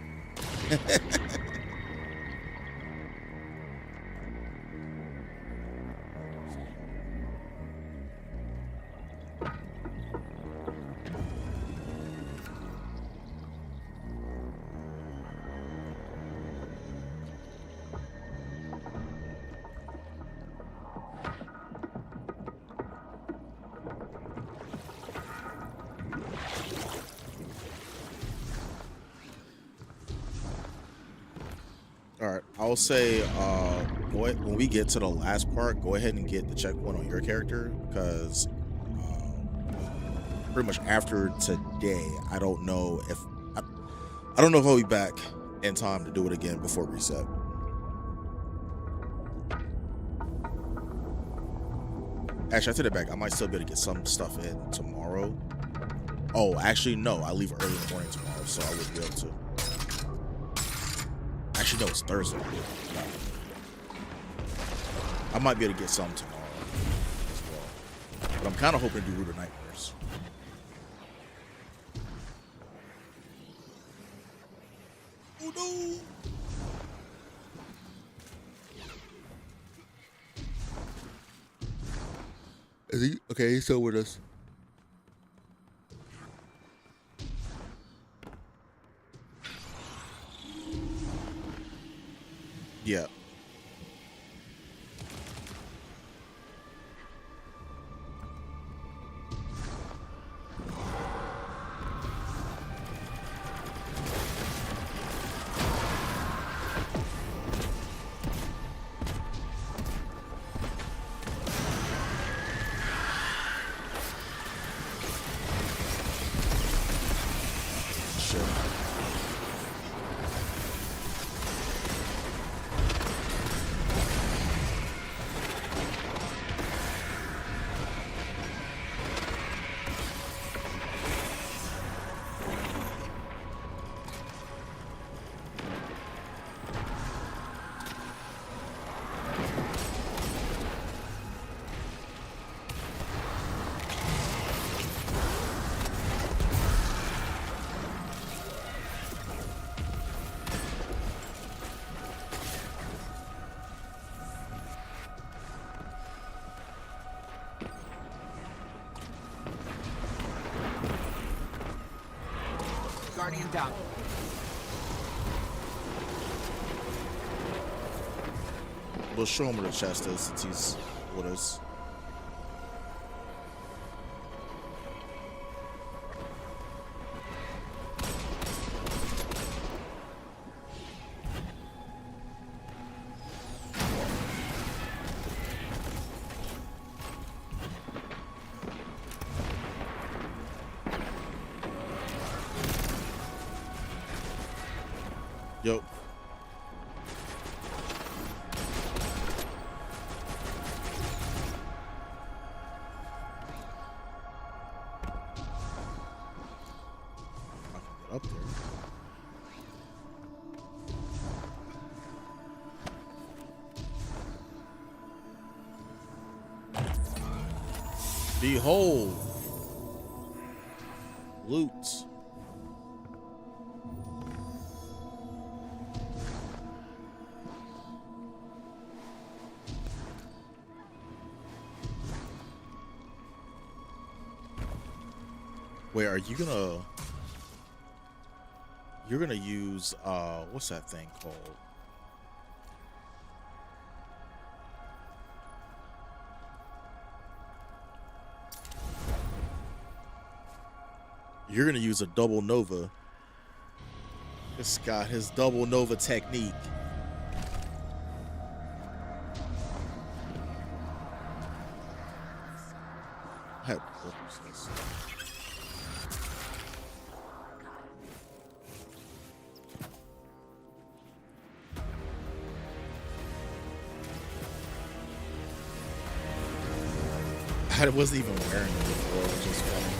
All right, I'll say go ahead, when we get to the last part, go ahead and get the checkpoint on your character, because pretty much after today, I don't know if I'll be back in time to do it again before reset. Actually, I take it back. I might still be able to get some stuff in tomorrow. Oh, actually, no. I leave early in the morning tomorrow, so I wouldn't be able to. Actually, no, it's Thursday. No. I might be able to get some tomorrow as well. But I'm kind of hoping to do Root of Nightmares. Oh, no! Is he? Okay, he's still with us. Yeah. man down. We'll show him where the chest is since he's with us. Yo. Up there. Behold, loot. Wait, are you gonna? You're gonna use what's that thing called? You're gonna use a double nova. This guy, his double nova technique. What was this? I wasn't even wearing it before, which is funny.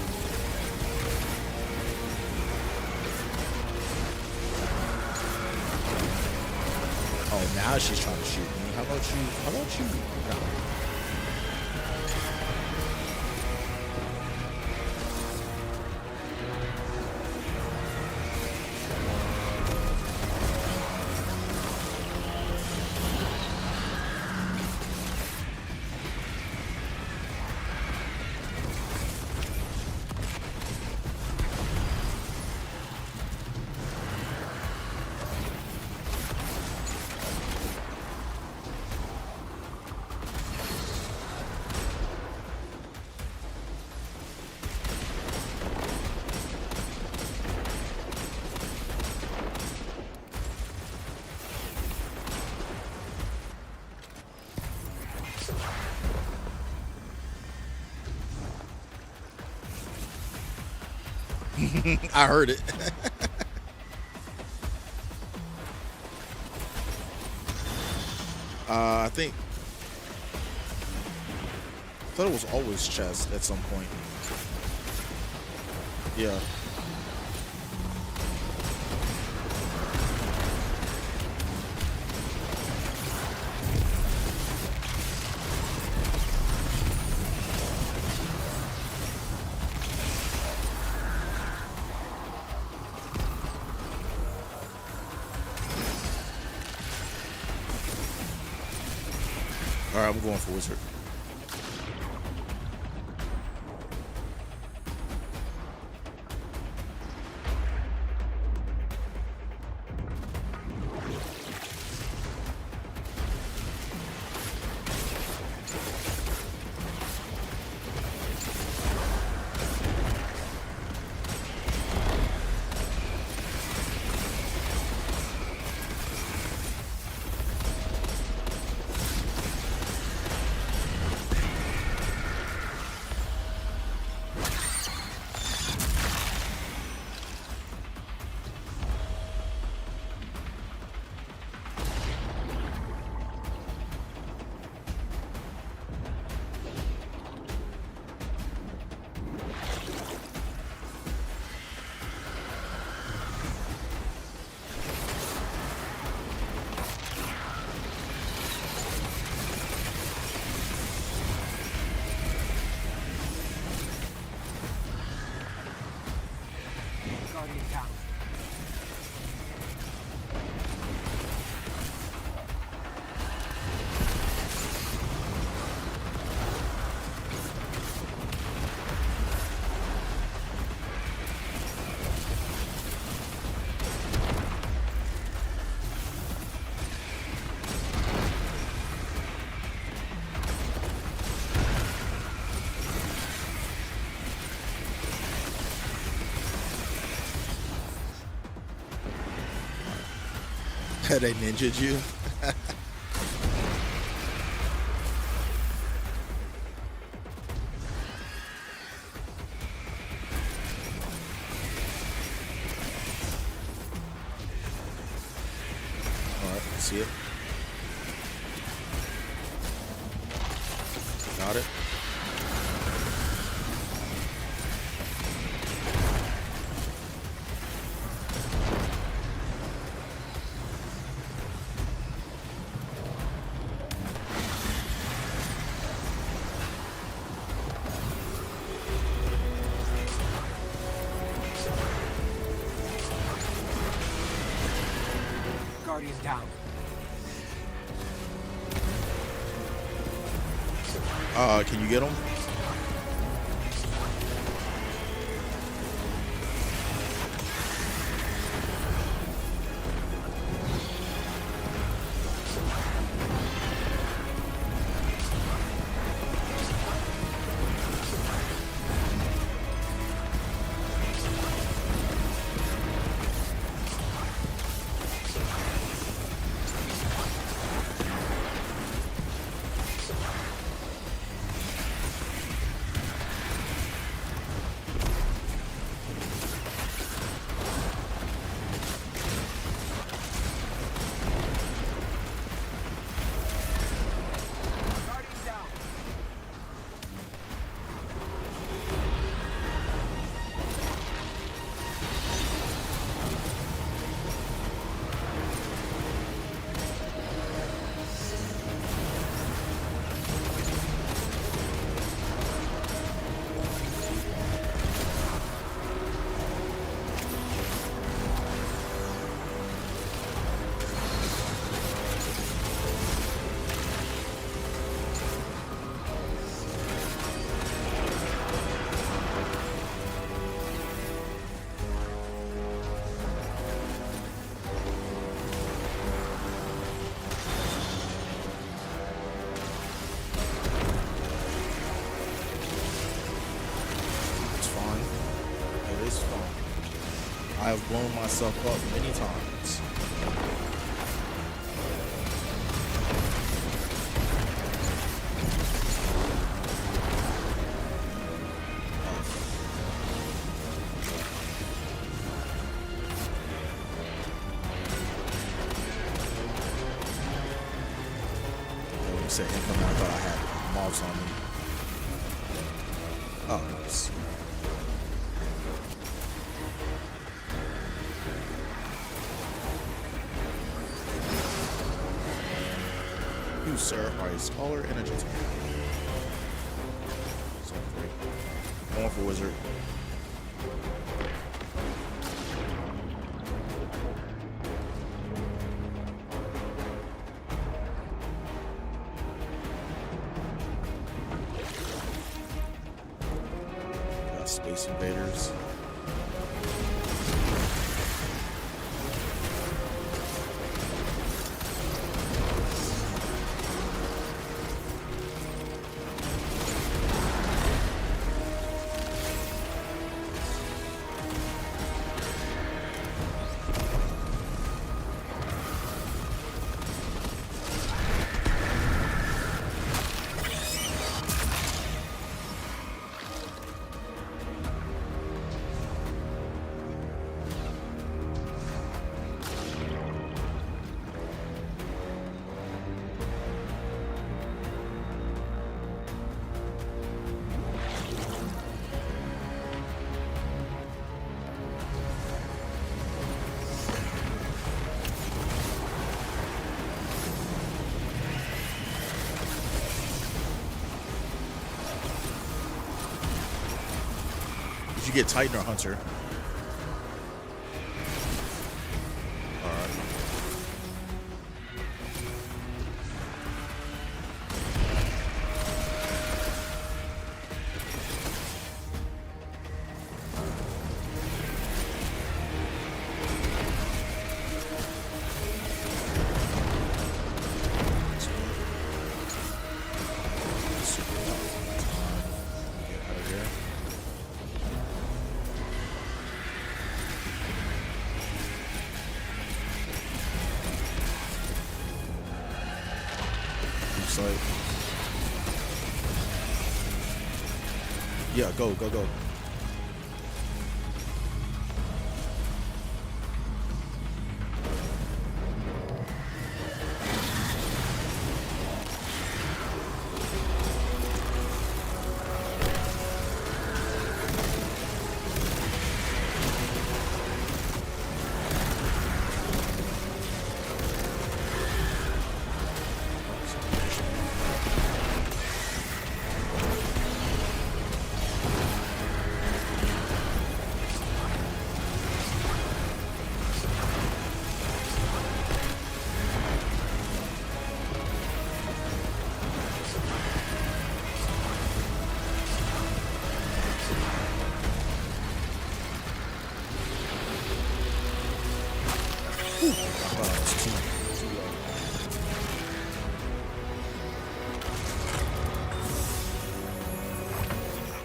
Oh, now she's trying to shoot me. How about you? How about you? No. I heard it. I thought it was always chest at some point. Yeah. All right, I'm going for wizard. They ninja'd you. All right, I see it. Got it. Guardian down. Can you get him? I have blown myself up many times. When you said incoming, I thought I had moths on me. Oh, nice. You, sir, are a smaller energy tank. Zone 3. Going for wizard. Got Space Invaders. Did you get Titan or Hunter? Alright. Get out of here. site. Yeah, go, go, go.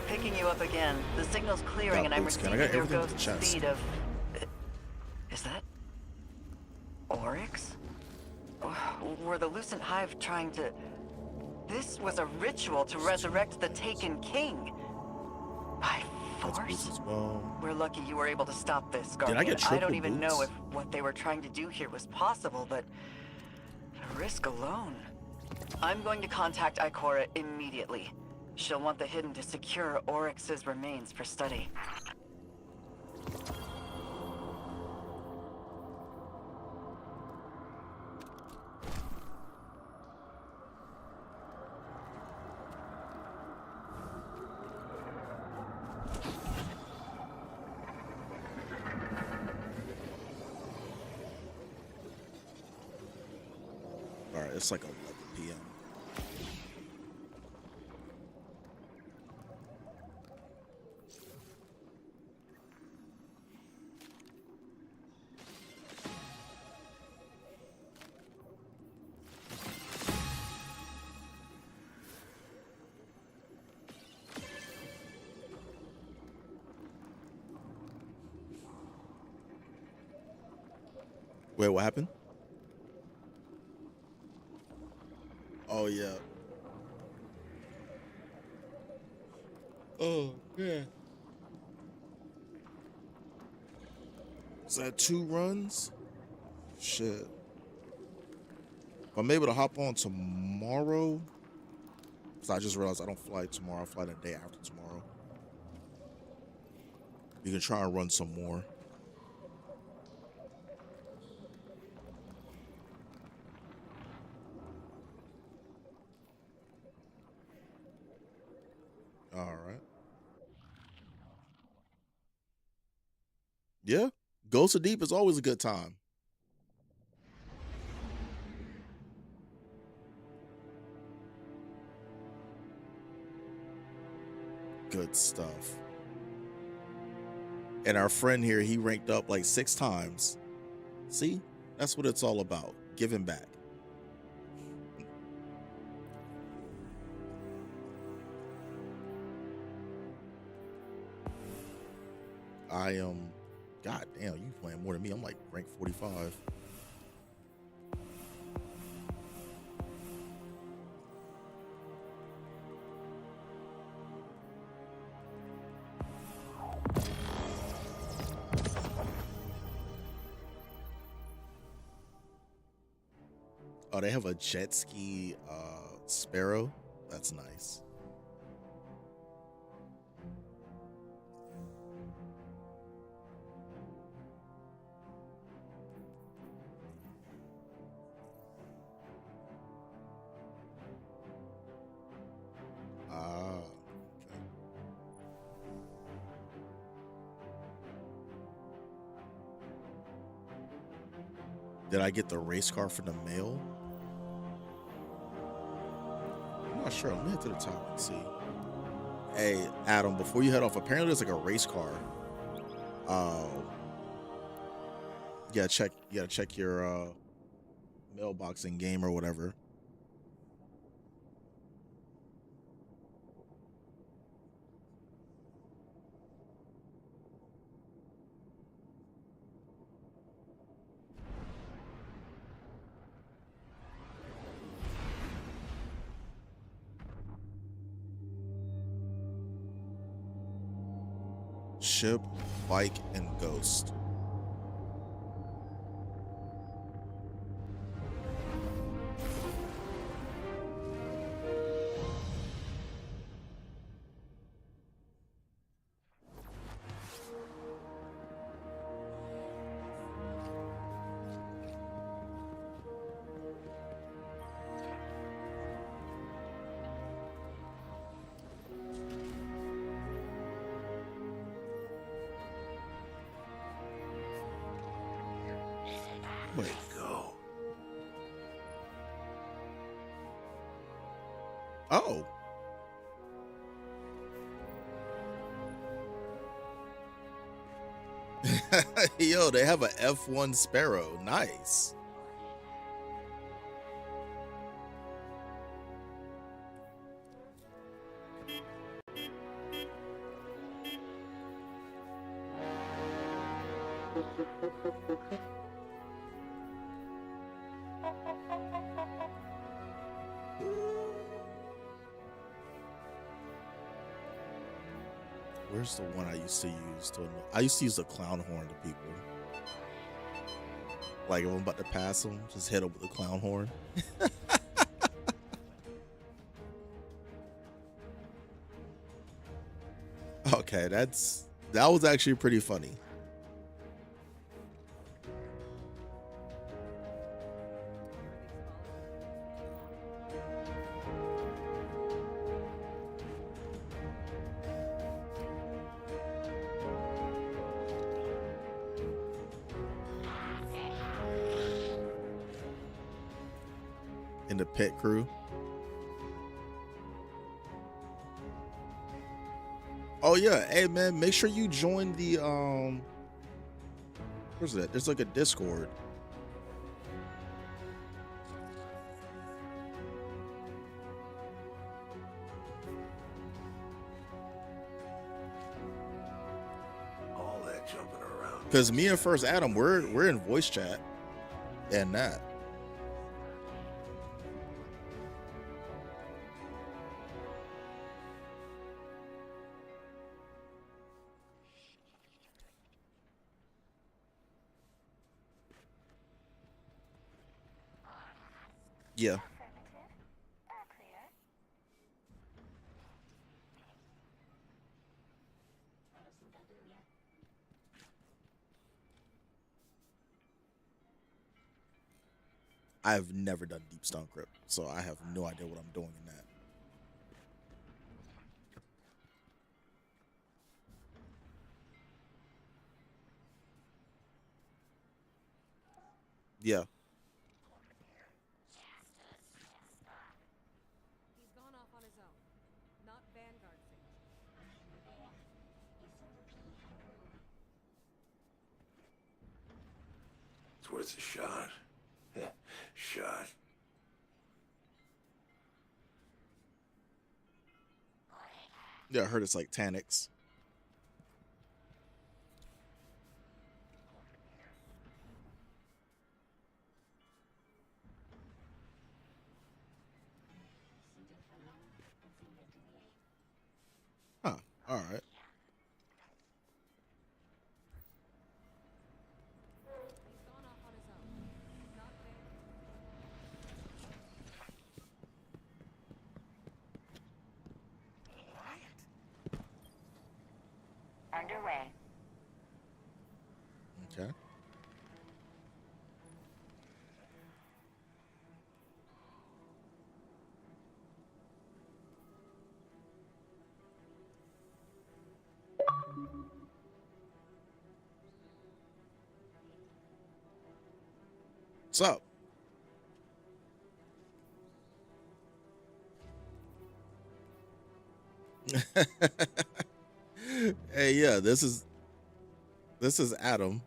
Picking you up again. The signal's clearing, and I'm receiving your ghost speed of. Is that Oryx? Were the Lucent Hive trying to? This was a ritual to resurrect the taken king. By force? We're lucky you were able to stop this, Guardian. Did I get triple I don't even boots? know if what they were trying to do here was possible, but the risk alone. I'm going to contact Ikora immediately. She'll want the Hidden to secure Oryx's remains for study. All right, it's like 11 p.m. Wait, what happened? Oh, yeah. Oh, yeah. Is that 2 runs? Shit. If I'm able to hop on tomorrow, because I just realized I don't fly tomorrow. I fly the day after tomorrow. You can try and run some more. All right. Yeah. Ghost of Deep is always a good time. Good stuff. And our friend here, he ranked up like 6 times. See? That's what it's all about. Giving back. I am, god damn, you playing more than me. I'm like rank 45. Oh, they have a jet ski sparrow. That's nice. Okay. Did I get the race car from the mail? I'm not sure. Let me head to the top and see. Hey, Adam, before you head off, apparently there's like a race car. You gotta check your mailbox in game or whatever. Ship, bike, and ghost. Wait. Go. Oh. Yo, they have a F1 Sparrow. Nice. Where's the one I used to use to? I used to use the clown horn to people. Like if I'm about to pass them, just hit them with the clown horn. Okay, that was actually pretty funny. In the pit crew. Oh yeah, hey man, make sure you join the where's that? There's like a Discord. All that jumping around. Cause me and First Adam, we're in voice chat and that. Yeah. I've never done Deep Stone Crypt, so I have no idea what I'm doing in that. Yeah. He's gone off on his own. Not Vanguard signature. It's worth a shot. Shot. Yeah, I heard it's like Tanix. Huh. All right. He's gone off on his own. Not Vanguard. Underway. Okay. What's up? Hey, yeah, this is Adam.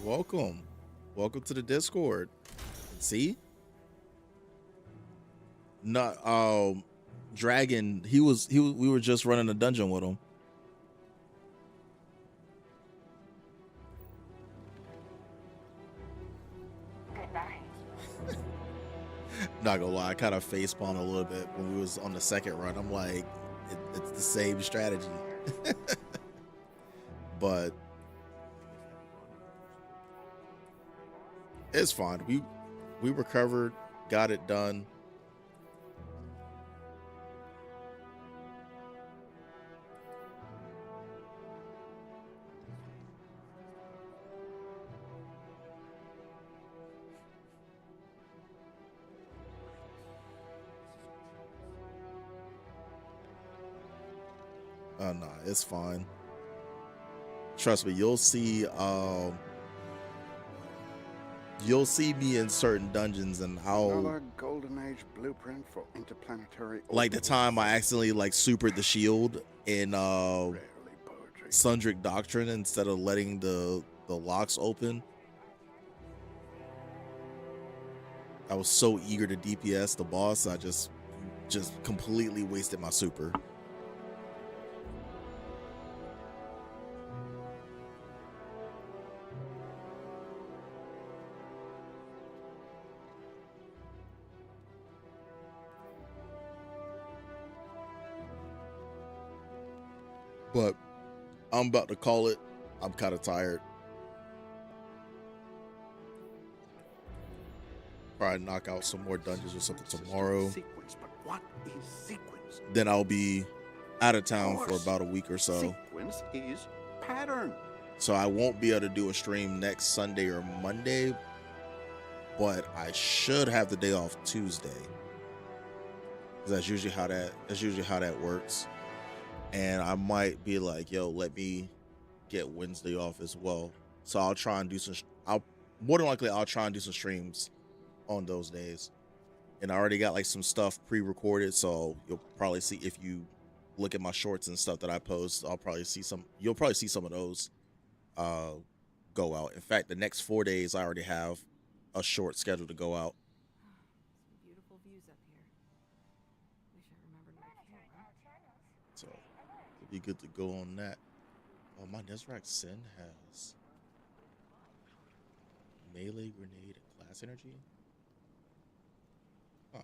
Welcome. Welcome to the Discord. See? Not Dragon, we were just running a dungeon with him. Not gonna lie, I kind of face palmed a little bit when we was on the second run. I'm like, it's the same strategy. But it's fine. We recovered, got it done. Oh no, it's fine. Trust me, you'll see me in certain dungeons, and I'll Another golden age blueprint for interplanetary. like the time I accidentally like supered the shield in Rarely poetry. Sundrick Doctrine instead of letting the locks open. I was so eager to DPS the boss, I just completely wasted my super. But I'm about to call it. I'm kind of tired. Probably knock out some more dungeons or something tomorrow. Sequence, but what is sequence? Then I'll be out of town for about a week or so. Sequence is pattern. So I won't be able to do a stream next Sunday or Monday, but I should have the day off Tuesday. Because that's usually how that works. And I might be like, yo, let me get Wednesday off as well. So I'll try and do some more than likely I'll try and do some streams on those days. And I already got like some stuff pre-recorded, so you'll probably see, if you look at my shorts and stuff that I post, you'll probably see some of those go out. In fact, the next 4 days I already have a short scheduled to go out. Some beautiful views up here. Wish I remembered my camera. So it'll be good to go on that. Oh, my Nezrak Sin has melee grenade and class energy. Huh.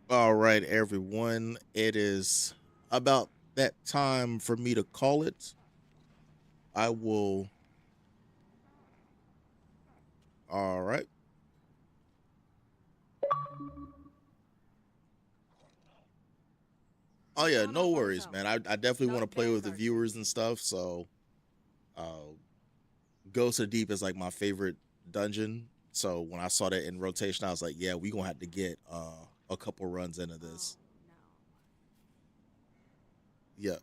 All right, everyone. It is about that time for me to call it. I will. All right. Oh yeah, no worries, man. I definitely want to play with the viewers and stuff. So, Ghost of the Deep is like my favorite dungeon. So when I saw that in rotation, I was like, yeah, we gonna have to get a couple runs into this. Yep.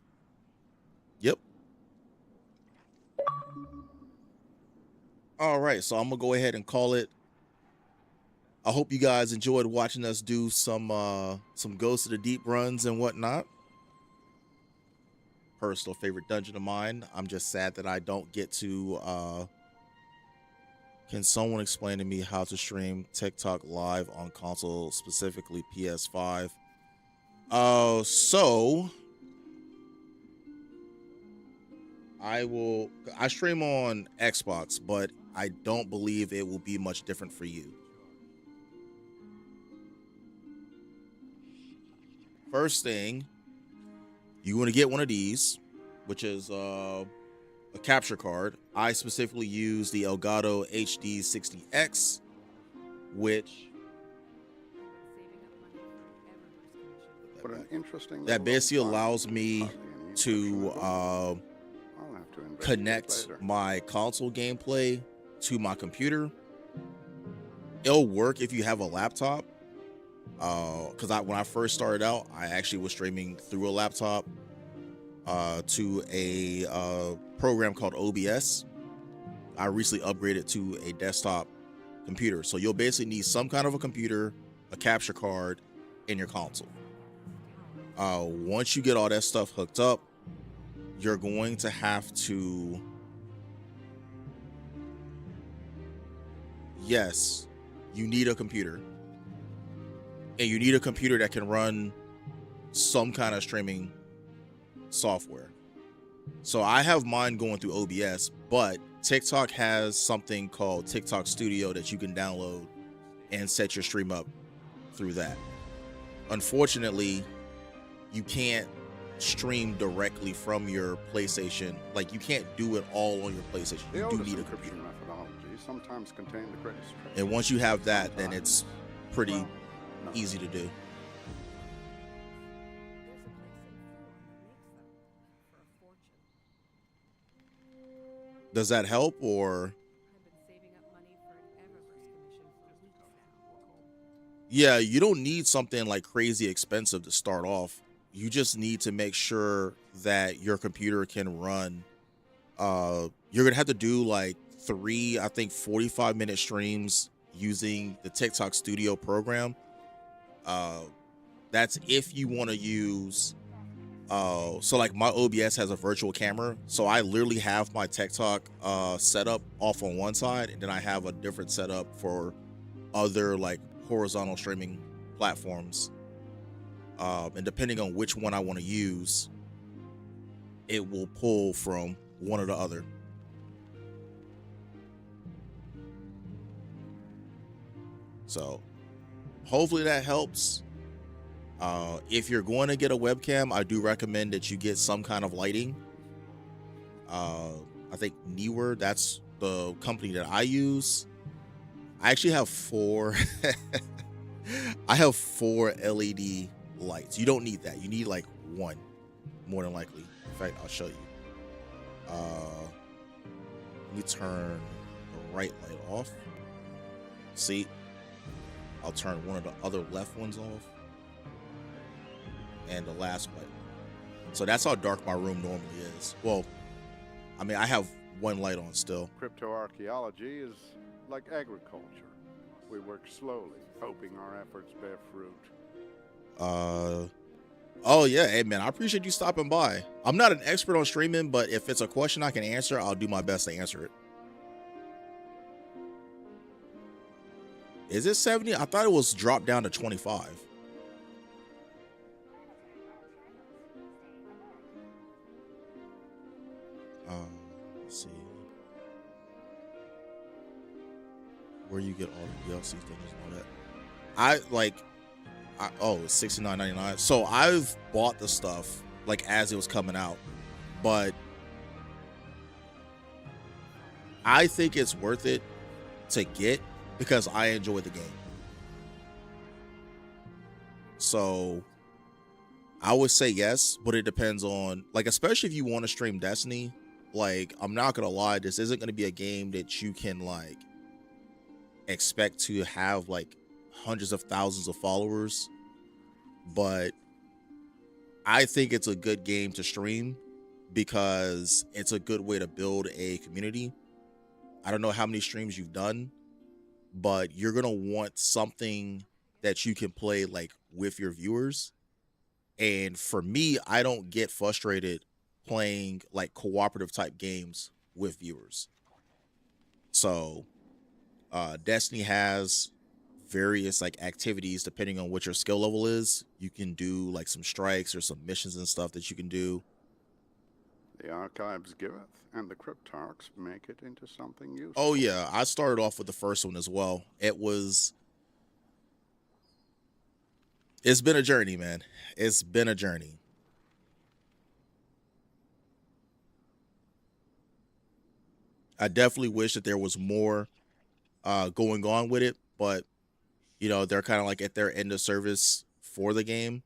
Yep. All right, so I'm gonna go ahead and call it. I hope you guys enjoyed watching us do some Ghost of the Deep runs and whatnot. Personal favorite dungeon of mine. I'm just sad that I don't get to. Can someone explain to me how to stream TikTok live on console, specifically PS5? So I stream on Xbox, but I don't believe it will be much different for you. First thing, you want to get one of these, which is a capture card. I specifically use the Elgato HD 60X, which What an interesting that little basically farm. allows me Hardly any to I'll have to investigate connect later. my console gameplay to my computer. It'll work if you have a laptop. Because when I first started out, I actually was streaming through a laptop to a program called OBS. I recently upgraded to a desktop computer. So you'll basically need some kind of a computer, a capture card, in your console. Once you get all that stuff hooked up, you're going to have to, yes, you need a computer. And you need a computer that can run some kind of streaming software. So I have mine going through OBS, but TikTok has something called TikTok Studio that you can download and set your stream up through that. Unfortunately, you can't stream directly from your PlayStation. Like, you can't do it all on your PlayStation. The You do oldest need a encryption computer. methodologies sometimes contain the greatest tricks. And once you have that, then Sometimes, it's pretty well, no. easy to do. There's a place in Fulham that makes them for a fortune. Does that help, or? I've been saving up money for an Eververse commission for weeks now. Yeah, you don't need something like crazy expensive to start off. You just need to make sure that your computer can run. You're gonna have to do like 3, I think 45-minute streams using the TikTok Studio program. That's if you want to use so like my OBS has a virtual camera, so I literally have my TikTok setup off on one side, and then I have a different setup for other like horizontal streaming platforms. And depending on which one I want to use, it will pull from one or the other. So hopefully that helps. If you're going to get a webcam, I do recommend that you get some kind of lighting. I think Newer, that's the company that I use. I actually have 4 I have 4 LED lights. You don't need that. You need like 1, more than likely. In fact, I'll show you. Let me turn the right light off. See? I'll turn one of the other left ones off. And the last light. So that's how dark my room normally is. Well, I mean, I have 1 light on still. Cryptoarchaeology is like agriculture. We work slowly, hoping our efforts bear fruit. Oh yeah, hey man, I appreciate you stopping by. I'm not an expert on streaming, but if it's a question I can answer, I'll do my best to answer it. Is it 70? I thought it was dropped down to 25. Let's see. Where you get all the DLC things and all that. It's $69.99. So I've bought the stuff like as it was coming out, but I think it's worth it to get because I enjoy the game. So I would say yes, but it depends on, like, especially if you want to stream Destiny. Like, I'm not gonna lie, this isn't gonna be a game that you can like expect to have like hundreds of thousands of followers, but I think it's a good game to stream because it's a good way to build a community. I don't know how many streams you've done, but you're gonna want something that you can play like with your viewers. And for me, I don't get frustrated playing like cooperative type games with viewers. So Destiny has various like activities depending on what your skill level is. You can do like some strikes or some missions and stuff that you can do. The archives giveth, and the cryptarchs make it into something useful. Oh yeah, I started off with the first one as well. It's been a journey, man. It's been a journey. I definitely wish that there was more going on with it, but you know, they're kind of like at their end of service for the game.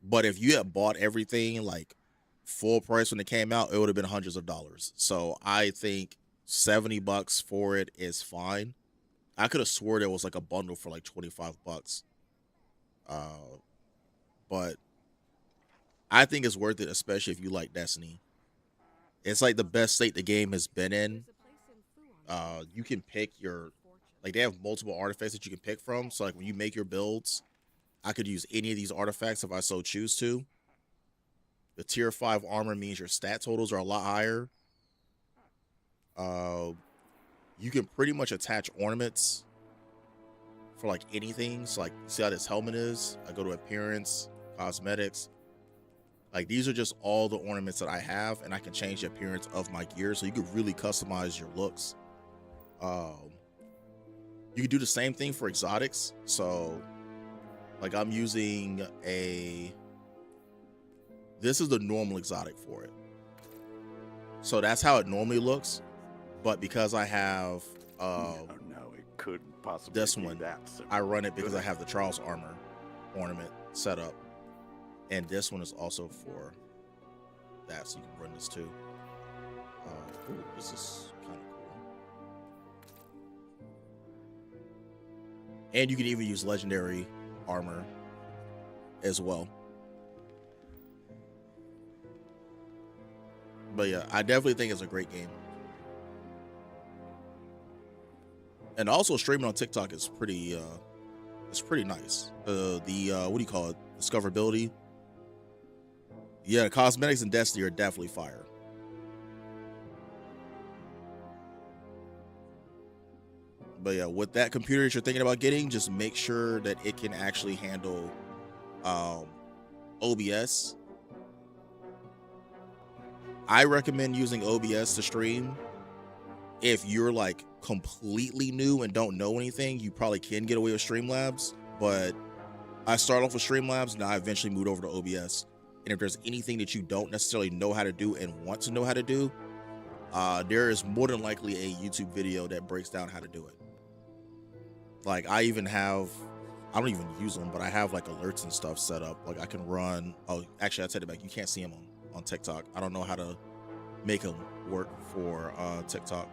But if you had bought everything like full price when it came out, it would have been hundreds of dollars. So I think $70 for it is fine. I could have swore there was like a bundle for like $25. But I think it's worth it, especially if you like Destiny. It's like the best state the game has been in. You can pick your, like, they have multiple artifacts that you can pick from. So like when you make your builds, I could use any of these artifacts if I so choose to. The tier 5 armor means your stat totals are a lot higher. You can pretty much attach ornaments for like anything. So like, see how this helmet is? I go to appearance, cosmetics. Like these are just all the ornaments that I have, and I can change the appearance of my gear. So you could really customize your looks. You can do the same thing for exotics. So like I'm using this is the normal exotic for it. So that's how it normally looks. But because I have no, it couldn't possibly this be one, that simple. I run it because I have the Charles armor ornament set up. And this one is also for that, so you can run this too. Ooh, this is kind of cool. And you can even use legendary armor as well. But yeah, I definitely think it's a great game. And also streaming on TikTok is pretty nice. What do you call it? Discoverability. Yeah, cosmetics and Destiny are definitely fire. But yeah, with that computer that you're thinking about getting, just make sure that it can actually handle OBS. I recommend using OBS to stream. If you're like completely new and don't know anything, you probably can get away with Streamlabs. But I started off with Streamlabs, and I eventually moved over to OBS. And if there's anything that you don't necessarily know how to do and want to know how to do, there is more than likely a YouTube video that breaks down how to do it. Like I don't even use them, but I have like alerts and stuff set up. Like I can run, actually I take it back. You can't see them on TikTok. I don't know how to make them work for TikTok.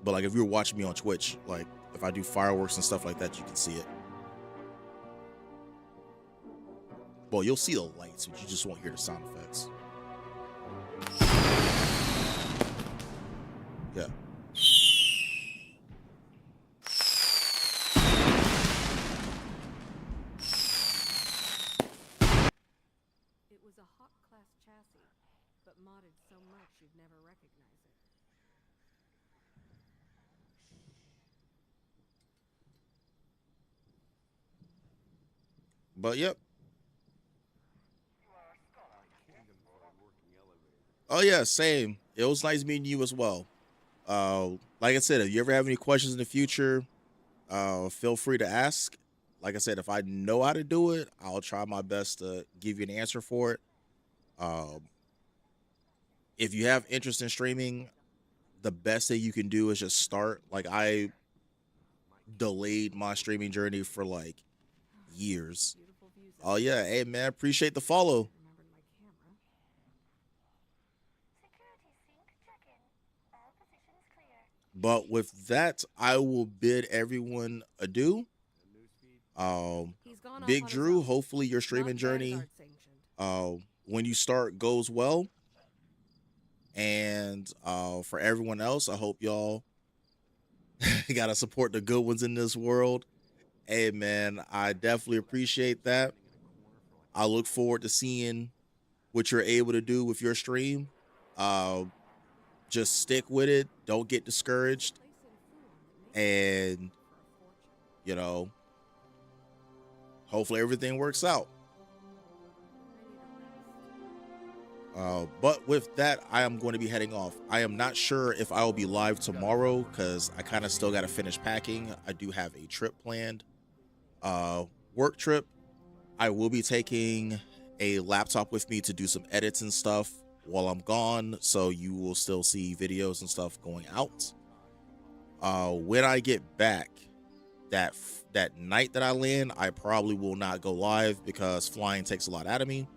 But like if you were watching me on Twitch, like if I do fireworks and stuff like that, you can see it. Well, you'll see the lights, but you just won't hear the sound effects. Yeah. It was a Hawk class chassis, but modded so much you'd never recognize it. But yep. Oh yeah, same. It was nice meeting you as well. Like I said, if you ever have any questions in the future, feel free to ask. Like I said, if I know how to do it, I'll try my best to give you an answer for it. If you have interest in streaming, the best thing you can do is just start. Like I delayed my streaming journey for like years. Oh yeah, hey man, appreciate the follow. But with that, I will bid everyone adieu. Big Drew, hopefully your streaming journey, when you start, goes well. And for everyone else, I hope y'all gotta support the good ones in this world. Hey man, I definitely appreciate that. I look forward to seeing what you're able to do with your stream. Just stick with it. Don't get discouraged. And, you know, hopefully everything works out. But with that, I am going to be heading off. I am not sure if I will be live tomorrow because I kind of still got to finish packing. I do have a trip planned. Work trip. I will be taking a laptop with me to do some edits and stuff while I'm gone, so you will still see videos and stuff going out. When I get back, that night that I land, I probably will not go live because flying takes a lot out of me.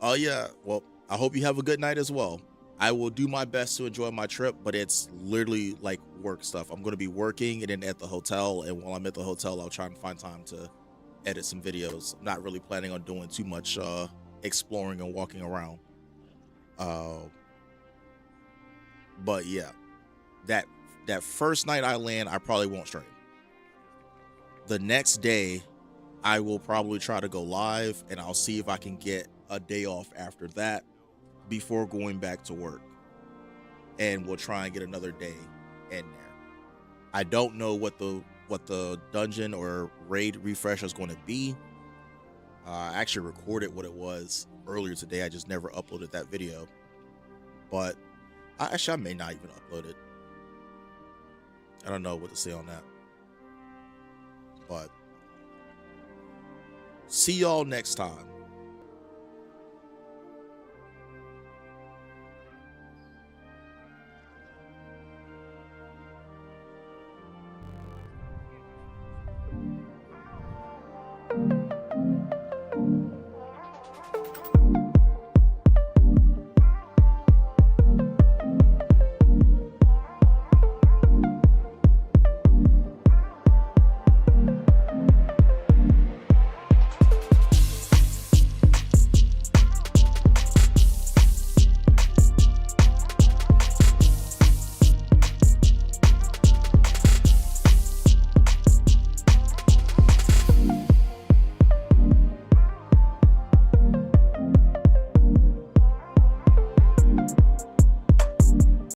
Oh yeah, well, I hope you have a good night as well. I will do my best to enjoy my trip, but it's literally like work stuff. I'm going to be working and then at the hotel, and while I'm at the hotel, I'll try and find time to edit some videos. I'm not really planning on doing too much exploring and walking around. But yeah, that first night I land, I probably won't stream. The next day, I will probably try to go live, and I'll see if I can get a day off after that before going back to work. And we'll try and get another day in there. I don't know what the dungeon or raid refresh is going to be. I actually recorded what it was earlier today. I just never uploaded that video, but I may not even upload it. I don't know what to say on that, but see y'all next time.